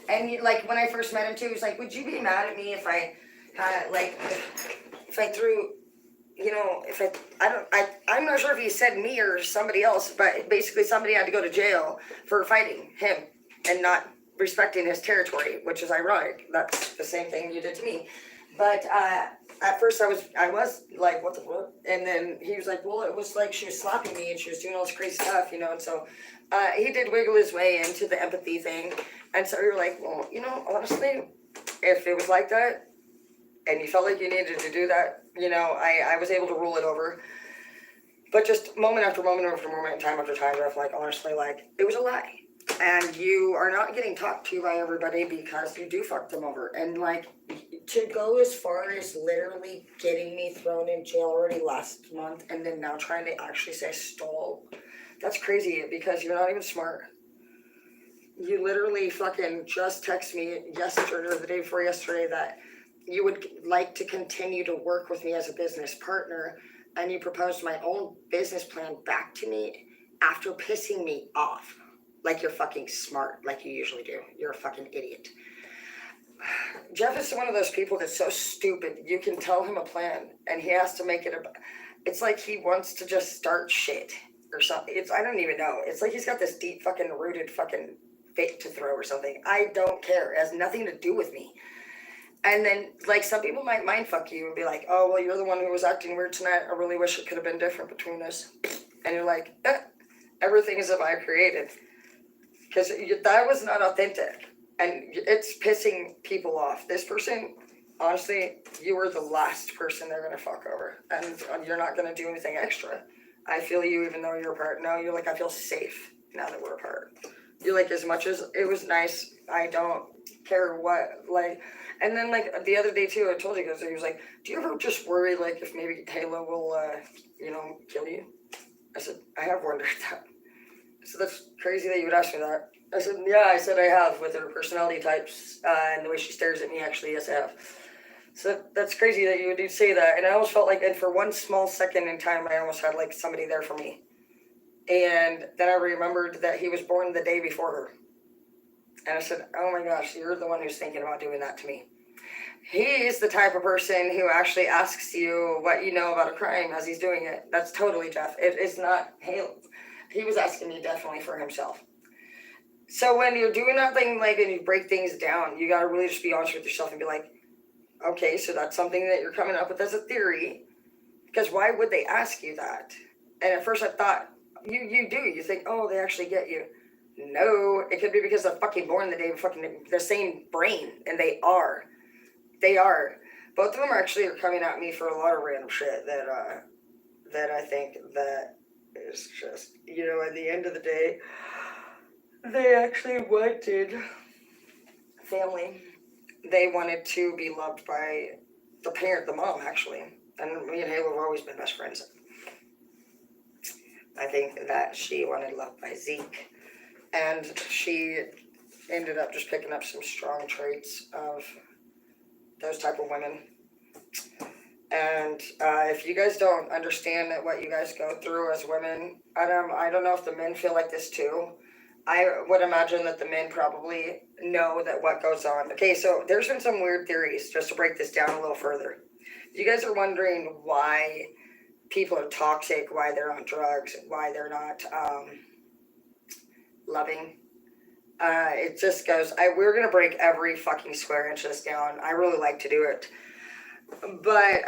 Speaker 2: And, like, when I first met him, too, he was like, would you be mad at me if I had, like, if I threw... I'm not sure if he said me or somebody else, but basically somebody had to go to jail for fighting him and not respecting his territory, which is ironic. That's the same thing you did to me. But at first I was like, what the fuck? And then he was like, well, it was like she was slapping me and she was doing all this crazy stuff, and so he did wiggle his way into the empathy thing. And so you're like, well, honestly, if it was like that, and you felt like you needed to do that, I was able to rule it over. But just moment after moment after moment, time after time, Jeff, like, honestly, like, it was a lie. And you are not getting talked to by everybody because you do fuck them over. And, like, to go as far as literally getting me thrown in jail already last month and then now trying to actually say I stole, that's crazy because you're not even smart. You literally fucking just texted me yesterday or the day before yesterday that you would like to continue to work with me as a business partner, and you proposed my own business plan back to me after pissing me off. Like you're fucking smart, like you usually do. You're a fucking idiot. Jeff is one of those people that's so stupid. You can tell him a plan, and he has to make it it's like he wants to just start shit or something. I don't even know. It's like he's got this deep fucking rooted fucking fit to throw or something. I don't care. It has nothing to do with me. And then, like, some people might mind fuck you and be like, oh, well, you're the one who was acting weird tonight. I really wish it could have been different between us. And you're like, everything is I created. Because that was not authentic. And it's pissing people off. This person, honestly, you were the last person they're going to fuck over. And you're not going to do anything extra. I feel you even though you're apart. No, you're like, I feel safe now that we're apart. You're like, as much as it was nice, I don't care what, like... And then, like, the other day, too, I told you guys, he was like, do you ever just worry, like, if maybe Halo will, kill you? I said, I have wondered that. I said, that's crazy that you would ask me that. I said, yeah, I said I have with her personality types and the way she stares at me, actually, yes, I have. So that's crazy that you would say that. And I almost felt like, and for one small second in time, I almost had, like, somebody there for me. And then I remembered that he was born the day before her. And I said, oh my gosh, you're the one who's thinking about doing that to me. He's the type of person who actually asks you what you know about a crime as he's doing it. That's totally Jeff. It's not Halo. He was asking me definitely for himself. So when you're doing that thing, like, and you break things down, you got to really just be honest with yourself and be like, okay, so that's something that you're coming up with as a theory. Because why would they ask you that? And at first I thought, you do. You think, oh, they actually get you. No, it could be because they're fucking born the day of fucking the same brain, and they are. They are. Both of them actually are coming at me for a lot of random shit that I think that is just, at the end of the day, they actually wanted family. They wanted to be loved by the mom, actually. And me and Halo have always been best friends. I think that she wanted love by Zeke. And she ended up just picking up some strong traits of those type of women. And if you guys don't understand what you guys go through as women, I don't know if the men feel like this too. I would imagine that the men probably know that what goes on. Okay, so there's been some weird theories, just to break this down a little further. You guys are wondering why people are toxic, why they're on drugs, why they're not loving. It just goes, we're going to break every fucking square inch of this down. I really like to do it. But,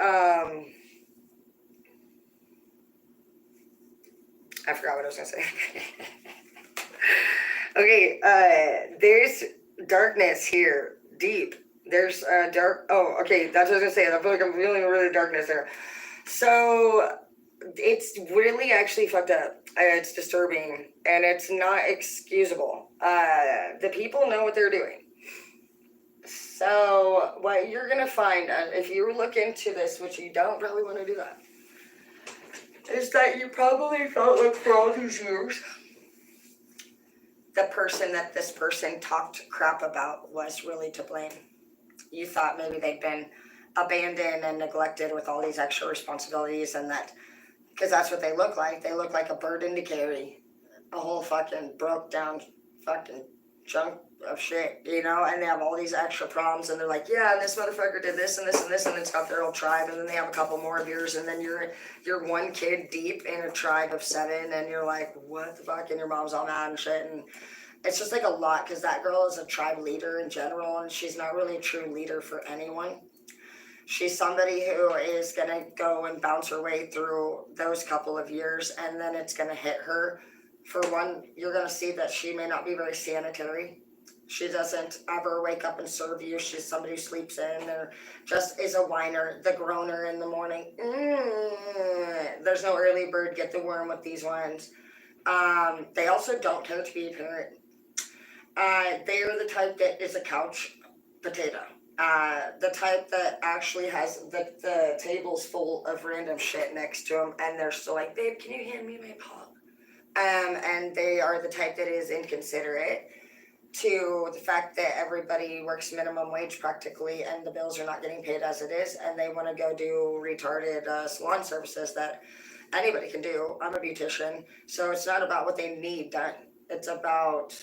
Speaker 2: I forgot what I was going to say. Okay, there's darkness here, deep. There's dark, oh, okay, that's what I was going to say. I feel like I'm feeling really darkness there. So, it's really actually fucked up. It's disturbing, and it's not excusable. The people know what they're doing. So, what you're going to find, if you look into this, which you don't really want to do that, is that you probably felt like for all these years, the person that this person talked crap about was really to blame. You thought maybe they'd been abandoned and neglected with all these extra responsibilities, and that, because that's what they look like. They look like a burden to carry, a whole fucking broke down fucking chunk of shit, you know, and they have all these extra problems, and they're like, yeah, and this motherfucker did this and this and this, and it's got their whole tribe, and then they have a couple more of yours, and then you're one kid deep in a tribe of 7, and you're like, what the fuck, and your mom's all mad and shit, and it's just like a lot, because that girl is a tribe leader in general, and she's not really a true leader for anyone. She's somebody who is going to go and bounce her way through those couple of years, and then it's going to hit her. For one, you're going to see that she may not be very sanitary. She doesn't ever wake up and serve you. She's somebody who sleeps in or just is a whiner, the groaner in the morning. There's no early bird, get the worm with these ones. They also don't care to be a parent. They are the type that is a couch potato. The type that actually has the tables full of random shit next to them, and they're still like, babe, can you hand me my pop? And they are the type that is inconsiderate to the fact that everybody works minimum wage practically, and the bills are not getting paid as it is, and they want to go do retarded salon services that anybody can do. I'm a beautician, so it's not about what they need done. It's about,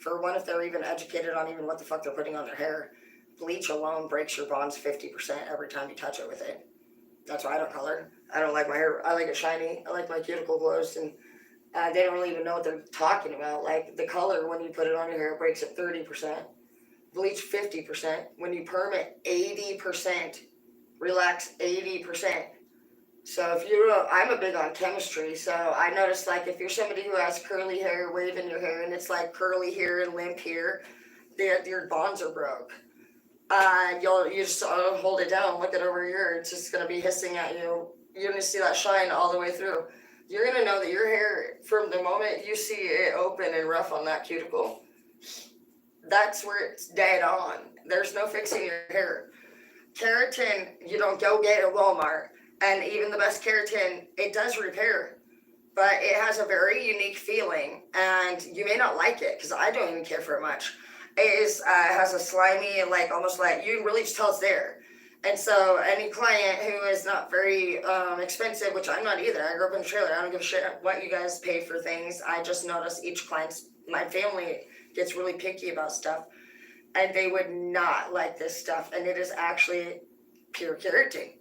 Speaker 2: for one, if they're even educated on even what the fuck they're putting on their hair. Bleach alone breaks your bonds 50% every time you touch it with it. That's why I don't color. I don't like my hair. I like it shiny. I like my cuticle glows, and they don't really even know what they're talking about. Like the color, when you put it on your hair, breaks at 30%. Bleach 50%. When you perm it, 80%. Relax 80%. So if I'm a big on chemistry, so I noticed like if you're somebody who has curly hair, waving your hair, and it's like curly here and limp here, your bonds are broke. You just hold it down, look it over here, it's just gonna be hissing at you. You're gonna see that shine all the way through. You're gonna know that your hair, from the moment you see it open and rough on that cuticle, that's where it's dead on. There's no fixing your hair. Keratin, you don't go get at Walmart, and even the best keratin, it does repair, but it has a very unique feeling, and you may not like it, because I don't even care for it much. It has a slimy, like almost like, you can really just tell it's there. And so any client who is not very expensive, which I'm not either, I grew up in a trailer, I don't give a shit what you guys pay for things. I just notice each client's, my family gets really picky about stuff, and they would not like this stuff, and it is actually pure keratin.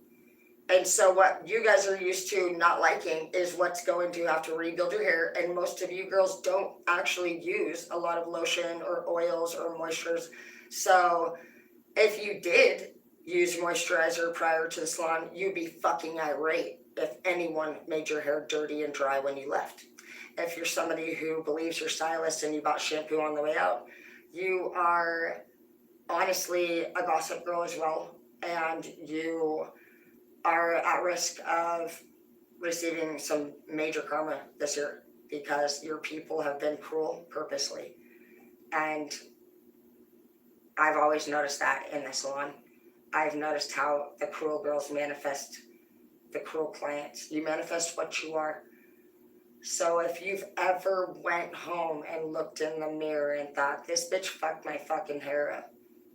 Speaker 2: And so what you guys are used to not liking is what's going to have to rebuild your hair. And most of you girls don't actually use a lot of lotion or oils or moisturizers. So if you did use moisturizer prior to the salon, you'd be fucking irate if anyone made your hair dirty and dry when you left. If you're somebody who believes you're stylist and you bought shampoo on the way out, you are honestly a gossip girl as well. And you are at risk of receiving some major karma this year, because your people have been cruel purposely. And I've always noticed that in the salon. I've noticed how the cruel girls manifest the cruel clients. You manifest what you are. So if you've ever went home and looked in the mirror and thought, this bitch fucked my fucking hair up,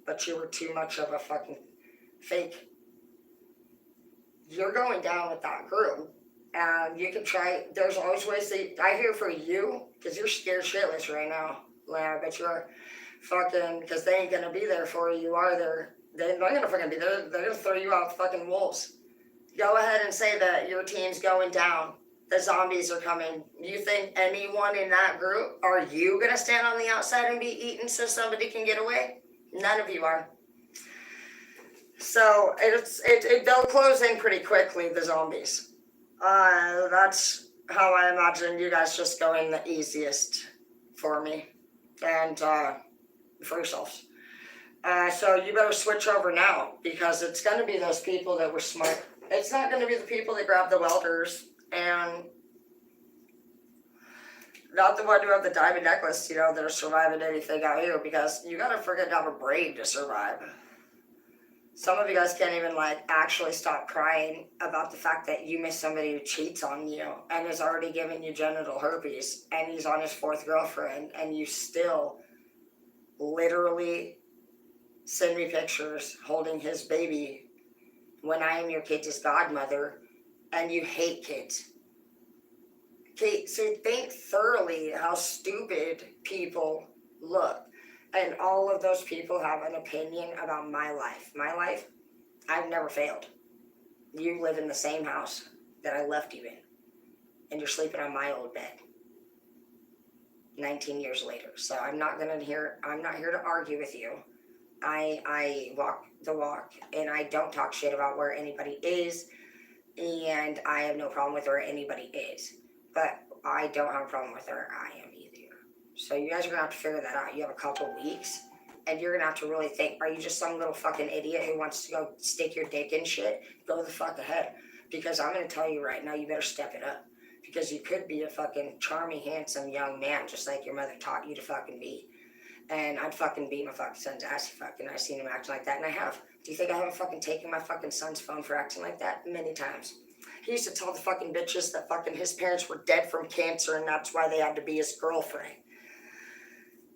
Speaker 2: but you were too much of a fucking fake, you're going down with that group. And you can try, there's always ways that, I hear for you, because you're scared shitless right now. I bet you are fucking, because they ain't gonna be there for you, are there? They're not gonna fucking be there, they're gonna throw you out fucking wolves. Go ahead and say that your team's going down. The zombies are coming. You think anyone in that group, are you gonna stand on the outside and be eaten so somebody can get away? None of you are. So they'll close in pretty quickly, the zombies. That's how I imagine you guys just going the easiest for me and for yourselves. So you better switch over now, because it's going to be those people that were smart. It's not going to be the people that grab the welders and not the one who have the diamond necklace, that are surviving anything out here, because you got to forget to have a brain to survive. Some of you guys can't even actually stop crying about the fact that you miss somebody who cheats on you and has already given you genital herpes, and he's on his 4th girlfriend, and you still literally send me pictures holding his baby when I am your kid's godmother, and you hate kids. Okay, so think thoroughly how stupid people look. And all of those people have an opinion about my life. My life, I've never failed. You live in the same house that I left you in, and you're sleeping on my old bed 19 years later. So I'm not here to argue with you. I walk the walk, and I don't talk shit about where anybody is, and I have no problem with where anybody is. But I don't have a problem with where I am either. So you guys are going to have to figure that out. You have a couple weeks, and you're going to have to really think, are you just some little fucking idiot who wants to go stick your dick in shit? Go the fuck ahead. Because I'm going to tell you right now, you better step it up. Because you could be a fucking charming, handsome young man, just like your mother taught you to fucking be. And I'd fucking beat my fucking son's ass if I've seen him acting like that, and I have. Do you think I haven't fucking taken my fucking son's phone for acting like that? Many times. He used to tell the fucking bitches that fucking his parents were dead from cancer, and that's why they had to be his girlfriend.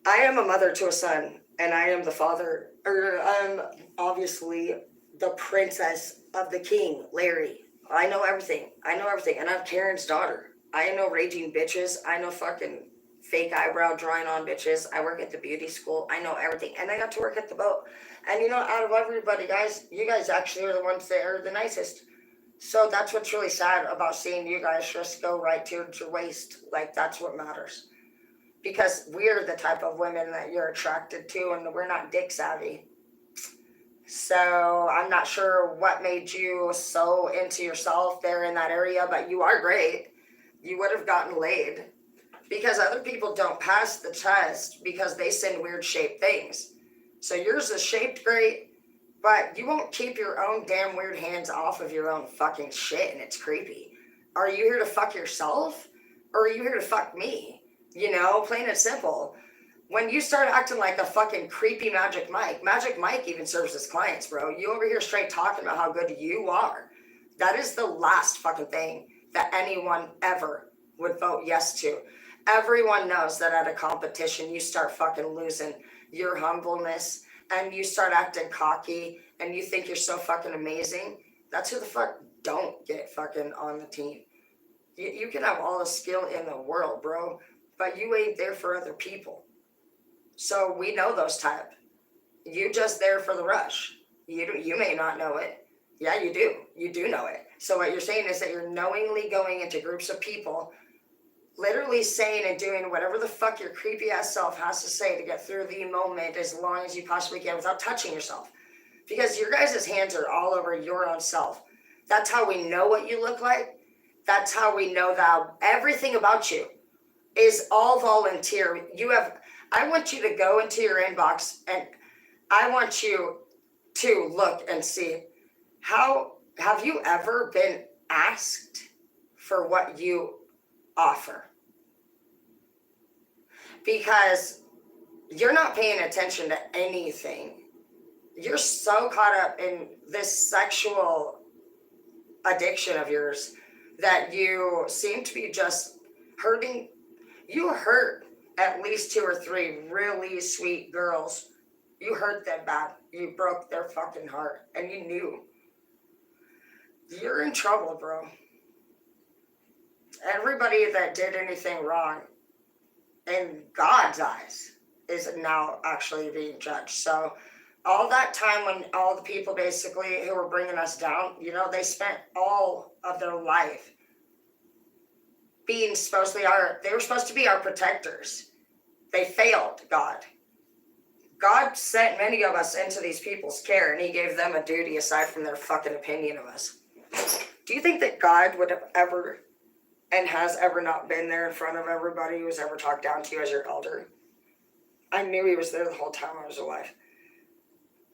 Speaker 2: I am a mother to a son, and I am the father, I'm obviously the princess of the king, Larry. I know everything, and I'm Karen's daughter. I know raging bitches, I know fucking fake eyebrow drawing on bitches. I work at the beauty school, I know everything, and I got to work at the boat. And out of everybody, guys, you guys actually are the ones that are the nicest. So that's what's really sad about seeing you guys just go right to your waist. That's what matters. Because we're the type of women that you're attracted to, and we're not dick savvy. So I'm not sure what made you so into yourself there in that area, but you are great. You would have gotten laid. Because other people don't pass the test because they send weird shaped things. So yours is shaped great, but you won't keep your own damn weird hands off of your own fucking shit, and it's creepy. Are you here to fuck yourself? Or are you here to fuck me? Plain and simple. When you start acting like a fucking creepy Magic Mike even serves his clients, bro. You over here straight talking about how good you are. That is the last fucking thing that anyone ever would vote yes to. Everyone knows that at a competition, you start fucking losing your humbleness, and you start acting cocky, and you think you're so fucking amazing. That's who the fuck don't get fucking on the team. You can have all the skill in the world, bro, but you ain't there for other people. So we know those type. You just there for the rush. You may not know it. Yeah, you do. You do know it. So what you're saying is that you're knowingly going into groups of people, literally saying and doing whatever the fuck your creepy ass self has to say to get through the moment as long as you possibly can without touching yourself. Because your guys' hands are all over your own self. That's how we know what you look like. That's how we know that everything about you is all volunteer. I want you to go into your inbox, and I want you to look and see, how have you ever been asked for what you offer? Because you're not paying attention to anything. You're so caught up in this sexual addiction of yours that you seem to be just hurting. You hurt at least 2 or 3 really sweet girls. You hurt them bad. You broke their fucking heart. And you knew. You're in trouble, bro. Everybody that did anything wrong, in God's eyes, is now actually being judged. So all that time when all the people basically who were bringing us down, you know, they spent all of their life being supposed to be they were supposed to be our protectors. They failed God. God sent many of us into these people's care, and he gave them a duty aside from their fucking opinion of us. Do you think that God would have ever and has ever not been there in front of everybody who was ever talked down to you as your elder? I knew he was there the whole time I was alive.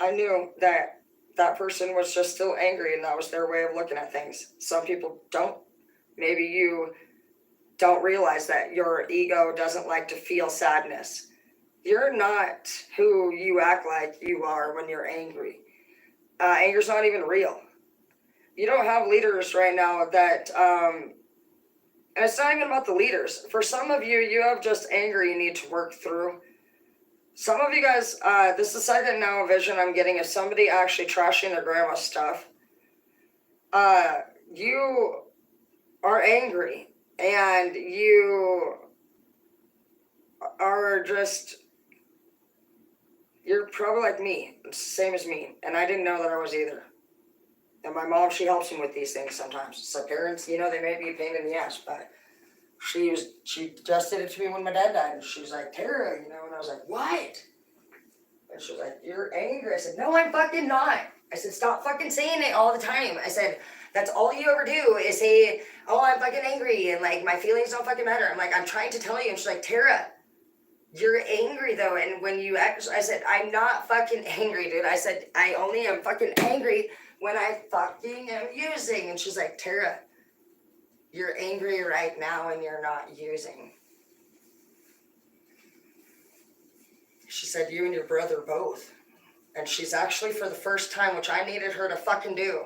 Speaker 2: I knew that that person was just still angry, and that was their way of looking at things. Some people don't. Maybe you don't realize that your ego doesn't like to feel sadness. You're not who you act like you are when you're angry. Anger's not even real. You don't have leaders right now that, and it's not even about the leaders. For some of you, you have just anger you need to work through. Some of you guys, this is the second now vision I'm getting of somebody actually trashing their grandma's stuff. You are angry, and you are just, you're probably like me. It's the same as me, and I didn't know that I was either. And my mom, she helps me with these things sometimes. So parents, you know, they may be a pain in the ass, but she just did it to me when my dad died. And she was like, Tara, you know, and I was like, what? And she was like, you're angry. I said, no, I'm fucking not. I said, stop fucking saying it all the time. I said, that's all you ever do is say, oh, I'm fucking angry, and like my feelings don't fucking matter. I'm like, I'm trying to tell you. And she's like, Tara, you're angry though. And when you act, I said, I'm not fucking angry, dude. I said, I only am fucking angry when I fucking am using. And she's like, Tara, you're angry right now and you're not using. She said, you and your brother both. And she's actually, for the first time, which I needed her to fucking do,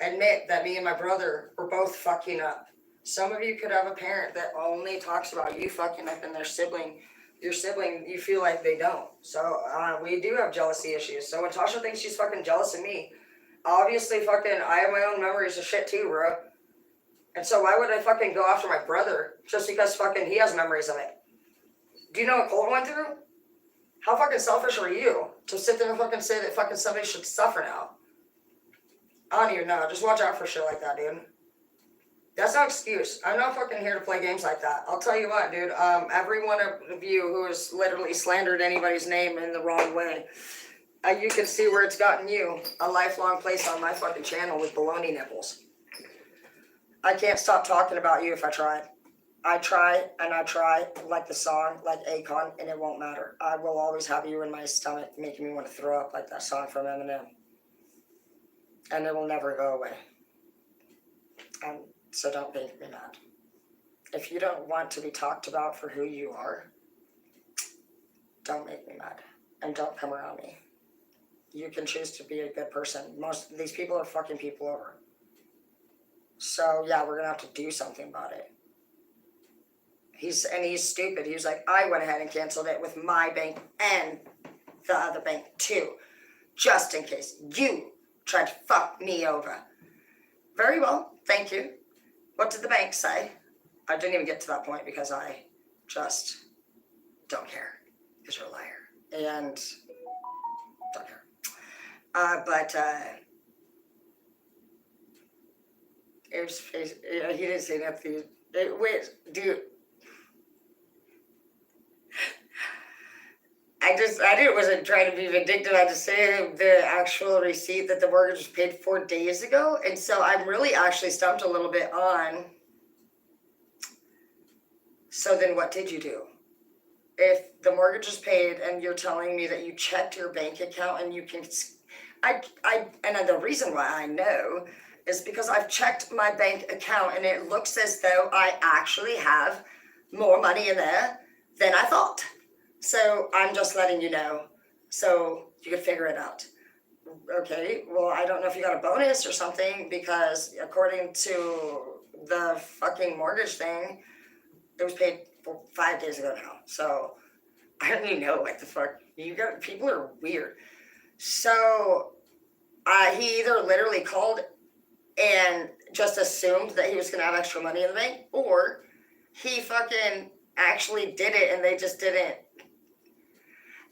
Speaker 2: admit that me and my brother were both fucking up. Some of you could have a parent that only talks about you fucking up and their sibling. Your sibling, you feel like they don't. So we do have jealousy issues. So when Tasha thinks she's fucking jealous of me, obviously fucking I have my own memories of shit too, bro. And so why would I fucking go after my brother just because fucking he has memories of it? Do you know what Cole went through? How fucking selfish are you to sit there and fucking say that fucking somebody should suffer now? I don't even know. Just watch out for shit like that, dude. That's no excuse. I'm not fucking here to play games like that. I'll tell you what, dude. Every one of you who has literally slandered anybody's name in the wrong way, you can see where it's gotten you. A lifelong place on my fucking channel with baloney nipples. I can't stop talking about you if I tried. I try and I try, like the song, like Akon, and it won't matter. I will always have you in my stomach, making me want to throw up like that song from Eminem. And it will never go away. And so don't make me mad. If you don't want to be talked about for who you are, don't make me mad. And don't come around me. You can choose to be a good person. Most of these people are fucking people over. So yeah, we're gonna have to do something about it. He's stupid. He was like, I went ahead and canceled it with my bank and the other bank too, just in case you tried to fuck me over. Very well, thank you. What did the bank say? I didn't even get to that point because I just don't care because you're a liar and don't care. He didn't say nothing. Wait, dude. I wasn't trying to be vindictive. I just said the actual receipt that the mortgage was paid 4 days ago. And so I'm really actually stumped a little bit on. So then what did you do? If the mortgage is paid and you're telling me that you checked your bank account and you can, and the reason why I know is because I've checked my bank account and it looks as though I actually have more money in there than I thought. So I'm just letting you know so you can figure it out. Okay, well, I don't know if you got a bonus or something because according to the fucking mortgage thing, It was paid for 5 days ago now. So I don't even know what the fuck. People are weird. So he either literally called and just assumed that he was gonna have extra money in the bank, or he fucking actually did it and they just didn't.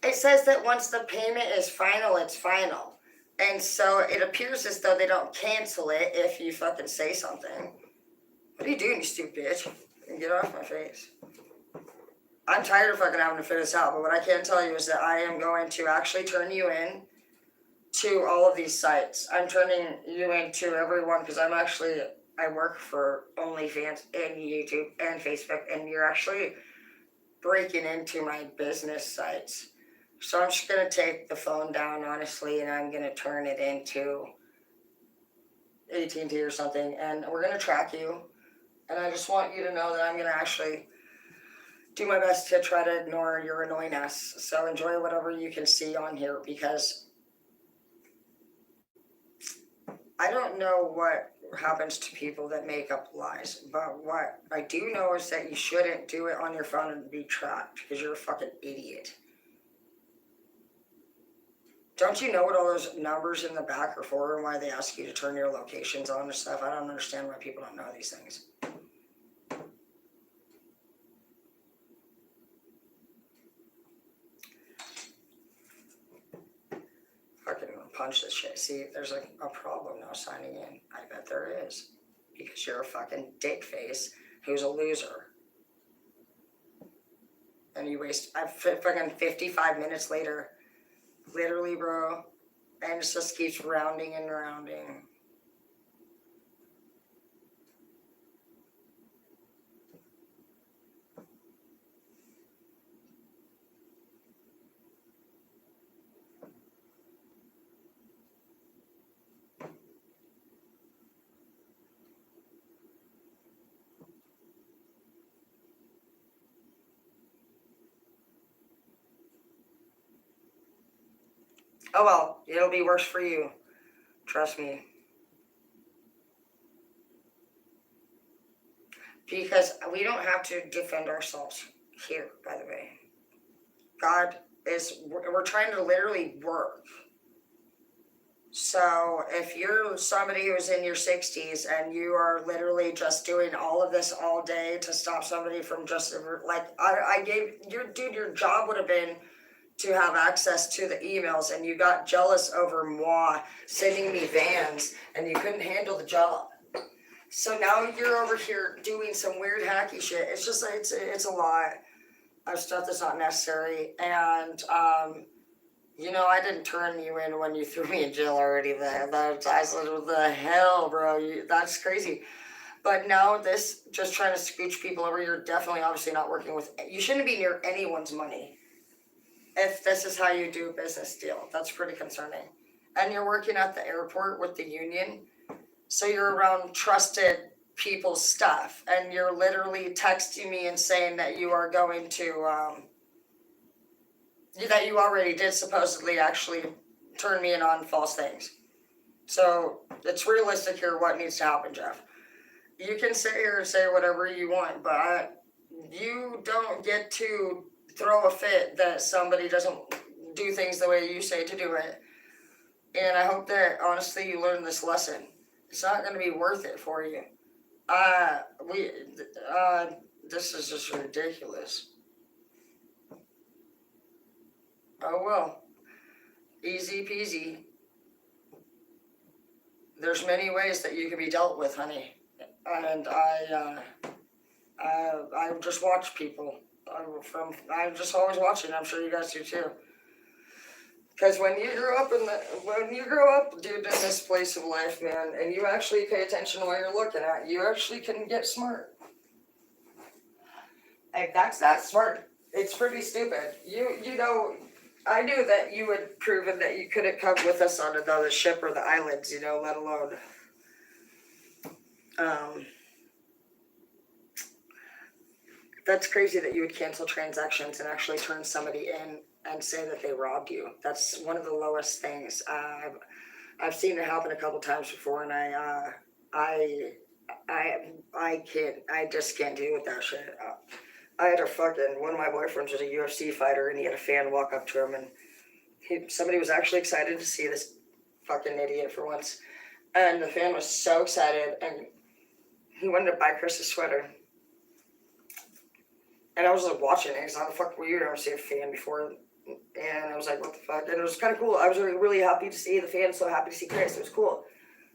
Speaker 2: It says that once the payment is final, it's final. And so it appears as though they don't cancel it if you fucking say something. What are you doing, you stupid bitch? Get off my face. I'm tired of fucking having to figure this out, but what I can tell you is that I am going to actually turn you in to all of these sites. I'm turning you into everyone because I work for OnlyFans and YouTube and Facebook, and you're actually breaking into my business sites. So I'm just going to take the phone down, honestly, and I'm going to turn it into AT&T or something, and we're going to track you. And I just want you to know that I'm going to actually do my best to try to ignore your annoying ass. So enjoy whatever you can see on here, because I don't know what happens to people that make up lies, but what I do know is that you shouldn't do it on your phone and be tracked, because you're a fucking idiot. Don't you know what all those numbers in the back are for and why they ask you to turn your locations on and stuff? I don't understand why people don't know these things. Fucking punch this shit. See, there's a problem now signing in. I bet there is. Because you're a fucking dick face who's a loser. And you waste fucking 55 minutes later. Literally, bro. And it just keeps rounding and rounding. Oh well, it'll be worse for you. Trust me. Because we don't have to defend ourselves here, by the way. We're trying to literally work. So if you're somebody who's in your 60s and you are literally just doing all of this all day to stop somebody from just, like, your job would have been to have access to the emails, and you got jealous over moi sending me vans and you couldn't handle the job. So now you're over here doing some weird hacky shit. It's just like, it's a lot of stuff that's not necessary. And, I didn't turn you in when you threw me in jail already. I said, what the hell, bro? That's crazy. But now this, just trying to scooch people over, you're definitely obviously not working with, you shouldn't be near anyone's money if this is how you do a business deal. That's pretty concerning. And you're working at the airport with the union, so you're around trusted people's stuff, and you're literally texting me and saying that you are going to, that you already did supposedly actually turn me in on false things. So it's realistic here what needs to happen, Jeff. You can sit here and say whatever you want, but you don't get to throw a fit that somebody doesn't do things the way you say to do it. And I hope that, honestly, you learn this lesson. It's not going to be worth it for you. This is just ridiculous. Oh well, easy peasy. There's many ways that you can be dealt with, honey. And I just watch people. I'm just always watching. I'm sure you guys do too. Because when you grow up, dude, in this place of life, man, and you actually pay attention to what you're looking at, you actually can get smart. Like, that's not smart. It's pretty stupid. I knew that you had proven that you couldn't come with us on another ship or the islands, let alone. That's crazy that you would cancel transactions and actually turn somebody in and say that they robbed you. That's one of the lowest things. I've seen it happen a couple times before, and I I just can't deal with that shit. I had one of my boyfriends was a UFC fighter, and he had a fan walk up to him, and somebody was actually excited to see this fucking idiot for once. And the fan was so excited, and he wanted to buy Chris a sweater. And I was like watching it, because how the fuck were you ever see a fan before? And I was like, what the fuck? And it was kind of cool. I was really happy to see the fan, so happy to see Chris. It was cool.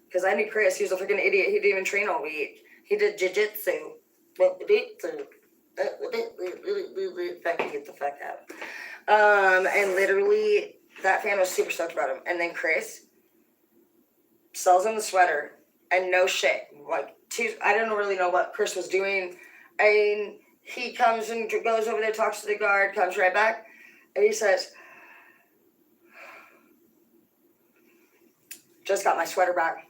Speaker 2: Because I knew Chris, he was a freaking idiot. He didn't even train all week. He did jiu-jitsu. Back to get the fuck out. And literally, that fan was super stoked about him. And then Chris sells him the sweater, and no shit. I don't really know what Chris was doing. And he comes and goes over there, talks to the guard, comes right back, and he says, just got my sweater back.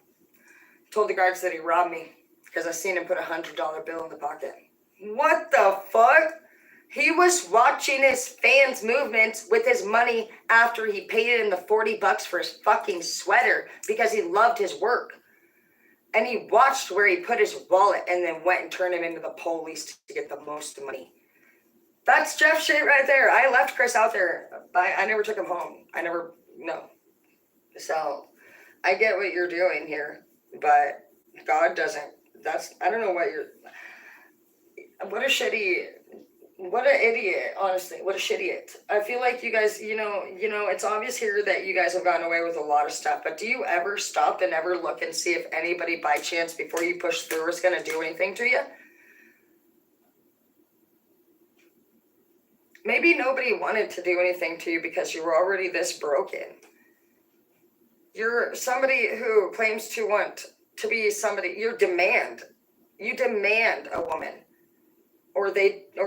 Speaker 2: Told the guards that he robbed me because I seen him put $100 bill in the pocket. What the fuck? He was watching his fans' movements with his money after he paid him the $40 for his fucking sweater because he loved his work. And he watched where he put his wallet and then went and turned him into the police to get the most money. That's Jeff shit right there. I left Chris out there. I never took him home. No. So, I get what you're doing here, but God doesn't. I don't know what what an idiot, honestly. What a shit-idiot. I feel like you guys, it's obvious here that you guys have gotten away with a lot of stuff, but do you ever stop and ever look and see if anybody by chance before you push through is going to do anything to you? Maybe nobody wanted to do anything to you because you were already this broken. You're somebody who claims to want to be somebody. You demand a woman, or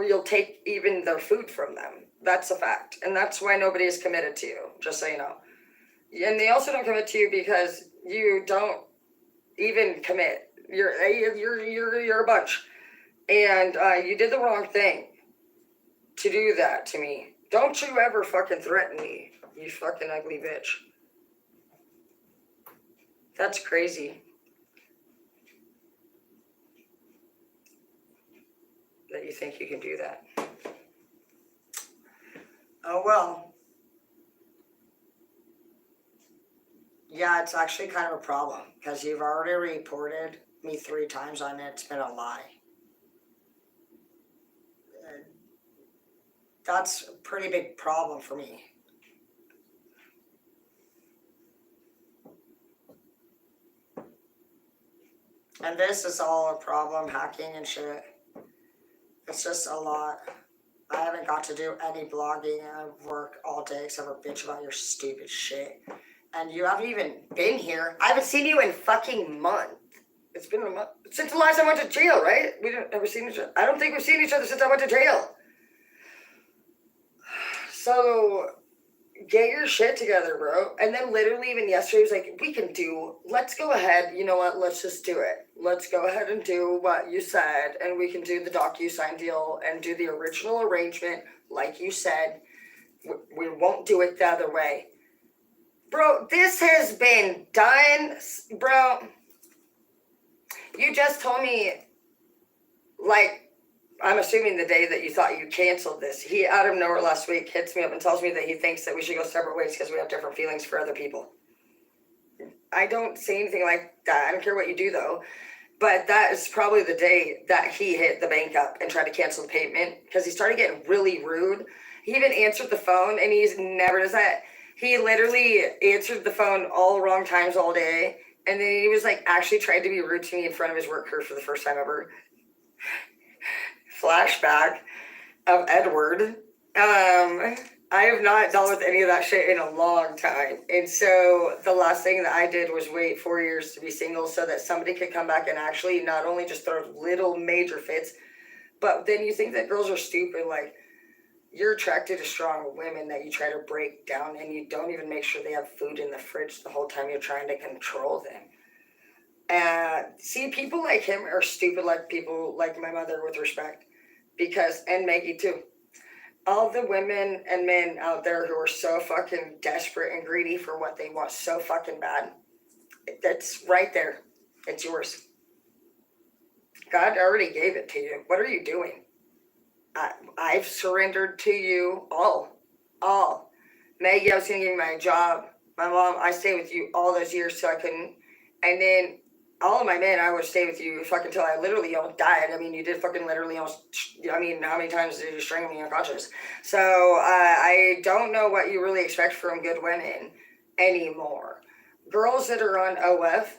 Speaker 2: you'll take even their food from them. That's a fact, and that's why nobody is committed to you. Just so you know, and they also don't commit to you because you don't even commit. You're a bunch, and you did the wrong thing to do that to me. Don't you ever fucking threaten me, you fucking ugly bitch. That's crazy. That you think you can do that. Oh well. Yeah, it's actually kind of a problem because you've already reported me 3 times on it. It's been a lie. That's a pretty big problem for me. And this is all a problem, hacking and shit. It's just a lot. I haven't got to do any blogging. I've worked all day except for bitch about your stupid shit. And you haven't even been here. I haven't seen you in fucking month. It's been a month. Since the last time I went to jail, right? We didn't ever seen each other. I don't think we've seen each other since I went to jail. So, get your shit together, bro. And then literally even yesterday, he was like, let's go ahead. You know what? Let's just do it. Let's go ahead and do what you said. And we can do the DocuSign deal and do the original arrangement like you said. We won't do it the other way. Bro, this has been done. Bro, you just told me, I'm assuming the day that you thought you canceled this, he out of nowhere last week hits me up and tells me that he thinks that we should go separate ways because we have different feelings for other people. I don't say anything like that. I don't care what you do though. But that is probably the day that he hit the bank up and tried to cancel the payment because he started getting really rude. He even answered the phone and he's never does that. He literally answered the phone all wrong times all day. And then he was actually tried to be rude to me in front of his work crew for the first time ever. Flashback of Edward. I have not dealt with any of that shit in a long time. And so the last thing that I did was wait 4 years to be single so that somebody could come back and actually not only just throw little major fits, but then you think that girls are stupid. You're attracted to strong women that you try to break down and you don't even make sure they have food in the fridge the whole time you're trying to control them. See, people like him are stupid like people like my mother, with respect. And Maggie too. All the women and men out there who are so fucking desperate and greedy for what they want so fucking bad, that's right there. It's yours. God already gave it to you. What are you doing? I've surrendered to you all. Maggie, I was gonna give you my job. My mom, I stayed with you all those years till I couldn't. And then all of my men, I would stay with you fucking till I literally almost died. I mean, you did fucking literally almost, I mean, how many times did you strangle me unconscious? So I don't know what you really expect from good women anymore. Girls that are on OF,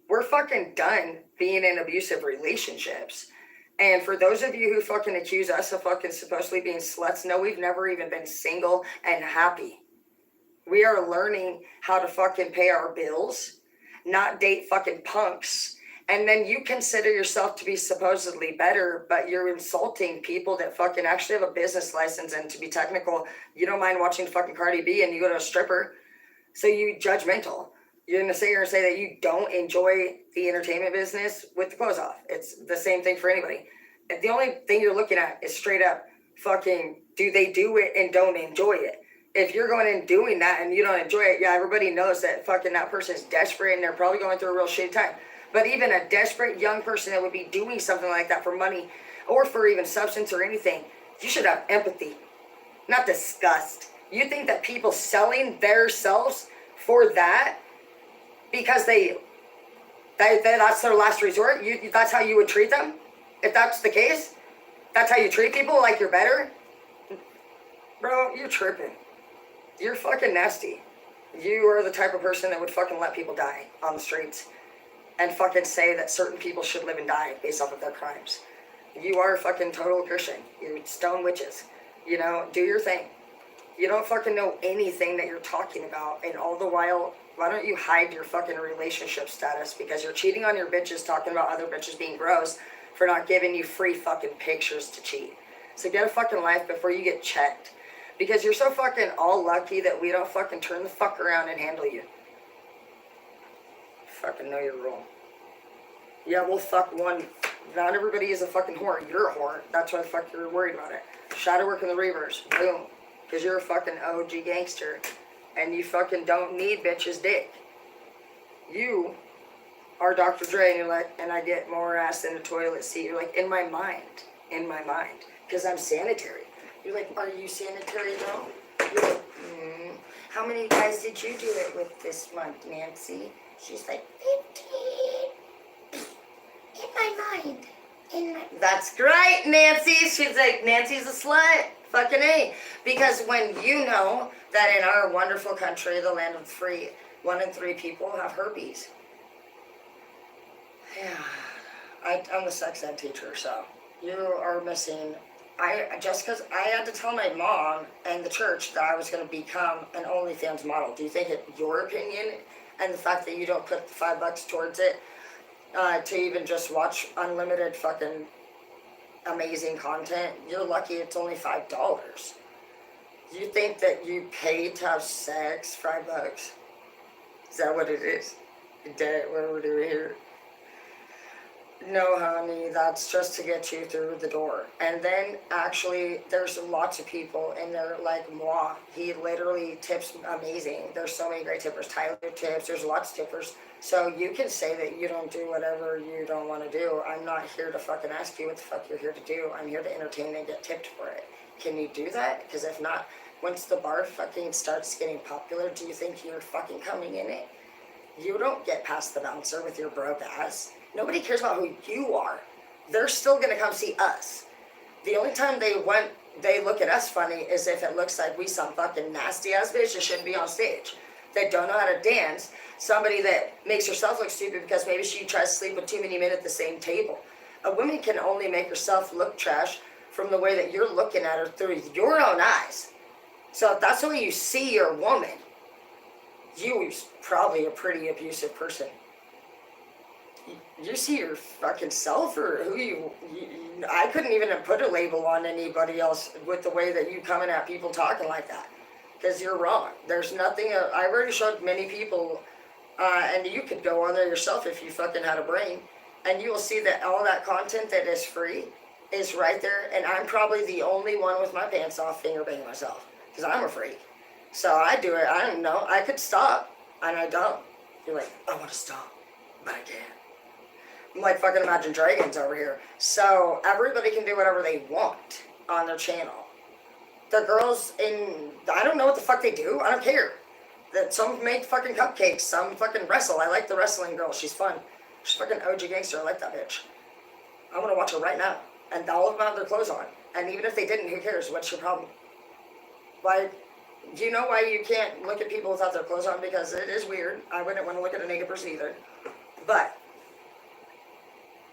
Speaker 2: we're fucking done being in abusive relationships. And for those of you who fucking accuse us of fucking supposedly being sluts, no, we've never even been single and happy. We are learning how to fucking pay our bills, not date fucking punks. And then you consider yourself to be supposedly better, but you're insulting people that fucking actually have a business license. And to be technical, you don't mind watching fucking Cardi B and you go to a stripper. So you judgmental. You're gonna sit here and say that you don't enjoy the entertainment business with the clothes off. It's the same thing for anybody. And the only thing you're looking at is straight up fucking, do they do it and don't enjoy it? If you're going and doing that and you don't enjoy it, yeah, everybody knows that fucking that person is desperate and they're probably going through a real shitty time. But even a desperate young person that would be doing something like that for money or for even substance or anything, you should have empathy, not disgust. You think that people selling their selves for that because that's their last resort, that's how you would treat them? If that's the case, that's how you treat people, like you're better? Bro, you're tripping. You're fucking nasty. You are the type of person that would fucking let people die on the streets and fucking say that certain people should live and die based off of their crimes. You are a fucking total Christian. You're stone witches. You know, do your thing. You don't fucking know anything that you're talking about, and all the while, why don't you hide your fucking relationship status? Because you're cheating on your bitches, talking about other bitches being gross for not giving you free fucking pictures to cheat. So get a fucking life before you get checked. Because you're so fucking all lucky that we don't fucking turn the fuck around and handle you. Fucking know your role. Yeah, we'll fuck one. Not everybody is a fucking whore. You're a whore. That's why the fuck you're worried about it. Shadow work in the reverse. Boom. Because you're a fucking OG gangster. And you fucking don't need bitch's dick. You are Dr. Dre and you're like, and I get more ass than a toilet seat. You're like, in my mind. Because I'm sanitary. You're like, are you sanitary though? You're like, how many guys did you do it with this month, Nancy? She's like, 15. In my mind. That's great, Nancy. She's like, Nancy's a slut. Fucking A. Because when you know that in our wonderful country, the land of the free, 1 in 3 people have herpes. Yeah. I'm a sex ed teacher, so you are missing. Just because I had to tell my mom and the church that I was going to become an OnlyFans model. Do you think it's your opinion and the fact that you don't put the $5 towards it to even just watch unlimited fucking amazing content? You're lucky it's only $5. You think that you pay to have sex $5? Is that what it is? Dad, what we're doing here? No, honey, that's just to get you through the door. And then, actually, there's lots of people in there like moi. He literally tips amazing. There's so many great tippers. Tyler tips. There's lots of tippers. So you can say that you don't do whatever you don't want to do. I'm not here to fucking ask you what the fuck you're here to do. I'm here to entertain and get tipped for it. Can you do that? Because if not, once the bar fucking starts getting popular, do you think you're fucking coming in it? You don't get past the bouncer with your broke ass. Nobody cares about who you are. They're still gonna come see us. The only time they look at us funny is if it looks like we some fucking nasty ass bitch that shouldn't be on stage. That don't know how to dance. Somebody that makes herself look stupid because maybe she tries to sleep with too many men at the same table. A woman can only make herself look trash from the way that you're looking at her through your own eyes. So if that's the way you see your woman, you're probably a pretty abusive person. You see your fucking self or who you I couldn't even have put a label on anybody else with the way that you coming at people talking like that. Because you're wrong. There's nothing, I've already showed many people, and you could go on there yourself if you fucking had a brain, and you will see that all that content that is free is right there, and I'm probably the only one with my pants off finger banging myself. Because I'm a freak. So I do it, I don't know, I could stop, and I don't. You're like, I want to stop, but I can't. I'm like fucking Imagine Dragons over here. So everybody can do whatever they want on their channel. The girls I don't know what the fuck they do. I don't care. That some make fucking cupcakes, some fucking wrestle. I like the wrestling girl. She's fun. She's fucking OG gangster. I like that bitch. I want to watch her right now. And all of them have their clothes on. And even if they didn't, who cares? What's your problem? Why? Do you know why you can't look at people without their clothes on? Because it is weird. I wouldn't want to look at a naked person either. But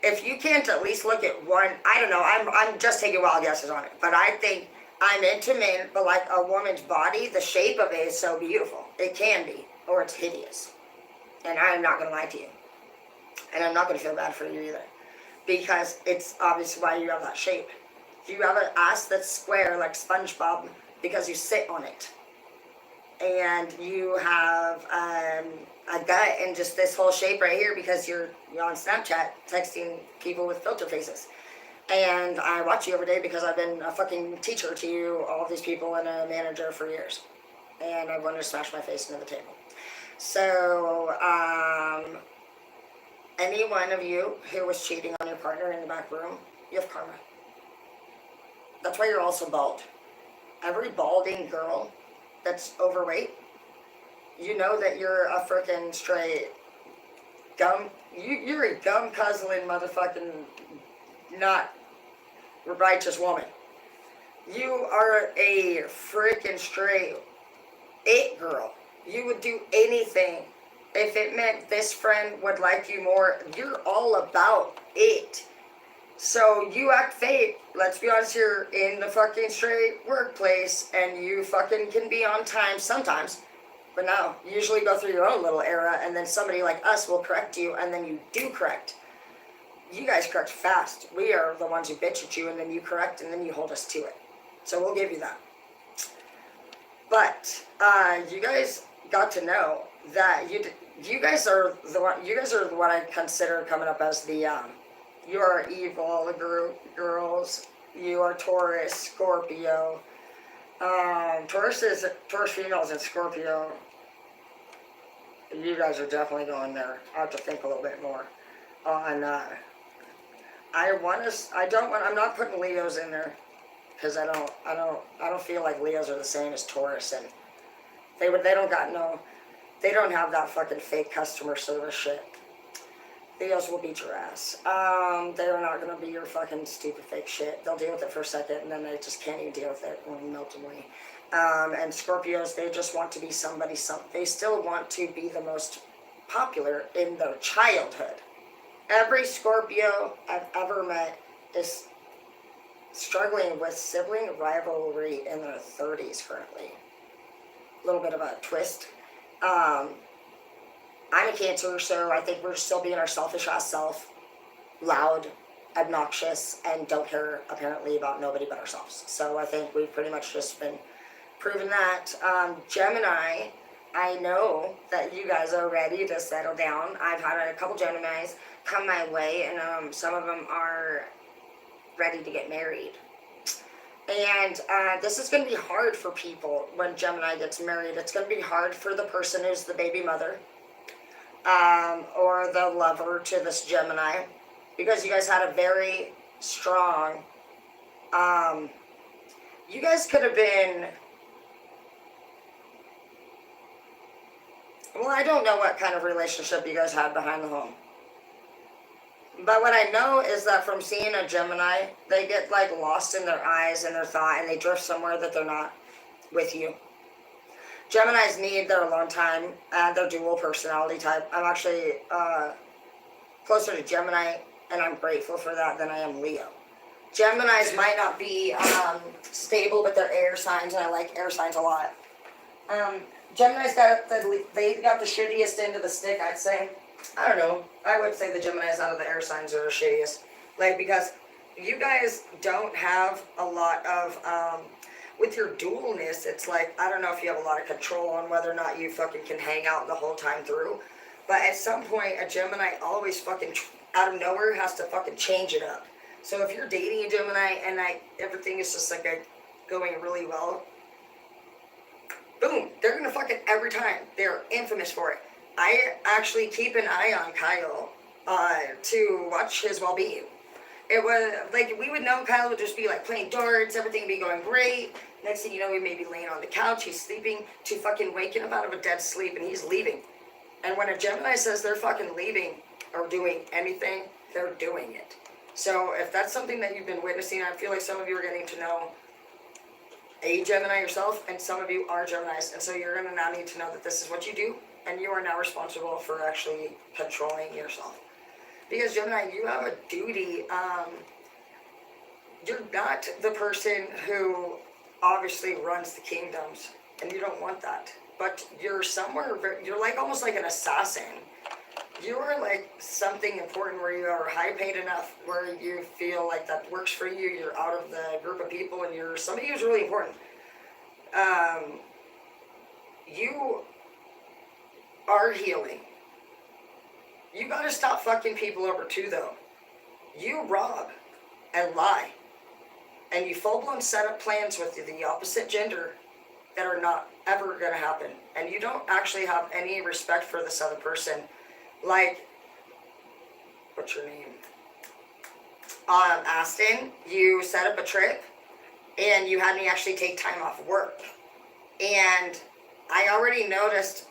Speaker 2: if you can't at least look at one, I don't know. I'm just taking wild guesses on it. But I think I'm into men, but like a woman's body, the shape of it is so beautiful. It can be, or it's hideous. And I'm not going to lie to you. And I'm not going to feel bad for you either. Because it's obviously why you have that shape. You have an ass that's square like SpongeBob because you sit on it. And you have a gut and just this whole shape right here because you're on Snapchat texting people with filter faces. And I watch you every day because I've been a fucking teacher to you, all of these people, and a manager for years. And I wanted to smash my face into the table. So, any one of you who was cheating on your partner in the back room, you have karma. That's why you're also bald. Every balding girl that's overweight, you know that you're a freaking straight gum. You're a gum guzzling motherfucking not righteous woman. You are a freaking straight it girl. You would do anything if it meant this friend would like you more. You're all about it. So you act fake, let's be honest, you're in the fucking straight workplace and you fucking can be on time sometimes. But no, you usually go through your own little era and then somebody like us will correct you and then you do correct. You guys correct fast. We are the ones who bitch at you and then you correct and then you hold us to it. So we'll give you that. But you guys got to know that you guys are what I consider coming up as the you are evil girls. You are Taurus, Scorpio. Taurus females and Scorpio. You guys are definitely going there. I have to think a little bit more on. I'm not putting Leos in there because I don't feel like Leos are the same as Taurus, and they don't have that fucking fake customer service shit. Leos will beat your ass. They're not gonna be your fucking stupid fake shit. They'll deal with it for a second and then they just can't even deal with it and will melt away. And Scorpios, they just want to be somebody. They still want to be the most popular in their childhood. Every Scorpio I've ever met is struggling with sibling rivalry in their 30s currently. A little bit of a twist. I'm a Cancer, so I think we're still being our selfish ass self, loud, obnoxious, and don't care apparently about nobody but ourselves. So I think we've pretty much just been proving that. Gemini, I know that you guys are ready to settle down. I've had a couple Geminis come my way, and some of them are ready to get married. And this is going to be hard for people when Gemini gets married. It's going to be hard for the person who's the baby mother. Or the lover to this Gemini, because you guys had a very strong, you guys could have been, well, I don't know what kind of relationship you guys had behind the home. But what I know is that from seeing a Gemini, they get like lost in their eyes and their thought and they drift somewhere that they're not with you. Geminis need their alone time and their dual personality type. I'm actually closer to Gemini, and I'm grateful for that, than I am Leo. Geminis might not be stable, but they're air signs, and I like air signs a lot. Geminis got the shittiest end of the stick, I'd say. I don't know. I would say the Geminis out of the air signs are the shittiest. Like, because you guys don't have a lot of... with your dualness, it's like, I don't know if you have a lot of control on whether or not you fucking can hang out the whole time through. But at some point, a Gemini always fucking, out of nowhere, has to fucking change it up. So if you're dating a Gemini and everything is just like going really well, boom, they're gonna fucking every time. They're infamous for it. I actually keep an eye on Kyle to watch his well-being. It was like we would know Kyle would just be like playing darts, everything would be going great. Next thing you know, we may be laying on the couch, he's sleeping, to fucking waking up out of a dead sleep and he's leaving. And when a Gemini says they're fucking leaving or doing anything, they're doing it. So if that's something that you've been witnessing, I feel like some of you are getting to know a Gemini yourself, and some of you are Geminis, and so you're going to now need to know that this is what you do, and you are now responsible for actually controlling yourself. Because Gemini, you have a duty. You're not the person who obviously runs the kingdoms, and you don't want that. But you're somewhere, you're like almost like an assassin. You are like something important where you are high paid enough where you feel like that works for you. You're out of the group of people and you're somebody who's really important. You are healing. You gotta stop fucking people over too, though. You rob and lie. And you full-blown set up plans with the opposite gender that are not ever gonna happen. And you don't actually have any respect for this other person. Like, what's your name? Aston, you set up a trip and you had me actually take time off work. And I already noticed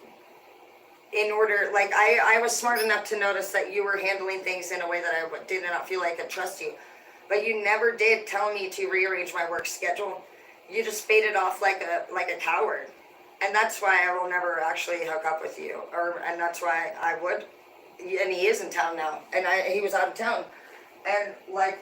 Speaker 2: in order, like I was smart enough to notice that you were handling things in a way that I did not feel like I could trust you. But you never did tell me to rearrange my work schedule. You just faded off like a coward. And that's why I will never actually hook up with you. And that's why I would. And he is in town now. And he was out of town. And like,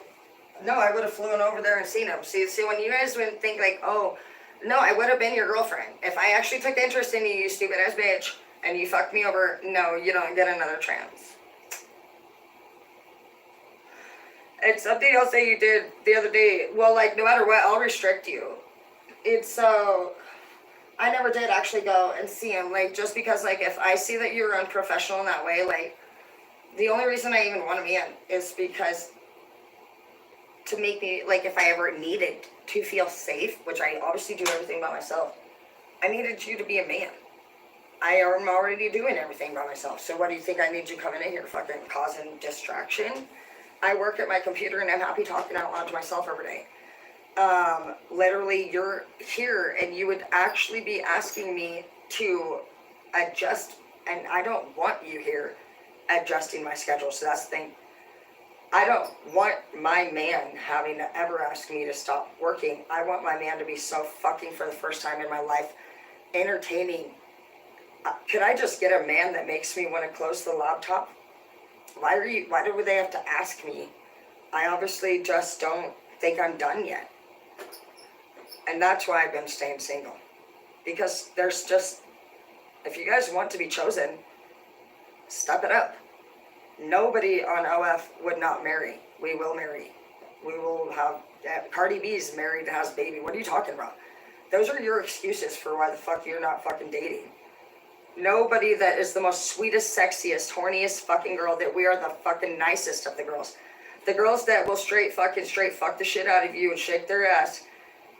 Speaker 2: no, I would have flown over there and seen him. See, when you guys would think like, oh, no, I would have been your girlfriend. If I actually took interest in you, you stupid ass bitch, and you fucked me over, no, you don't get another chance. It's something else that you did the other day. Well, like, no matter what, I'll restrict you. It's so... I never did actually go and see him, like, just because, like, if I see that you're unprofessional in that way, like, the only reason I even want to be in is because to make me, like, if I ever needed to feel safe, which I obviously do everything by myself, I needed you to be a man. I am already doing everything by myself, so what do you think I need you coming in here fucking causing distraction? I work at my computer and I'm happy talking out loud to myself every day. Literally, you're here and you would actually be asking me to adjust, and I don't want you here adjusting my schedule. So that's the thing. I don't want my man having to ever ask me to stop working. I want my man to be so fucking, for the first time in my life, entertaining. Could I just get a man that makes me want to close the laptop? Why do they have to ask me? I obviously just don't think I'm done yet. And that's why I've been staying single. Because there's just, if you guys want to be chosen, step it up. Nobody on OF would not marry. We will marry. We will have, Cardi B's married, has a baby. What are you talking about? Those are your excuses for why the fuck you're not fucking dating. Nobody that is the most sweetest, sexiest, horniest fucking girl, that we are the fucking nicest of the girls. The girls that will straight fuck the shit out of you and shake their ass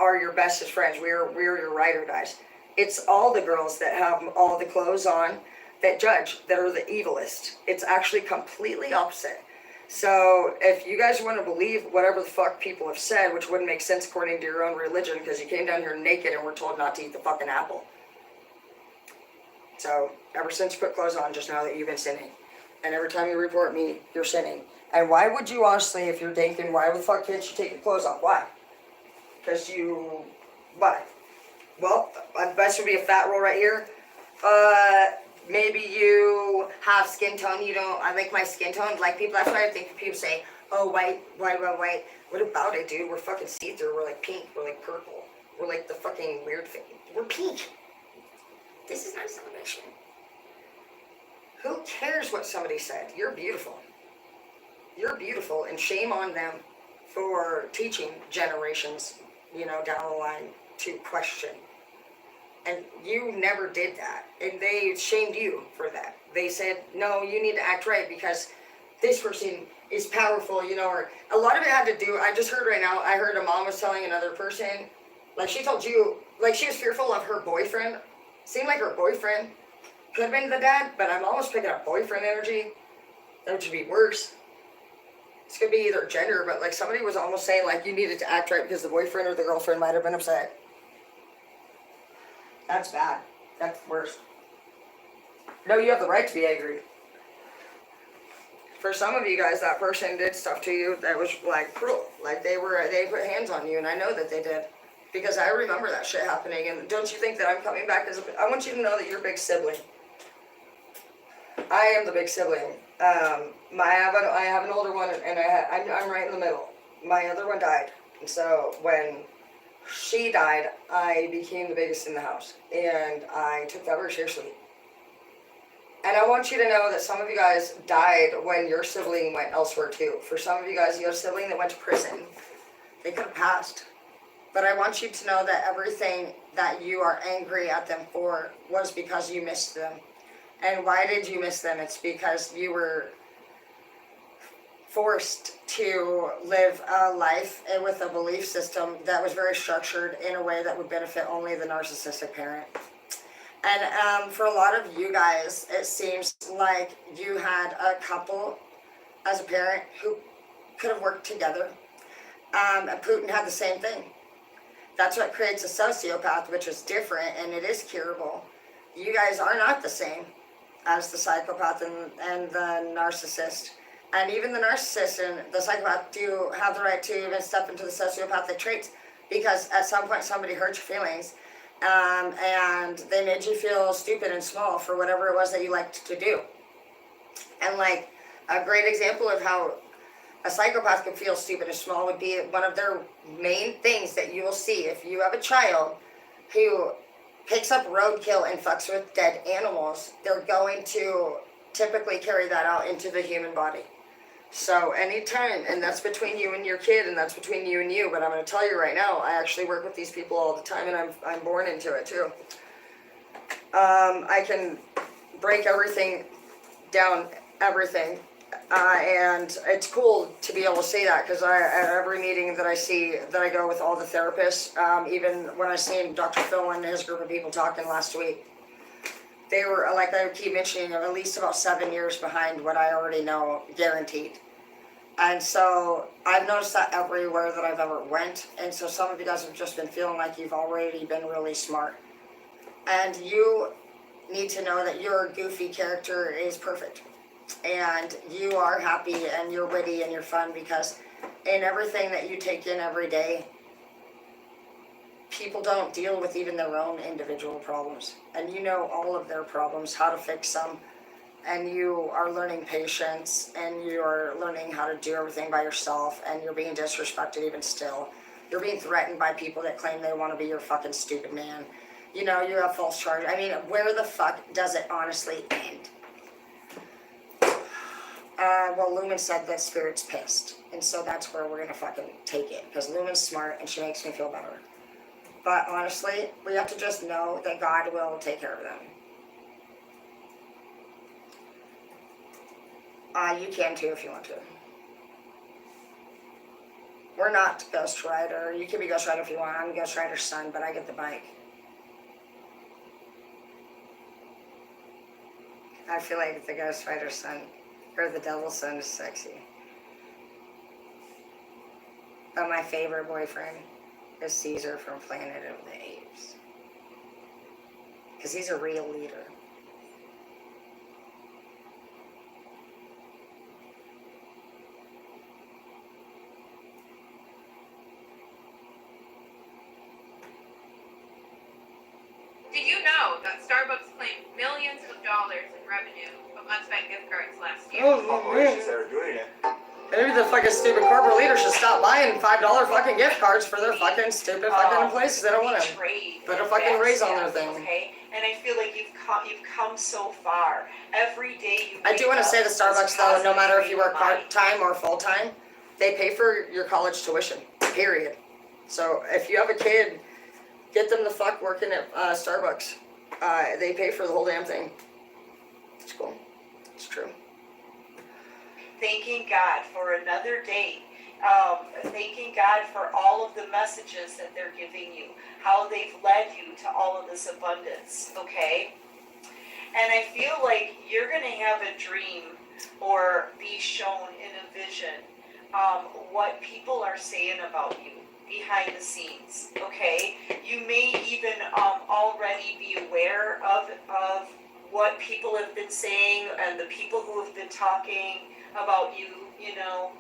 Speaker 2: are your bestest friends. We're your ride or dies. It's all the girls that have all the clothes on that judge, that are the evilest. It's actually completely opposite. So if you guys want to believe whatever the fuck people have said, which wouldn't make sense according to your own religion, because you came down here naked and were told not to eat the fucking apple. So ever since you put clothes on, just know that you've been sinning. And every time you report me, you're sinning. And why would you, honestly, if you're dating, why the fuck can't you take your clothes off? Why? Because why? Well, my best would be a fat roll right here. Maybe you have skin tone. You don't, I like my skin tone. Like people, that's why I think people say, oh, white. What about it, dude? We're fucking see-through. We're like pink. We're like purple. We're like the fucking weird thing. We're pink. This is not a celebration. Who cares what somebody said? You're beautiful. You're beautiful, and shame on them for teaching generations, down the line to question. And you never did that. And they shamed you for that. They said, no, you need to act right because this person is powerful, or a lot of it had to do, I just heard right now, I heard a mom was telling another person, like she told you, like she was fearful of her boyfriend. Seemed like her boyfriend could have been the dad, but I'm almost picking up boyfriend energy. That would be worse. It's gonna be either gender, but like somebody was almost saying like you needed to act right because the boyfriend or the girlfriend might have been upset. That's bad. That's worse. No, you have the right to be angry. For some of you guys, that person did stuff to you that was like cruel. Like they put hands on you, and I know that they did. Because I remember that shit happening, and don't you think that I'm coming back as I want you to know that you're a big sibling. I am the big sibling. I have an older one, and I'm right in the middle. My other one died, and so when she died, I became the biggest in the house, and I took that very seriously. And I want you to know that some of you guys died when your sibling went elsewhere too. For some of you guys, you have a sibling that went to prison. They could have passed. But I want you to know that everything that you are angry at them for was because you missed them. And why did you miss them? It's because you were forced to live a life with a belief system that was very structured in a way that would benefit only the narcissistic parent. And for a lot of you guys, it seems like you had a couple as a parent who could have worked together. Putin had the same thing. That's what creates a sociopath, which is different, and it is curable. You guys are not the same as the psychopath and the narcissist. And even the narcissist and the psychopath do have the right to even step into the sociopathic traits, because at some point somebody hurt your feelings. And they made you feel stupid and small for whatever it was that you liked to do. And like a great example of how a psychopath can feel stupid and small would be one of their main things that you will see if you have a child who picks up roadkill and fucks with dead animals. They're going to typically carry that out into the human body. So anytime, and that's between you and your kid, and that's between you and you, but I'm going to tell you right now, I actually work with these people all the time, and I'm born into it too. I can break everything down, everything, and it's cool to be able to say that, because at every meeting that I see, that I go with all the therapists, even when I seen Dr. Phil and his group of people talking last week, they were, like I keep mentioning, at least about 7 years behind what I already know, guaranteed. And so I've noticed that everywhere that I've ever went. And so some of you guys have just been feeling like you've already been really smart. And you need to know that your goofy character is perfect. And you are happy and you're witty and you're fun, because in everything that you take in every day, people don't deal with even their own individual problems. And you know all of their problems, how to fix them. And you are learning patience, and you are learning how to do everything by yourself, and you're being disrespected even still. You're being threatened by people that claim they want to be your fucking stupid man. You know, you have false charges. I mean, where the fuck does it honestly end? Well, Lumen said that Spirit's pissed, and so that's where we're gonna fucking take it, because Lumen's smart, and she makes me feel better. But honestly, we have to just know that God will take care of them. You can too if you want to. We're not Ghost Rider. You can be Ghost Rider if you want. I'm Ghost Rider's son, but I get the bike. I feel like the Ghost Rider's son, or the Devil's son, is sexy. But my favorite boyfriend is Caesar from Planet of the Apes. Because he's a real leader.
Speaker 3: Did you know that Starbucks claimed millions of dollars in revenue from unspent gift cards last year?
Speaker 4: Corporations that are doing it.
Speaker 2: Maybe the fucking stupid corporate leaders should stop buying $5 fucking gift cards for their fucking stupid fucking places. They don't want to put a fucking raise on their thing.
Speaker 5: Okay, and I feel like you've come so far. Every day you.
Speaker 2: I do want to say the Starbucks though, no matter if you work part-time or full-time, they pay for your college tuition, period. So if you have a kid, get them the fuck working at Starbucks. They pay for the whole damn thing. It's cool. It's true.
Speaker 5: Thanking God for another day. Thanking God for all of the messages that they're giving you. How they've led you to all of this abundance. Okay? And I feel like you're going to have a dream or be shown in a vision what people are saying about you behind the scenes, okay? You may even already be aware of what people have been saying and the people who have been talking about you, you know,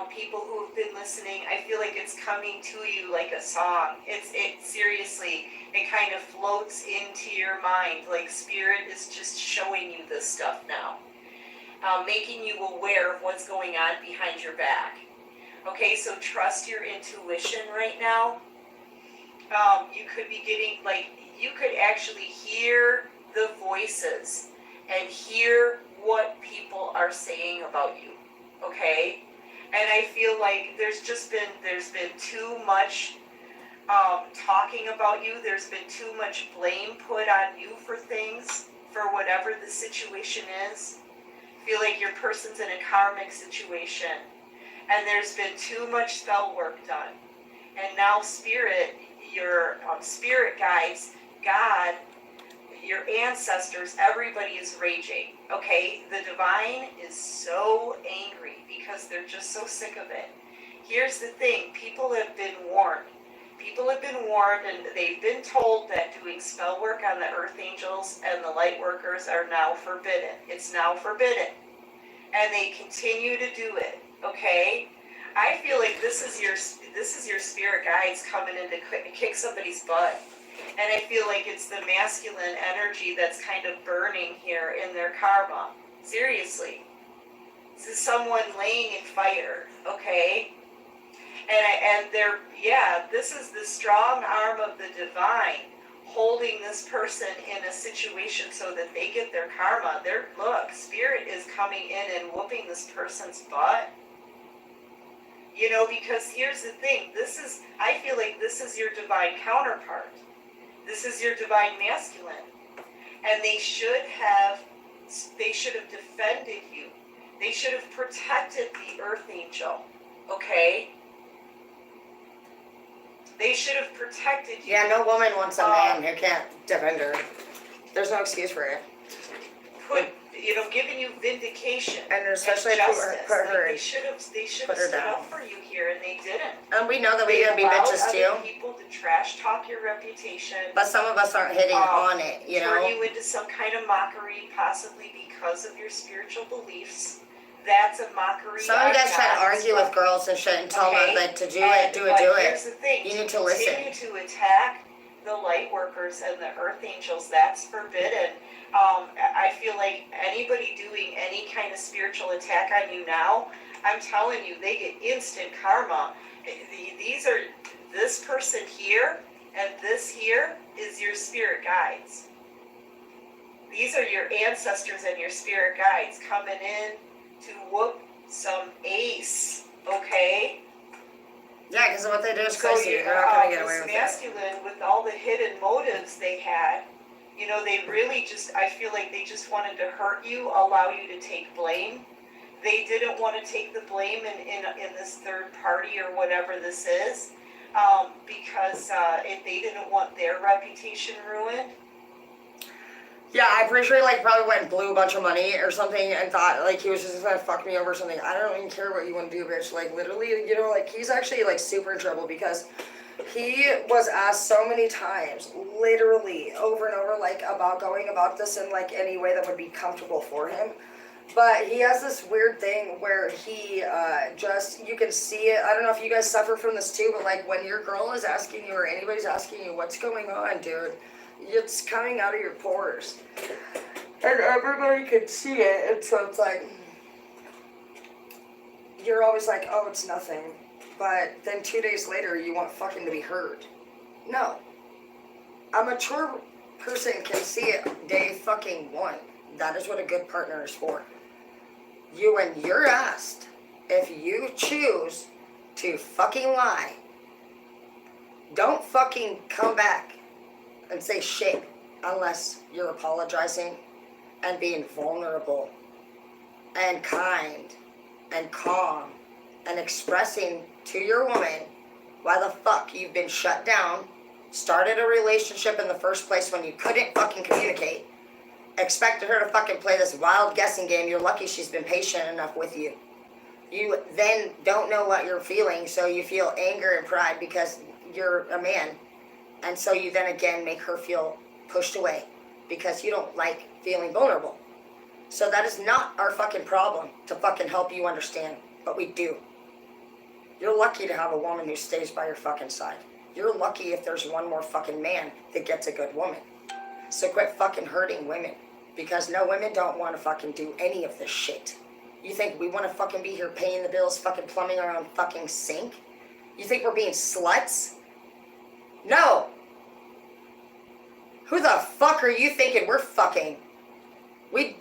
Speaker 5: people who have been listening. I feel like it's coming to you like a song. It seriously, it kind of floats into your mind, like spirit is just showing you this stuff now, making you aware of what's going on behind your back. Okay, so trust your intuition right now. You could be getting, like, you could actually hear the voices and hear what people are saying about you, okay? And I feel like there's been too much talking about you. There's been too much blame put on you for things, for whatever the situation is. I feel like your person's in a karmic situation, and there's been too much spell work done. And now spirit, your spirit guides, God, your ancestors, everybody is raging, okay? The divine is so angry because they're just so sick of it. Here's the thing, people have been warned. People have been warned, and they've been told that doing spell work on the earth angels and the light workers are now forbidden. It's now forbidden. And they continue to do it, okay? I feel like this is your spirit guides coming in to kick somebody's butt. And I feel like it's the masculine energy that's kind of burning here in their karma. Seriously. This is someone laying in fire, okay? This is the strong arm of the divine holding this person in a situation so that they get their karma. Look, spirit is coming in and whooping this person's butt. You know, because here's the thing, I feel like this is your divine counterpart. This is your divine masculine. And they should have defended you. They should have protected the earth angel, okay? They should have protected you.
Speaker 2: Yeah, no woman wants a man who can't defend her. There's no excuse for it.
Speaker 5: Giving you vindication,
Speaker 2: and especially
Speaker 5: and justice.
Speaker 2: put her.
Speaker 5: They should have stood up for you here, and they didn't.
Speaker 2: And we know that we gotta be bitches too.
Speaker 5: Other people to trash talk your reputation.
Speaker 2: But some of us aren't hitting on it, you know.
Speaker 5: Turn you into some kind of mockery, possibly because of your spiritual beliefs. That's a mockery.
Speaker 2: Some of you guys try to argue with girls and shit and tell them that to do it.
Speaker 5: Here's the thing,
Speaker 2: you need to listen.
Speaker 5: Continue to attack the light workers and the earth angels. That's forbidden. I feel like anybody doing any kind of spiritual attack on you now, I'm telling you, they get instant karma. This person here and this here is your spirit guides. These are your ancestors and your spirit guides coming in to whoop some ace, okay?
Speaker 2: Yeah, because what they do is
Speaker 5: So
Speaker 2: crazy. They're not going to get away with it.
Speaker 5: masculine, with all the hidden motives they had, you know, they really I feel like they just wanted to hurt you, allow you to take blame. They didn't want to take the blame in this third party or whatever this is, because they didn't want their reputation ruined.
Speaker 2: Yeah, I'm pretty sure he probably went and blew a bunch of money or something and thought he was just gonna fuck me over or something. I don't even care what you want to do, bitch. Literally, he's actually super in trouble because he was asked so many times, literally over and over, about going about this in any way that would be comfortable for him. But he has this weird thing where he you can see it. I don't know if you guys suffer from this too, but when your girl is asking you or anybody's asking you what's going on, dude, it's coming out of your pores. And everybody can see it, and so it's you're always oh, it's nothing. But then 2 days later, you want fucking to be heard. No. A mature person can see it day fucking one. That is what a good partner is for. When you're asked, if you choose to fucking lie, don't fucking come back and say shit unless you're apologizing and being vulnerable and kind and calm and expressing to your woman why the fuck you've been shut down, started a relationship in the first place when you couldn't fucking communicate, expected her to fucking play this wild guessing game. You're lucky she's been patient enough with you. You then don't know what you're feeling, so you feel anger and pride because you're a man. And so you then again make her feel pushed away because you don't like feeling vulnerable. So that is not our fucking problem to fucking help you understand, but we do. You're lucky to have a woman who stays by your fucking side. You're lucky if there's one more fucking man that gets a good woman. So quit fucking hurting women, because no, women don't want to fucking do any of this shit. You think we want to fucking be here paying the bills, fucking plumbing our own fucking sink? You think we're being sluts? No. Who the fuck are you thinking we're fucking? We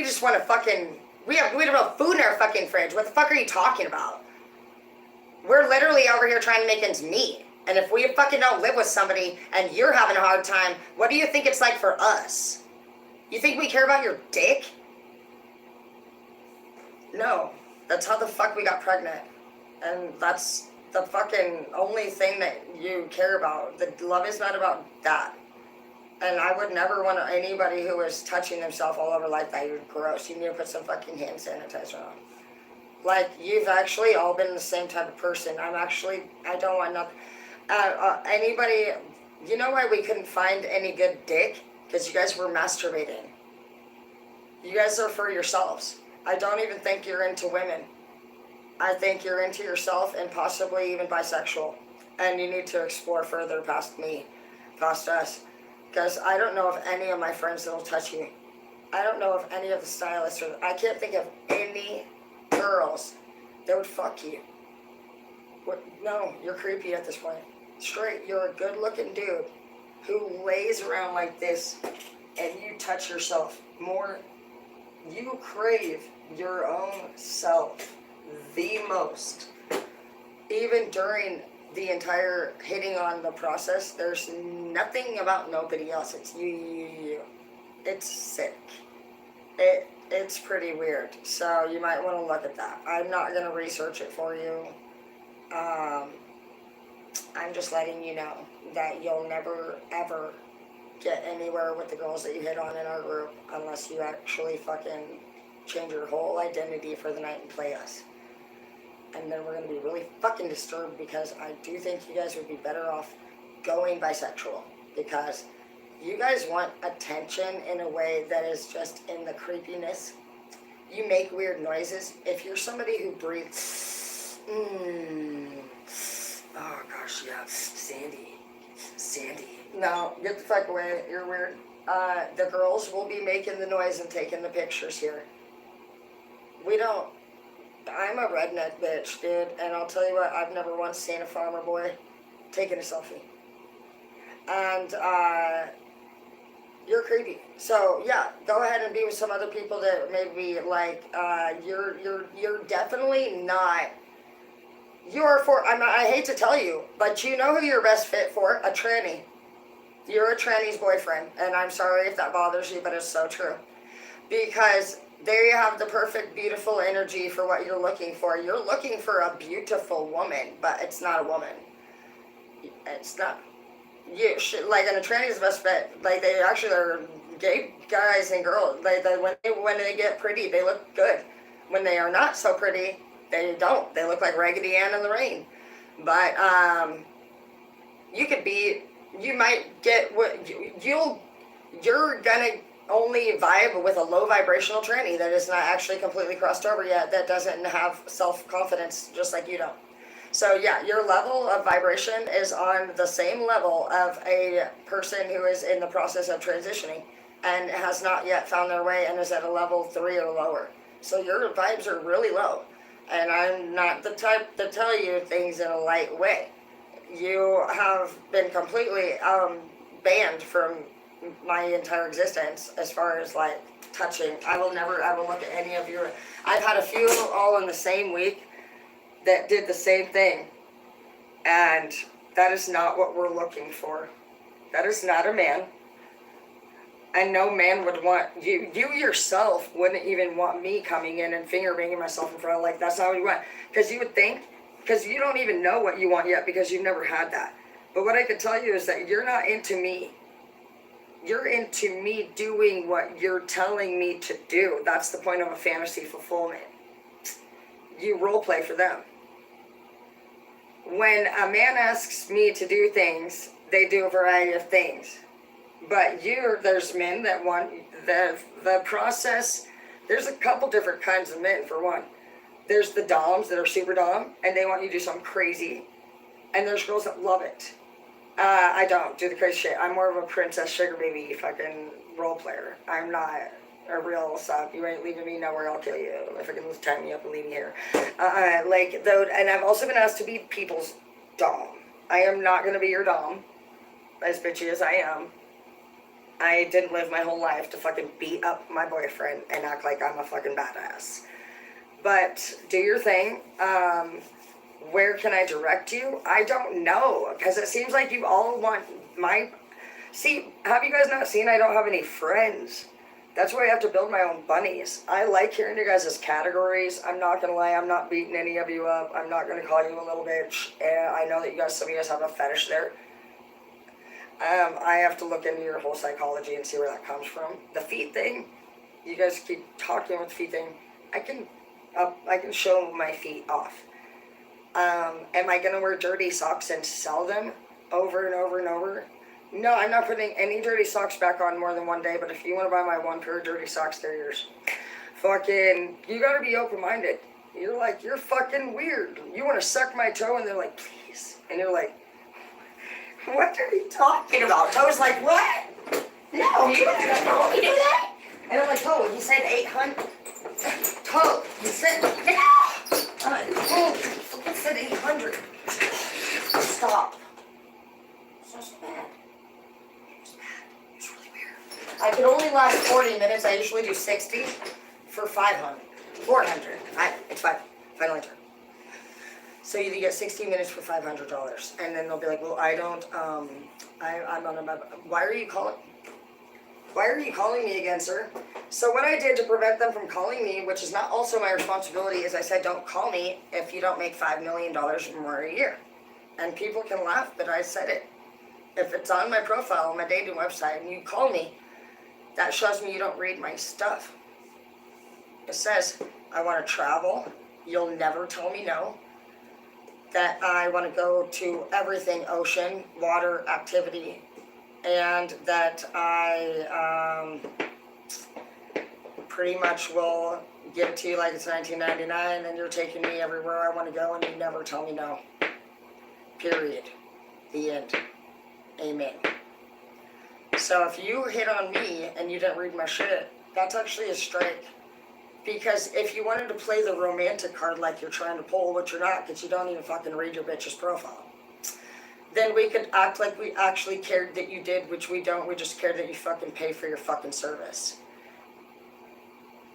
Speaker 2: just want to fucking, we have no food in our fucking fridge. What the fuck are you talking about? We're literally over here trying to make ends meet. And if we fucking don't live with somebody and you're having a hard time, what do you think it's like for us? You think we care about your dick? No. That's how the fuck we got pregnant. And that's the fucking only thing that you care about. The love is not about that. And I would never want anybody who is touching themselves all over like that. You're gross. You need to put some fucking hand sanitizer on. Like, you've actually all been the same type of person. I don't want nothing. Anybody, you know why we couldn't find any good dick? Because you guys were masturbating. You guys are for yourselves. I don't even think you're into women. I think you're into yourself and possibly even bisexual. And you need to explore further past me, past us. Because I don't know of any of my friends that will touch you. I don't know of any of the stylists. I can't think of any girls that would fuck you. No, you're creepy at this point. Straight, you're a good-looking dude who lays around like this and you touch yourself more. You crave your own self the most. Even during the entire hitting on the process, there's nothing about nobody else. It's you. It's sick. It's pretty weird. So you might want to look at that. I'm not going to research it for you. I'm just letting you know that you'll never, ever get anywhere with the girls that you hit on in our group unless you actually fucking change your whole identity for the night and play us. And then we're going to be really fucking disturbed because I do think you guys would be better off going bisexual because you guys want attention in a way that is just in the creepiness. You make weird noises. If you're somebody who breathes, oh gosh, yeah, Sandy. No, get the fuck away, you're weird. The girls will be making the noise and taking the pictures here. I'm a redneck bitch, dude, and I'll tell you what, I've never once seen a farmer boy taking a selfie. And, you're creepy. So, yeah, go ahead and be with some other people that maybe, like, you're definitely not, I hate to tell you, but you know who you're best fit for? A tranny. You're a tranny's boyfriend, and I'm sorry if that bothers you, but it's so true. Because there you have the perfect, beautiful energy for what you're looking for. You're looking for a beautiful woman, but it's not a woman. It's not. You should, like, and a tranny's best bet. Like, they actually are gay guys and girls. Like, when they get pretty, they look good. When they are not so pretty, they don't. They look like Raggedy Ann in the rain. But you might get what you're gonna only vibe with a low vibrational tranny that is not actually completely crossed over yet, that doesn't have self-confidence just like you don't. So yeah, your level of vibration is on the same level of a person who is in the process of transitioning and has not yet found their way and is at a level 3 or lower. So your vibes are really low. And I'm not the type to tell you things in a light way. You have been completely banned from my entire existence as far as like touching. I will never ever look at any of your. I've had a few all in the same week that did the same thing, and that is not what we're looking for. That is not a man, and no man would want you. You yourself wouldn't even want me coming in and finger banging myself in front of, like, that's not what you want, because you would think, because you don't even know what you want yet because you've never had that. But what I could tell you is that you're not into me. You're into me doing what you're telling me to do. That's the point of a fantasy fulfillment. You role play for them. When a man asks me to do things, they do a variety of things. But there's men that want the process. There's a couple different kinds of men, for one. There's the doms that are super dom, and they want you to do something crazy. And there's girls that love it. I don't do the crazy shit. I'm more of a princess sugar baby fucking role player. I'm not a real sub. You ain't leaving me nowhere, I'll kill you. If I can tie me up and leave me here. And I've also been asked to be people's dom. I am not going to be your dom, as bitchy as I am. I didn't live my whole life to fucking beat up my boyfriend and act like I'm a fucking badass. But do your thing. Where can I direct you? I don't know, because it seems like you all want See, have you guys not seen I don't have any friends? That's why I have to build my own bunnies. I like hearing your guys' categories. I'm not going to lie, I'm not beating any of you up. I'm not going to call you a little bitch. And I know that some of you guys have a fetish there. I have to look into your whole psychology and see where that comes from. The feet thing, you guys keep talking with the feet thing. I can show my feet off. Am I going to wear dirty socks and sell them over and over and over? No, I'm not putting any dirty socks back on more than one day, but if you want to buy my one pair of dirty socks, they're yours. Fucking, you got to be open-minded. You're like, you're fucking weird. You want to suck my toe, and they're like, please. And you're like, what are you talking about? Toe's like, what? No, you don't let me do that. And I'm like, Toe, he said 800. Toe, he said, no. Toe, he said 800. Stop. It's not so bad. It's bad. It's really weird. I could only last 40 minutes. I usually do 60 for 500. 400. It's fine. Final turn. So you get 60 minutes for $500, and then they'll be like, well, I don't, I'm on a, why are you calling me again, sir? So what I did to prevent them from calling me, which is not also my responsibility, is I said, don't call me if you don't make $5 million or more a year. And people can laugh, but I said it. If it's on my profile, on my dating website, and you call me, that shows me you don't read my stuff. It says, I want to travel. You'll never tell me no. That I want to go to everything, ocean, water, activity, and that I pretty much will give it to you like it's 1999 and you're taking me everywhere I want to go and you never tell me no. Period. The end. Amen. So if you hit on me and you didn't read my shit, that's actually a strike. Because if you wanted to play the romantic card like you're trying to pull, which you're not, because you don't even fucking read your bitch's profile, then we could act like we actually cared that you did, which we don't. We just cared that you fucking pay for your fucking service.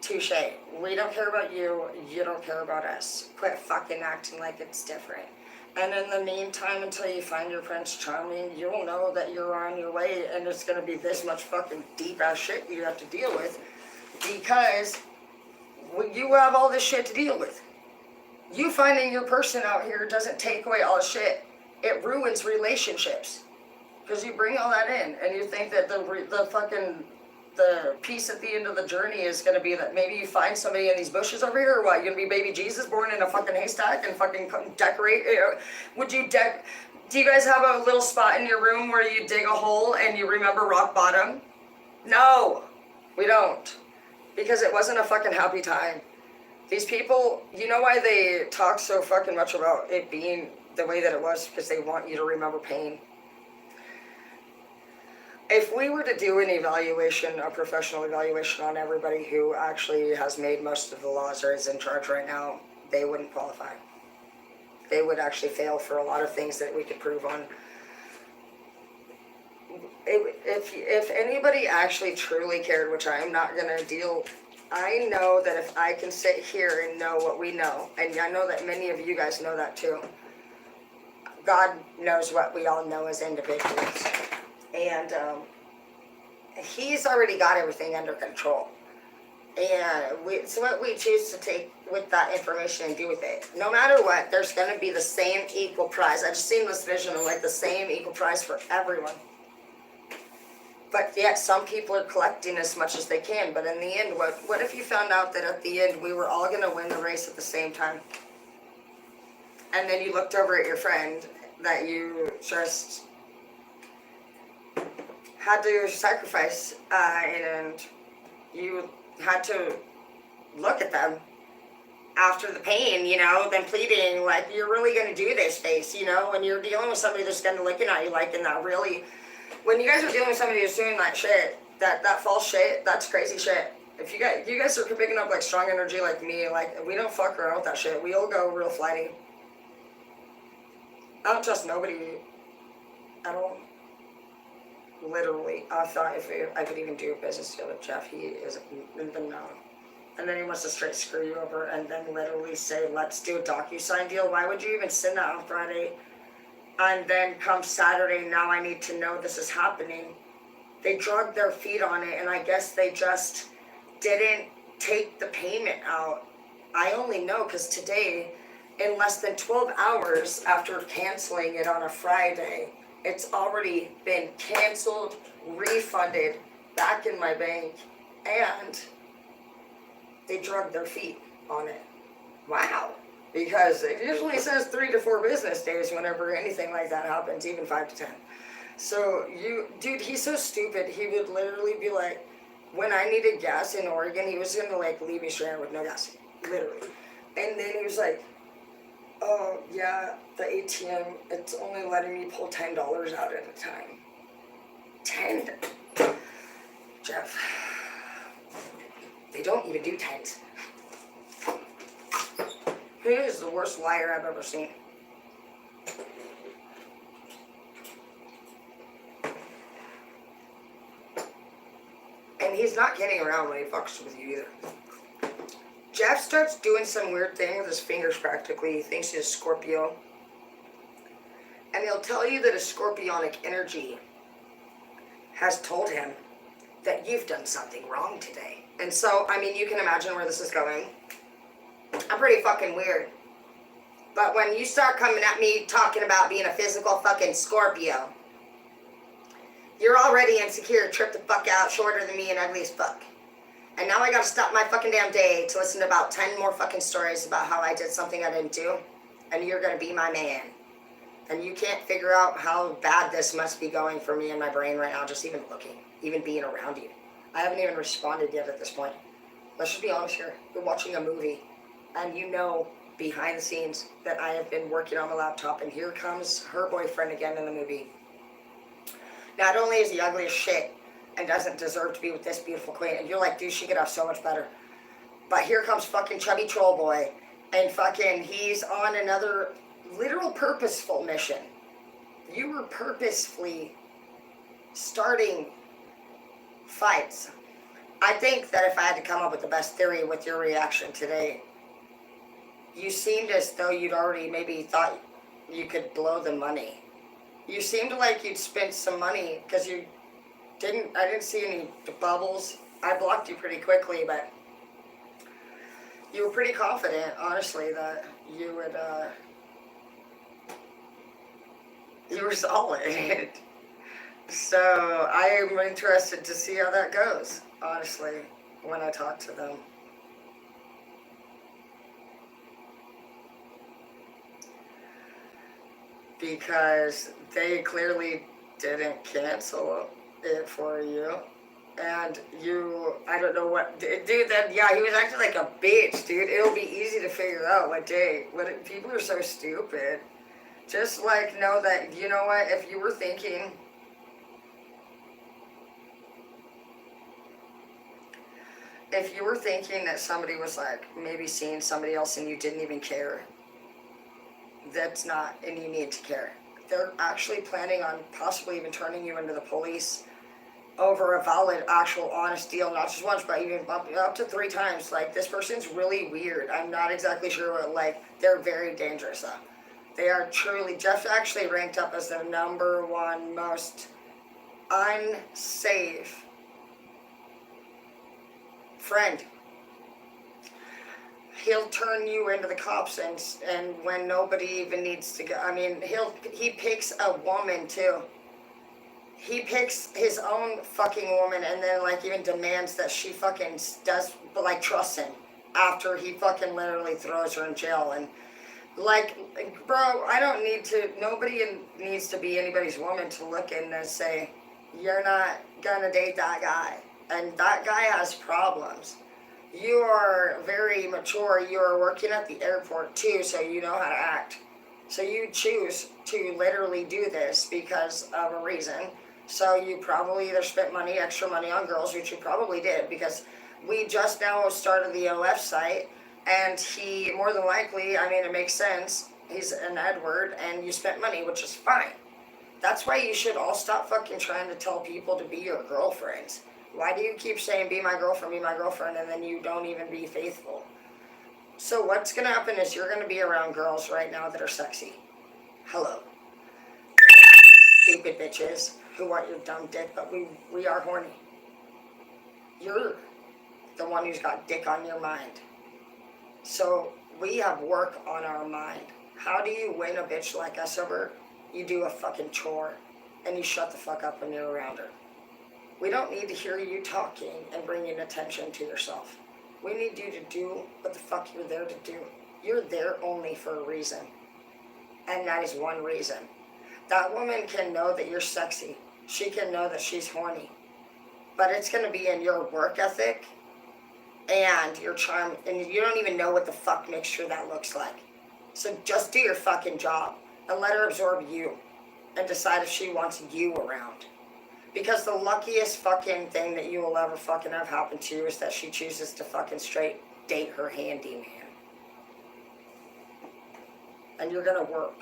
Speaker 2: Touche. We don't care about you. You don't care about us. Quit fucking acting like it's different. And in the meantime, until you find your Prince Charming, you'll know that you're on your way, and it's going to be this much fucking deep-ass shit you have to deal with, because you have all this shit to deal with. You finding your person out here doesn't take away all the shit. It ruins relationships. Because you bring all that in, and you think that the piece at the end of the journey is going to be that maybe you find somebody in these bushes over here, or what? You're going to be baby Jesus born in a fucking haystack and fucking decorate? Do you guys have a little spot in your room where you dig a hole and you remember rock bottom? No, we don't. Because it wasn't a fucking happy time. These people, you know why they talk so fucking much about it being the way that it was? Because they want you to remember pain. If we were to do an evaluation, a professional evaluation on everybody who actually has made most of the laws or is in charge right now, they wouldn't qualify. They would actually fail for a lot of things that we could prove on. If anybody actually truly cared, which I am not going to deal, I know that if I can sit here and know what we know, and I know that many of you guys know that too, God knows what we all know as individuals. And He's already got everything under control. And it's what we choose to take with that information and do with it. No matter what, there's going to be the same equal prize. I've just seen this vision of like the same equal prize for everyone. But yet some people are collecting as much as they can. But in the end, what if you found out that at the end we were all gonna win the race at the same time? And then you looked over at your friend that you just had to sacrifice, and you had to look at them after the pain, you know, then pleading, like, you're really going to do this face, you know, when you're dealing with somebody that's kind of looking at you like, and that really, when you guys are dealing with somebody who's doing that shit, that false shit, that's crazy shit. If you guys are picking up, like, strong energy like me, like, we don't fuck around with that shit. We all go real flighty. I don't trust nobody at all. Literally, I thought if I could even do a business deal with Jeff, he is no. And then he wants to straight screw you over and then literally say, let's do a DocuSign deal. Why would you even send that on Friday? And then come Saturday, now I need to know this is happening. They drug their feet on it, and I guess they just didn't take the payment out. I only know because today, in less than 12 hours after canceling it on a Friday, it's already been canceled, refunded, back in my bank, and they drug their feet on it. Wow. Because it usually says 3 to 4 business days whenever anything like that happens, even 5 to 10. So dude, he's so stupid. He would literally be like, when I needed gas in Oregon, he was gonna like leave me stranded with no gas, literally. And then he was like, oh yeah, the ATM, it's only letting me pull $10 out at a time. 10? Jeff, they don't even do 10s. He is the worst liar I've ever seen. And he's not kidding around when he fucks with you either. Jeff starts doing some weird thing with his fingers practically. He thinks he's a Scorpio. And he'll tell you that a scorpionic energy has told him that you've done something wrong today. And so, I mean, you can imagine where this is going. I'm pretty fucking weird. But when you start coming at me talking about being a physical fucking Scorpio, you're already insecure, tripped the fuck out, shorter than me and ugly as fuck. And now I gotta stop my fucking damn day to listen to about 10 more fucking stories about how I did something I didn't do. And you're gonna be my man. And you can't figure out how bad this must be going for me in my brain right now, just even looking, even being around you. I haven't even responded yet at this point. Let's just be honest here. You're watching a movie, and you know behind the scenes that I have been working on my laptop, and here comes her boyfriend again in the movie. Not only is he ugly as shit and doesn't deserve to be with this beautiful queen, and you're like, dude, she could have so much better. But here comes fucking chubby troll boy, and fucking he's on another literal purposeful mission. You were purposefully starting fights. I think that if I had to come up with the best theory with your reaction today, you seemed as though you'd already maybe thought you could blow the money. You seemed like you'd spent some money because I didn't see any bubbles. I blocked you pretty quickly, but you were pretty confident, honestly, that you would, you were solid. So I am interested to see how that goes, honestly, when I talk to them. Because they clearly didn't cancel it for you. And I don't know what, dude, then, yeah, he was acting like a bitch, dude. It'll be easy to figure out what day. People are so stupid. Just, like, know that, you know what, if you were thinking, that somebody was, like, maybe seeing somebody else and you didn't even care, that's not, and you need to care. They're actually planning on possibly even turning you into the police over a valid, actual, honest deal, not just once, but even up to 3 times. Like, this person's really weird. I'm not exactly sure what, like, they're very dangerous, though. They are truly, Jeff actually ranked up as the #1 most unsafe friend. He'll turn you into the cops and when nobody even needs to go. I mean, he picks a woman too. he picks his own fucking woman and then like even demands that she fucking does, but like trusts him after he fucking literally throws her in jail. And like, bro, I don't need to, needs to be anybody's woman to look in and say, you're not gonna date that guy. And that guy has problems. You are very mature. You are working at the airport too, so you know how to act. So you choose to literally do this because of a reason. So you probably either spent extra money on girls, which you probably did, because we just now started the OF site, and he, more than likely, I mean, it makes sense, he's an Edward, and you spent money, which is fine. That's why you should all stop fucking trying to tell people to be your girlfriends. Why do you keep saying, be my girlfriend, and then you don't even be faithful? So what's gonna happen is you're gonna be around girls right now that are sexy. Hello. Stupid bitches who want your dumb dick, but we are horny. You're the one who's got dick on your mind. So we have work on our mind. How do you win a bitch like us over? You do a fucking chore and you shut the fuck up when you're around her. We don't need to hear you talking and bringing attention to yourself. We need you to do what the fuck you're there to do. You're there only for a reason. And that is one reason. That woman can know that you're sexy. She can know that she's horny. But it's going to be in your work ethic and your charm. And you don't even know what the fuck mixture that looks like. So just do your fucking job and let her absorb you and decide if she wants you around. Because the luckiest fucking thing that you will ever fucking have happen to you is that she chooses to fucking straight date her handyman. And you're gonna work.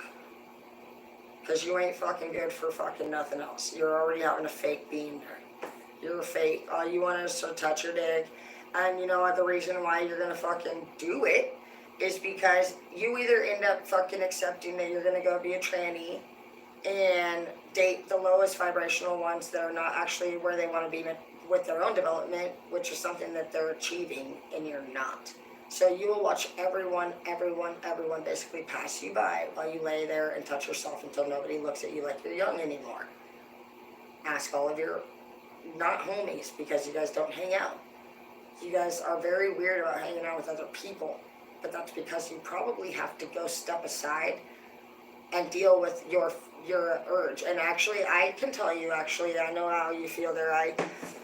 Speaker 2: Because you ain't fucking good for fucking nothing else. You're already having a fake being there. You're fake. All you want is to touch your dick. And you know what, the reason why you're gonna fucking do it is because you either end up fucking accepting that you're gonna go be a tranny and date the lowest vibrational ones that are not actually where they want to be with their own development, which is something that they're achieving and you're not. So you will watch everyone basically pass you by while you lay there and touch yourself until nobody looks at you like you're young anymore. Ask all of your not homies, because you guys don't hang out. You guys are very weird about hanging out with other people, but that's because you probably have to go step aside and deal with your urge. And actually, I can tell you, I know how you feel there.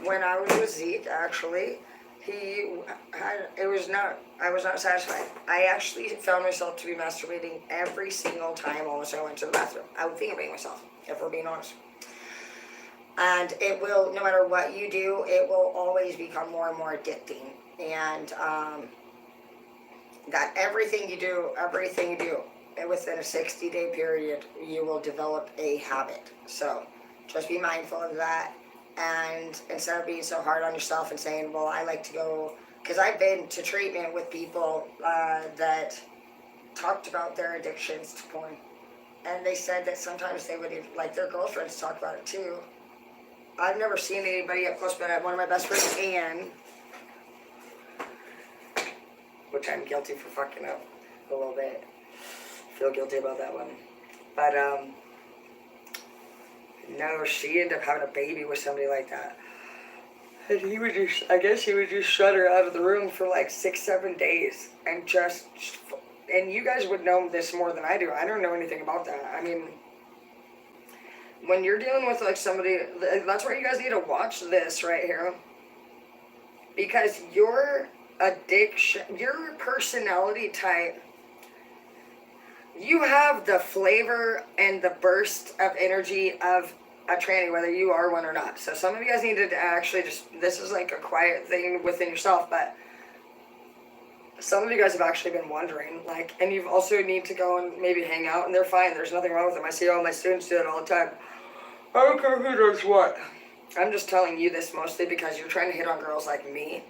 Speaker 2: When I was with Zeke, actually, I was not satisfied. I actually found myself to be masturbating every single time almost I went to the bathroom. I would fingerbang myself, if we're being honest. And it will, no matter what you do, it will always become more and more addicting. And that everything you do, and within a 60-day period, you will develop a habit. So just be mindful of that. And instead of being so hard on yourself and saying, well, I like to go, because I've been to treatment with people that talked about their addictions to porn. And they said that sometimes they would, like, their girlfriends talk about it too. I've never seen anybody up close, but one of my best friends, Anne, which I'm guilty for fucking up a little bit. Feel guilty about that one. But, no, she ended up having a baby with somebody like that. And he would just shut her out of the room for like 6-7 days. And and you guys would know this more than I do. I don't know anything about that. I mean, when you're dealing with like somebody, that's why you guys need to watch this right here. Because your addiction, your personality type, you have the flavor and the burst of energy of a tranny, whether you are one or not. So some of you guys need to actually this is like a quiet thing within yourself, but some of you guys have actually been wondering, like, and you also need to go and maybe hang out, and they're fine. There's nothing wrong with them. I see all my students do it all the time. I don't care who does what. I'm just telling you this mostly because you're trying to hit on girls like me.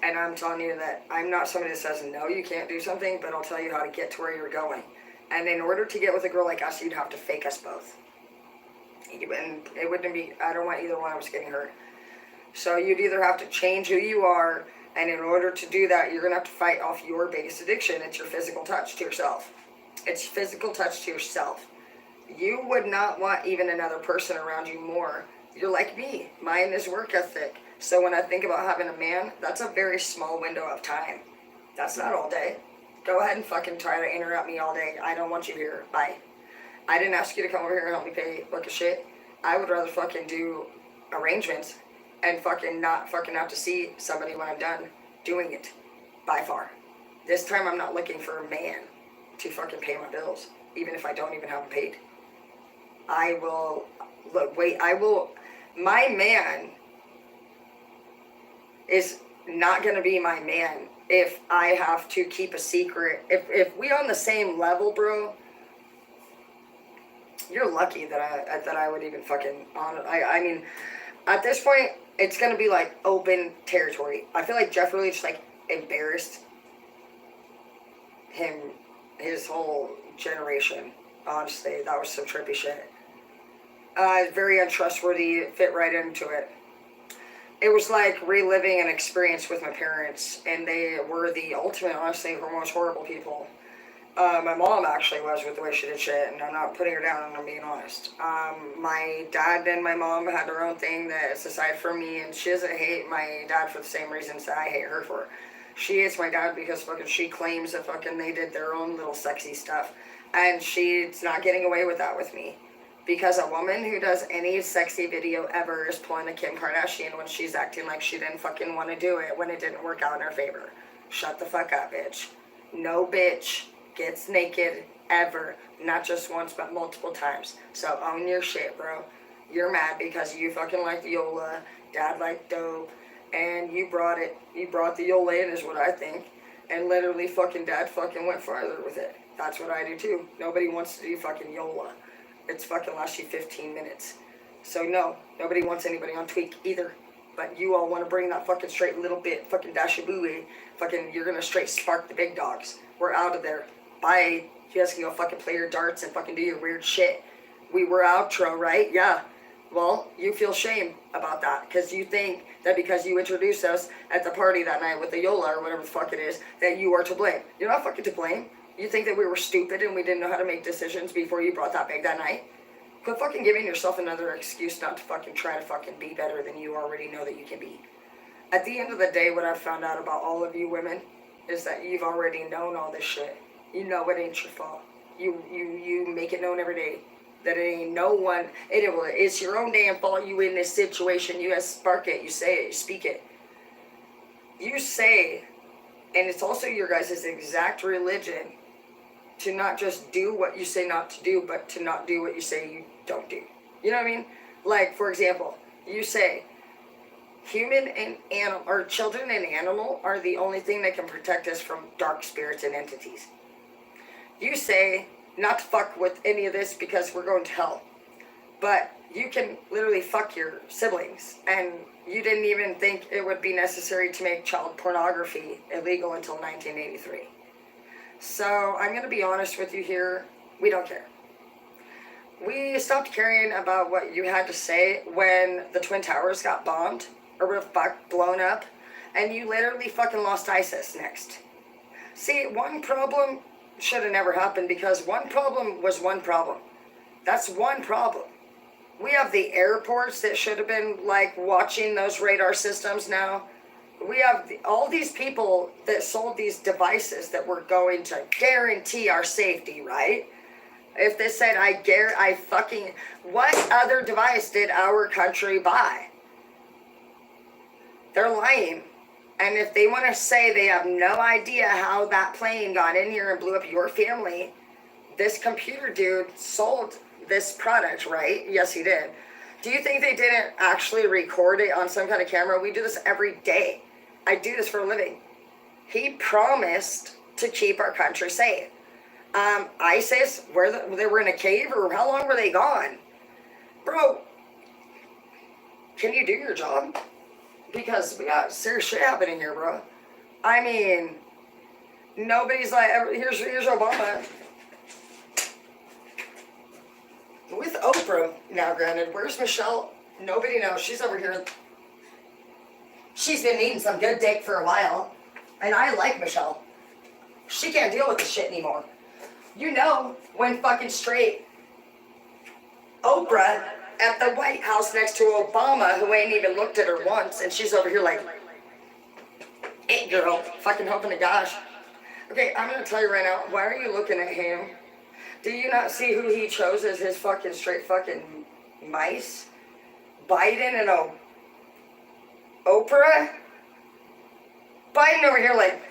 Speaker 2: And I'm telling you that I'm not somebody that says, no, you can't do something, but I'll tell you how to get to where you're going. And in order to get with a girl like us, you'd have to fake us both. And it wouldn't be, I don't want either one of us getting hurt. So you'd either have to change who you are, and in order to do that, you're going to have to fight off your biggest addiction. It's your physical touch to yourself. It's physical touch to yourself. You would not want even another person around you more You're like me. Mine is work ethic. So when I think about having a man, that's a very small window of time. That's not all day. Go ahead and fucking try to interrupt me all day. I don't want you here. Bye. I didn't ask you to come over here and help me pay a book of shit. I would rather fucking do arrangements and fucking not fucking have to see somebody when I'm done doing it. By far. This time I'm not looking for a man to fucking pay my bills, even if I don't even have them paid. I will, look, wait, I will, my man is not gonna be my man if I have to keep a secret. If we on the same level, bro, you're lucky that I would even fucking honor. I mean, at this point, it's gonna be like open territory. I feel like Jeff really just like embarrassed him, his whole generation. Honestly, that was some trippy shit. Very untrustworthy. Fit right into it. It was like reliving an experience with my parents, and they were the ultimate, honestly, most horrible people. My mom actually was with the way she did shit, and I'm not putting her down, I'm being honest. My dad and my mom had their own thing that's aside from me, and she doesn't hate my dad for the same reasons that I hate her for. She hates my dad because fucking she claims that fucking they did their own little sexy stuff, and she's not getting away with that with me. Because a woman who does any sexy video ever is pulling a Kim Kardashian when she's acting like she didn't fucking want to do it when it didn't work out in her favor. Shut the fuck up, bitch. No bitch gets naked ever. Not just once, but multiple times. So own your shit, bro. You're mad because you fucking liked Yola, dad liked dope, and you brought the Yola in is what I think. And literally fucking dad fucking went farther with it. That's what I do too. Nobody wants to do fucking Yola. It's fucking lasts you 15 minutes. So no, nobody wants anybody on tweak either. But you all want to bring that fucking straight little bit, fucking dash a booey. Fucking, you're gonna straight spark the big dogs. We're out of there. Bye. You guys can go fucking play your darts and fucking do your weird shit. We were outro, right? Yeah. Well, you feel shame about that because you think that because you introduced us at the party that night with the Yola or whatever the fuck it is, that you are to blame. You're not fucking to blame. You think that we were stupid and we didn't know how to make decisions before you brought that bag that night? Quit fucking giving yourself another excuse not to fucking try to fucking be better than you already know that you can be. At the end of the day, what I've found out about all of you women is that you've already known all this shit. You know it ain't your fault. You make it known every day that it ain't no one. It's your own damn fault you in this situation. You spark it. You say it. You speak it. You say, and it's also your guys' exact religion, to not just do what you say not to do, but to not do what you say you don't do. You know what I mean? Like, for example, you say, human and animal, or children and animal are the only thing that can protect us from dark spirits and entities. You say not to fuck with any of this because we're going to hell. But you can literally fuck your siblings, and you didn't even think it would be necessary to make child pornography illegal until 1983. So I'm going to be honest with you here. We don't care. We stopped caring about what you had to say when the Twin Towers got bombed or blown up, and you literally fucking lost ISIS next. See, one problem should have never happened because one problem was one problem. That's one problem. We have the airports that should have been like watching those radar systems now. We have all these people that sold these devices that were going to guarantee our safety, right? If they said, what other device did our country buy? They're lying. And if they want to say they have no idea how that plane got in here and blew up your family, this computer dude sold this product, right? Yes, he did. Do you think they didn't actually record it on some kind of camera? We do this every day. I do this for a living. He promised to keep our country safe. ISIS, they were in a cave, or how long were they gone? Bro, can you do your job? Because we got serious shit happening here, bro. I mean, nobody's like, here's Obama. With Oprah, now granted, where's Michelle? Nobody knows. She's over here. She's been eating some good dick for a while. And I like Michelle. She can't deal with this shit anymore. You know, when fucking straight Oprah at the White House next to Obama, who ain't even looked at her once, and she's over here like, it girl, fucking hoping to gosh. Okay, I'm gonna tell you right now, why are you looking at him? Do you not see who he chose as his fucking straight fucking mice? Biden and Oprah? Biden over here like,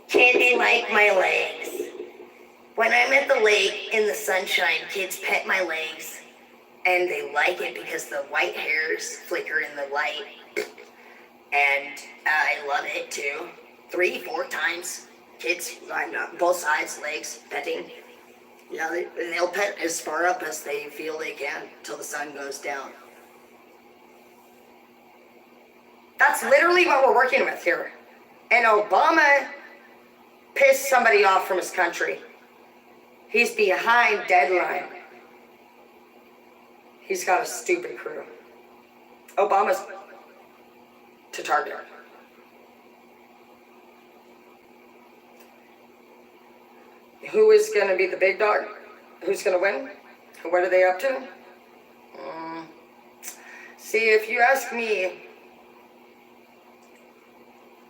Speaker 2: kids like my legs. When I'm at the lake in the sunshine, kids pet my legs. And they like it because the white hairs flicker in the light. And I love it too. 3-4 times. Kids, both sides, legs, petting. Yeah, they'll pet as far up as they feel they can till the sun goes down. That's literally what we're working with here. And Obama pissed somebody off from his country. He's behind deadline. He's got a stupid crew. Obama's to target. Who is going to be the big dog? Who's going to win? What are they up to? See, if you ask me,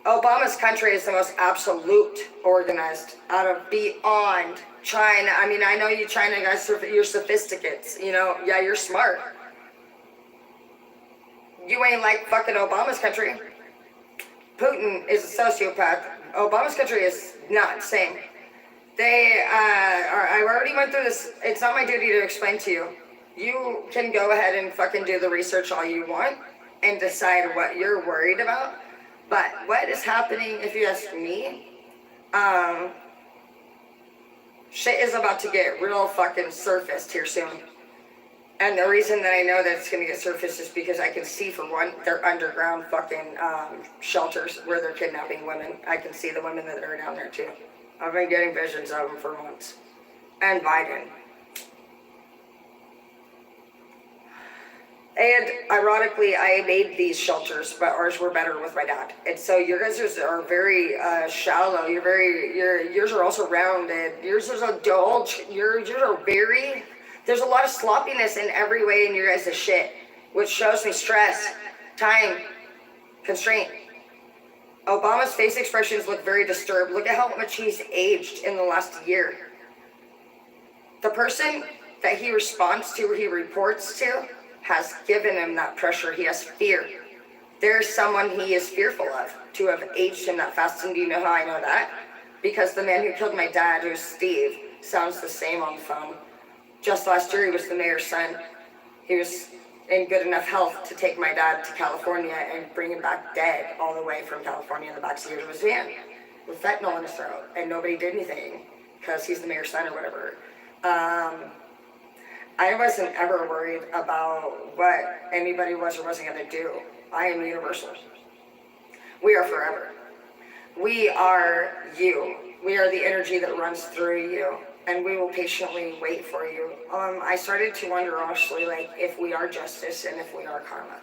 Speaker 2: Obama's country is the most absolute organized out of beyond China. I mean, I know you China guys, you're sophisticates, you know, yeah, you're smart. You ain't like fucking Obama's country. Putin is a sociopath. Obama's country is not same. They I already went through this. It's not my duty to explain to you. You can go ahead and fucking do the research all you want and decide what you're worried about. But what is happening, if you ask me, shit is about to get real fucking surfaced here soon. And the reason that I know that it's gonna get surfaced is because I can see, for one, they're underground fucking shelters where they're kidnapping women. I can see the women that are down there too. I've been getting visions of them for months. And Biden. And ironically, I made these shelters, but ours were better with my dad. And so your guys are very shallow. Yours are also rounded. Yours is adult. Yours are very. There's a lot of sloppiness in every way in your guys' shit, which shows me stress, time, constraint. Obama's face expressions look very disturbed. Look at how much he's aged in the last year. The person that he responds to, he reports to, has given him that pressure. He has fear. There's someone he is fearful of to have aged him that fast. And do you know how I know that? Because the man who killed my dad, who's Steve, sounds the same on the phone. Just last year, he was the mayor's son. He was in good enough health to take my dad to California and bring him back dead all the way from California in the backseat of his van with fentanyl in his throat. And nobody did anything because he's the mayor's son or whatever. I wasn't ever worried about what anybody was or wasn't going to do. I am universal. We are forever. We are you. We are the energy that runs through you. And we will patiently wait for you. I started to wonder, honestly, like, if we are justice and if we are karma.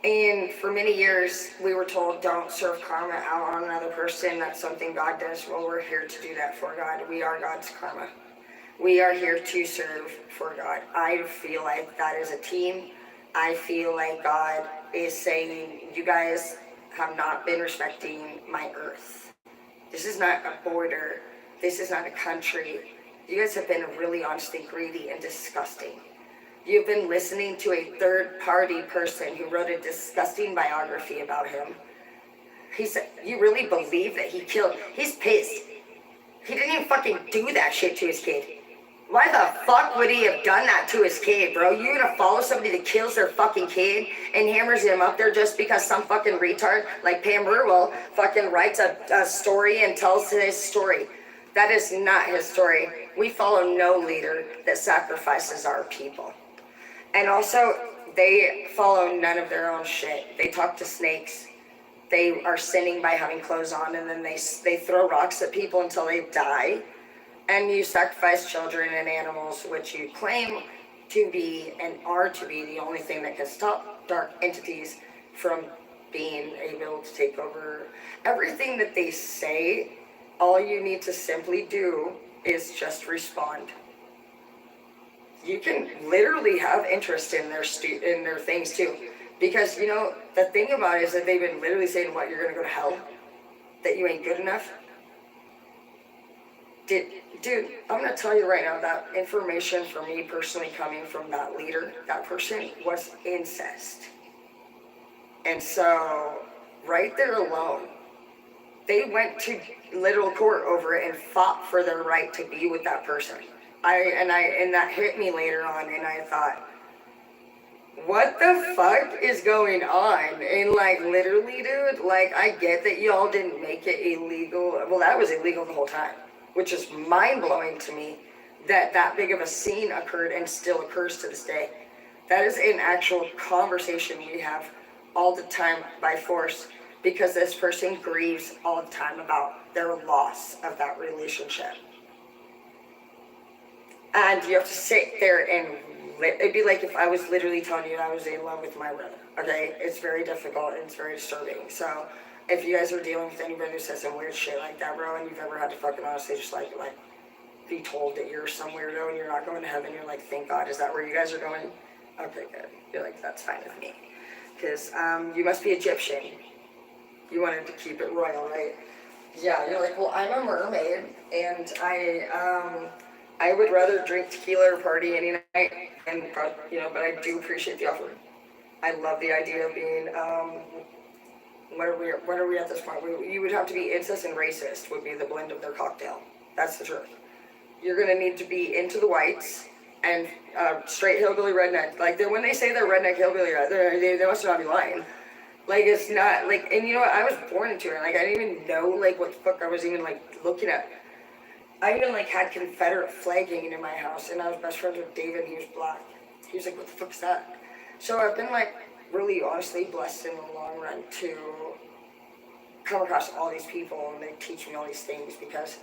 Speaker 2: And for many years, we were told, don't serve karma out on another person. That's something God does. Well, we're here to do that for God. We are God's karma. We are here to serve for God. I feel like that is a team. I feel like God is saying, you guys have not been respecting my earth. This is not a border. This is not a country. You guys have been really honestly greedy and disgusting. You've been listening to a third-party person who wrote a disgusting biography about him. He said, you really believe that he killed? He's pissed. He didn't even fucking do that shit to his kid. Why the fuck would he have done that to his kid, bro? You gonna follow somebody that kills their fucking kid and hammers him up there just because some fucking retard like Pam Burwell fucking writes a story and tells his story? That is not his story. We follow no leader that sacrifices our people. And also, they follow none of their own shit. They talk to snakes. They are sinning by having clothes on, and then they throw rocks at people until they die. And you sacrifice children and animals, which you claim to be and are to be the only thing that can stop dark entities from being able to take over. Everything that they say, all you need to simply do is just respond. you can literally have interest in their things too. Because, you know, the thing about it is that they've been literally saying, what, you're going to go to hell? That you ain't good enough? Dude, I'm going to tell you right now, that information for me personally coming from that leader, that person, was incest. And so, right there alone, they went to literal court over it and fought for their right to be with that person. And that hit me later on, and I thought, what the fuck is going on? And like, literally, dude, like, I get that y'all didn't make it illegal. Well, that was illegal the whole time, which is mind-blowing to me that that big of a scene occurred and still occurs to this day. That is an actual conversation we have all the time by force, because this person grieves all the time about their loss of that relationship. And you have to sit there and it'd be like if I was literally telling you I was in love with my brother. Okay, it's very difficult and it's very disturbing. So if you guys are dealing with anybody who says some weird shit like that, bro, and you've ever had to fucking honestly just like be told that you're some weirdo and you're not going to heaven, you're like, thank God, is that where you guys are going? Okay, good. You're like, that's fine with me, because you must be Egyptian. You wanted to keep it royal, right? Yeah, you're like, well, I'm a mermaid, and I would rather drink tequila or party any night, and you know, but I do appreciate the offer. I love the idea of being, what are we at this point? You would have to be incest and racist would be the blend of their cocktail. That's the truth. You're gonna need to be into the whites and straight hillbilly redneck. Like when they say they're redneck hillbilly, they must not be lying. Like, it's not like, and you know what? I was born into it. Like, I didn't even know like what the fuck I was even like looking at. I even like had Confederate flag hanging in my house, and I was best friends with David, and he was black. He was like, what the fuck is that? So I've been like really honestly blessed in the long run to come across all these people, and they teach me all these things, because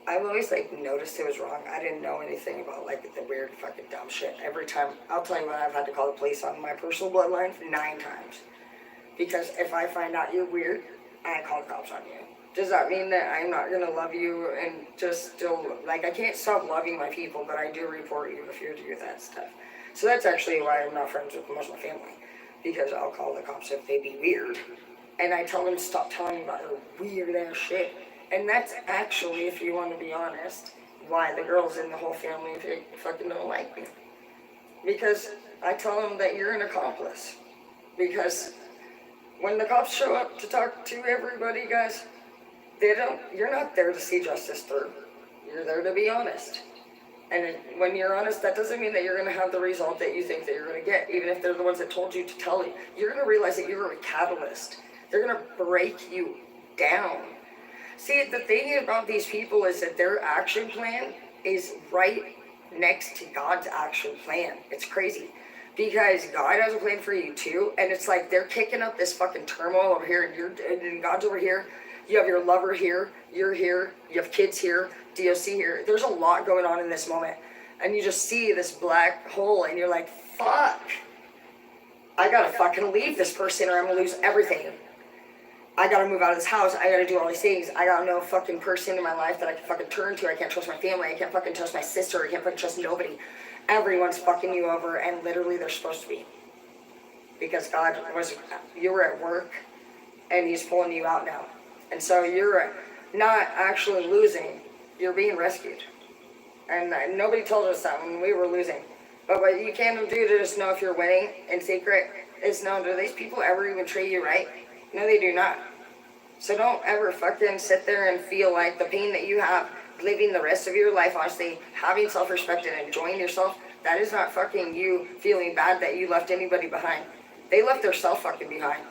Speaker 2: I've always like noticed it was wrong. I didn't know anything about like the weird fucking dumb shit. Every time, I'll tell you what, I've had to call the police on my personal bloodline 9 times. Because if I find out you're weird, I call the cops on you. Does that mean that I'm not gonna love you and just still, like, I can't stop loving my people, but I do report you if you're to do that stuff. So that's actually why I'm not friends with most of my family, because I'll call the cops if they be weird. And I tell them to stop telling me about their weird ass shit. And that's actually, if you want to be honest, why the girls in the whole family fucking don't like me. Because I tell them that you're an accomplice. Because when the cops show up to talk to everybody, guys, you're not there to see justice through. You're there to be honest. And when you're honest, that doesn't mean that you're going to have the result that you think that you're going to get, even if they're the ones that told you to tell you. You're going to realize that you're a catalyst. They're going to break you down. See, the thing about these people is that their action plan is right next to God's action plan. It's crazy. Because God has a plan for you too, and it's like they're kicking up this fucking turmoil over here, and God's over here. You have your lover here, you're here, you have kids here, DOC here. There's a lot going on in this moment, and you just see this black hole, and you're like, fuck. I gotta fucking leave this person, or I'm gonna lose everything. I gotta move out of this house. I gotta do all these things. I got no fucking person in my life that I can fucking turn to. I can't trust my family. I can't fucking trust my sister. I can't fucking trust nobody. Everyone's fucking you over, and literally they're supposed to be. Because you were at work, and he's pulling you out now. And so you're not actually losing, you're being rescued. And nobody told us that when we were losing. But what you can do to just know if you're winning in secret is know, do these people ever even treat you right? No, they do not. So don't ever fucking sit there and feel like the pain that you have living the rest of your life, honestly, having self-respect and enjoying yourself, that is not fucking you feeling bad that you left anybody behind. They left their self fucking behind.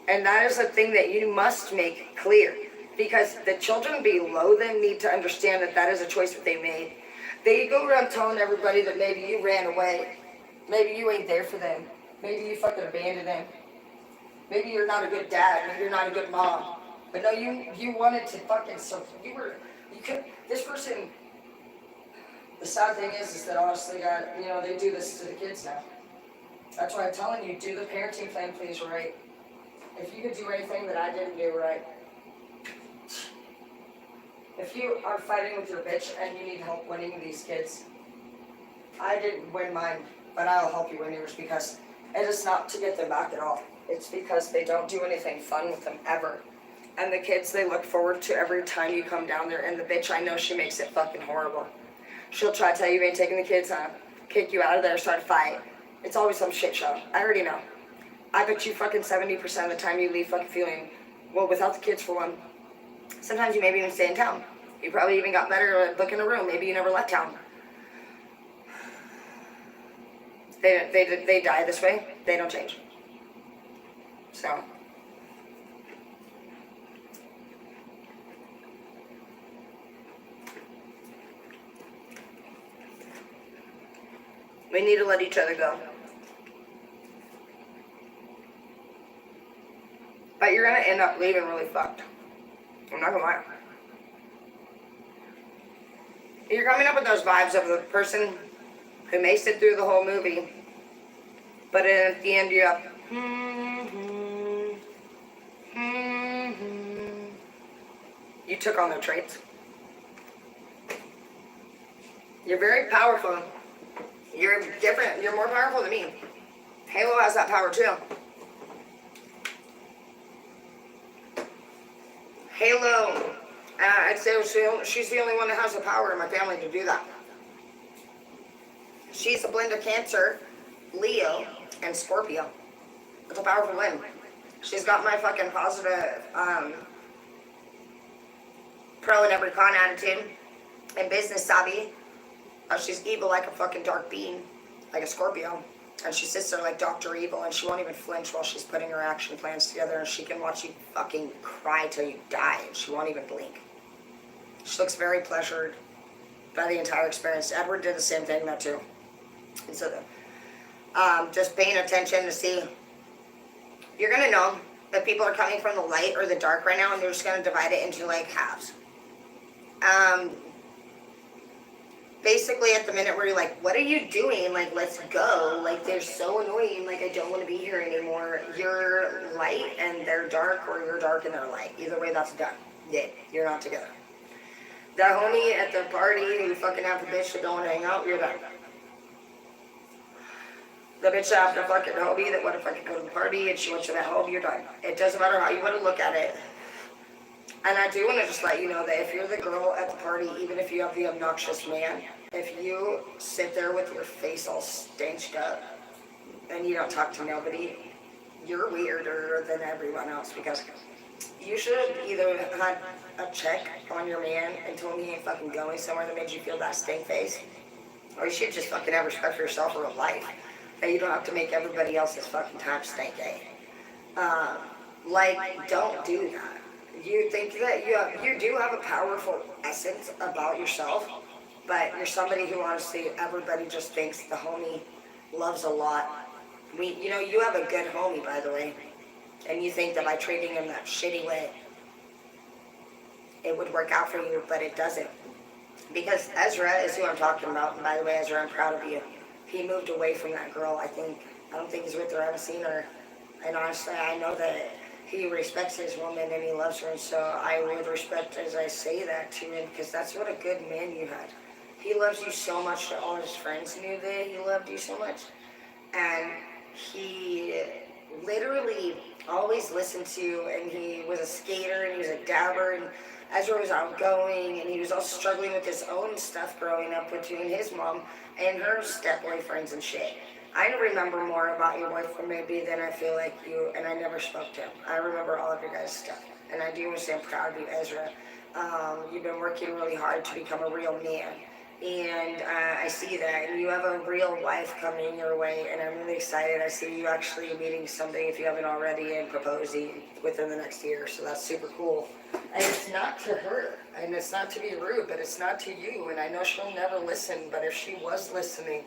Speaker 2: And that is a thing that you must make clear. Because the children below them need to understand that that is a choice that they made. They go around telling everybody that maybe you ran away. Maybe you ain't there for them. Maybe you fucking abandoned them. Maybe you're not a good dad. Maybe you're not a good mom. But no, you wanted to fucking, this person, the sad thing is that honestly, God, they do this to the kids now. That's why I'm telling you, do the parenting plan, please, right? If you could do anything that I didn't do right. If you are fighting with your bitch and you need help winning these kids, I didn't win mine, but I'll help you win yours because it is not to get them back at all. It's because they don't do anything fun with them ever. And the kids, they look forward to every time you come down there. And the bitch, I know she makes it fucking horrible. She'll try to tell you ain't taking the kids home, kick you out of there, start a fight. It's always some shit show. I already know. I bet you fucking 70% of the time you leave fucking feeling, well, without the kids for one. Sometimes you maybe even stay in town. You probably even got better at booking a room. Maybe you never left town. They die this way. They don't change. So. We need to let each other go. But you're gonna end up leaving really fucked. I'm not gonna lie. You're coming up with those vibes of the person who makes it through the whole movie, but at the end you have, you took on their traits. You're very powerful. You're different. You're more powerful than me. Halo has that power too. Halo, I'd say she's the only one that has the power in my family to do that. She's a blend of Cancer, Leo, and Scorpio. It's a powerful blend. She's got my fucking positive, pro and every con attitude, and business savvy. She's evil like a fucking dark being, like a Scorpio. And she sits there like Dr. Evil, and she won't even flinch while she's putting her action plans together, and she can watch you fucking cry till you die, and she won't even blink. She looks very pleasured by the entire experience. Edward did the same thing though too. And so just paying attention to see, you're gonna know that people are coming from the light or the dark right now, and they're just gonna divide it into like halves. Basically at the minute where you're like, what are you doing? Like, let's go. Like, they're so annoying. Like, I don't want to be here anymore. You're light and they're dark, or you're dark and they're light. Either way, that's done. Yeah, you're not together. That homie at the party who fucking have the bitch that don't want to hang out, you're done. The bitch after fucking Hobie that want to fucking go to the party and she went to that home, you're done. It doesn't matter how you want to look at it. And I do want to just let you know that if you're the girl at the party, even if you have the obnoxious man, if you sit there with your face all stanched up and you don't talk to nobody, you're weirder than everyone else, because you should have either had a check on your man and told me he ain't fucking going somewhere that made you feel that stink face, or you should just fucking have respect for yourself or a life, that you don't have to make everybody else's fucking time stink, eh? Don't do that. You think that you do have a powerful essence about yourself, but you're somebody who honestly everybody just thinks the homie loves a lot. You have a good homie, by the way, and you think that by treating him that shitty way, it would work out for you, but it doesn't. Because Ezra is who I'm talking about, and by the way, Ezra, I'm proud of you. He moved away from that girl. I don't think he's with her. I haven't seen her, and honestly, I know that he respects his woman and he loves her, and so I would respect as I say that to him, because that's what a good man you had. He loves you so much that all his friends knew that he loved you so much, and he literally always listened to you, and he was a skater and he was a dabber, and Ezra was outgoing, and he was also struggling with his own stuff growing up between his mom and her step-boyfriends and shit. I remember more about your boyfriend maybe than I feel like you, and I never spoke to him. I remember all of your guys' stuff, and I do want to say I'm proud of you, Ezra. You've been working really hard to become a real man, and I see that, and you have a real wife coming your way, and I'm really excited. I see you actually meeting somebody, if you haven't already, and proposing within the next year, so that's super cool. And it's not to her, and it's not to be rude, but it's not to you, and I know she'll never listen, but if she was listening,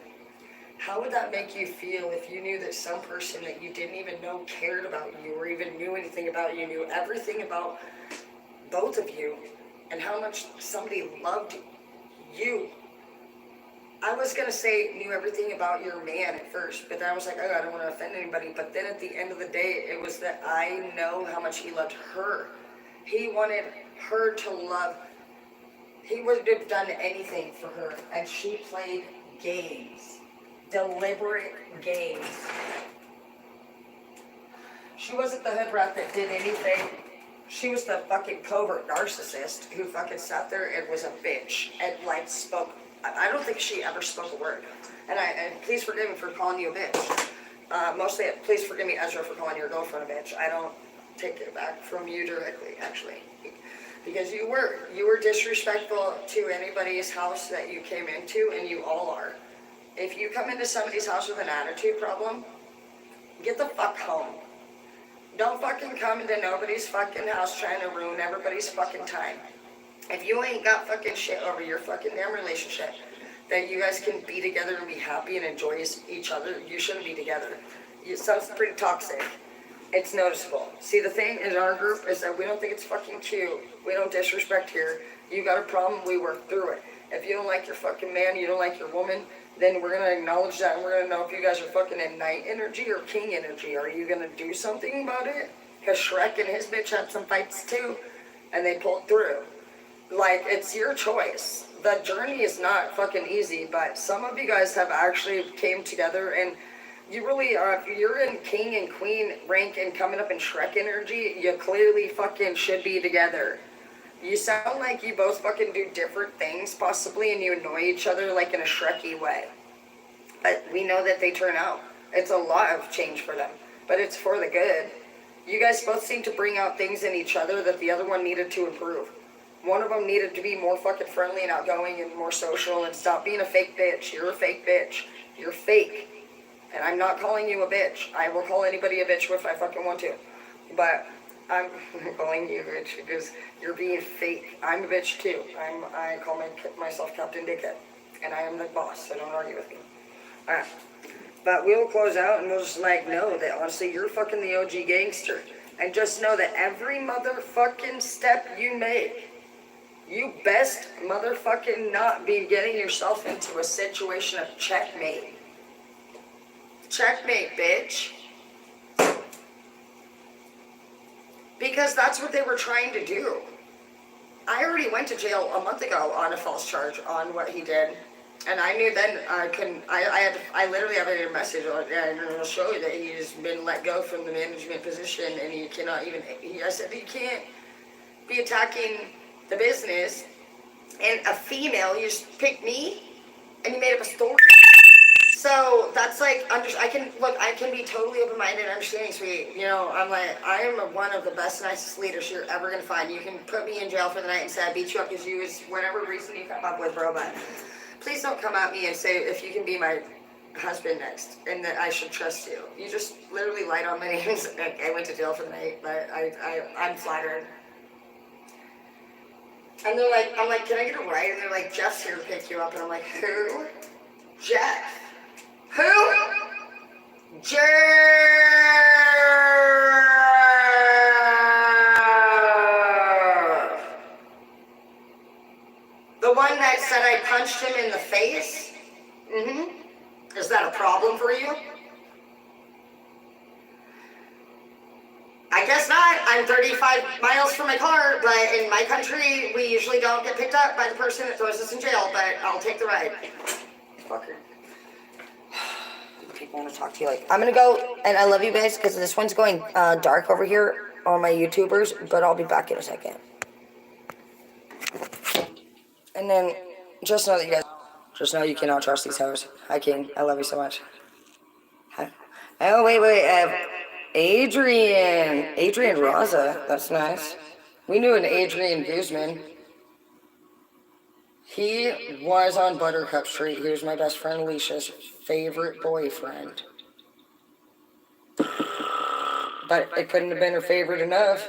Speaker 2: how would that make you feel if you knew that some person that you didn't even know cared about you or even knew anything about you, knew everything about both of you, and how much somebody loved you? I was going to say knew everything about your man at first, but then I was like, oh, I don't want to offend anybody. But then at the end of the day, it was that I know how much he loved her. He wanted her to love. He would have done anything for her, and she played games. Deliberate games. She wasn't the hood rat that did anything. She was the fucking covert narcissist who fucking sat there and was a bitch and like spoke. I don't think she ever spoke a word. And please forgive me for calling you a bitch. Mostly, please forgive me, Ezra, for calling your girlfriend a bitch. I don't take it back from you directly, actually. Because you were disrespectful to anybody's house that you came into, and you all are. If you come into somebody's house with an attitude problem, get the fuck home. Don't fucking come into nobody's fucking house trying to ruin everybody's fucking time. If you ain't got fucking shit over your fucking damn relationship, that you guys can be together and be happy and enjoy each other, you shouldn't be together. It sounds pretty toxic. It's noticeable. See, the thing in our group is that we don't think it's fucking cute. We don't disrespect here. You got a problem, we work through it. If you don't like your fucking man, you don't like your woman, then we're gonna acknowledge that and we're gonna know if you guys are fucking in knight energy or king energy. Are you gonna do something about it? Because Shrek and his bitch had some fights too, and they pulled through. Like, it's your choice. The journey is not fucking easy, but some of you guys have actually came together and you really are. If you're in king and queen rank and coming up in Shrek energy, you clearly fucking should be together. You sound like you both fucking do different things possibly and you annoy each other like in a Shreky way. But we know that they turn out. It's a lot of change for them, but it's for the good. You guys both seem to bring out things in each other that the other one needed to improve. One of them needed to be more fucking friendly and outgoing and more social and stop being a fake bitch. You're a fake bitch. You're fake. And I'm not calling you a bitch. I will call anybody a bitch if I fucking want to. But I'm calling you a bitch because you're being fake. I'm a bitch too. I call myself Captain Dickhead. And I am the boss, so don't argue with me. Alright. But we'll close out and we'll just like know that honestly you're fucking the OG gangster. And just know that every motherfucking step you make, you best motherfucking not be getting yourself into a situation of checkmate. Checkmate, bitch. Because that's what they were trying to do. I already went to jail a month ago on a false charge on what he did. And I knew then I couldn't, I literally have a message on it, and it'll show you that he's been let go from the management position and he cannot even, I said, you can't be attacking the business and a female, you just picked me and you made up a story. So that's like, I can be totally open-minded and understanding, sweet. You know, I'm like, I am one of the best, nicest leaders you're ever gonna find. You can put me in jail for the night and say I beat you up because you was whatever reason you come up with, bro, but please don't come at me and say if you can be my husband next and that I should trust you. You just literally lied on my name. I went to jail for the night, but I'm flattered. And they're like, I'm like, can I get a ride? And they're like, Jeff's here to pick you up. And I'm like, who? Jeff. Who? Jeff. The one that said I punched him in the face? Mm-hmm. Is that a problem for you? I guess not. I'm 35 miles from my car, but in my country, we usually don't get picked up by the person that throws us in jail, but I'll take the ride. Fucker. People want to talk to you like, I'm gonna go, and I love you guys, because this one's going dark over here on my YouTubers, but I'll be back in a second. And then, just know that you guys, just know you cannot trust these hoes. Hi, King. I love you so much. Hi. Oh, wait. Adrian Raza. That's nice. We knew an Adrian Guzman. He was on Buttercup Street. He was my best friend Alicia's favorite boyfriend. But it couldn't have been her favorite enough.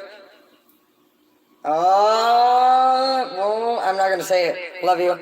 Speaker 2: Oh, well, I'm not going to say it. Love you.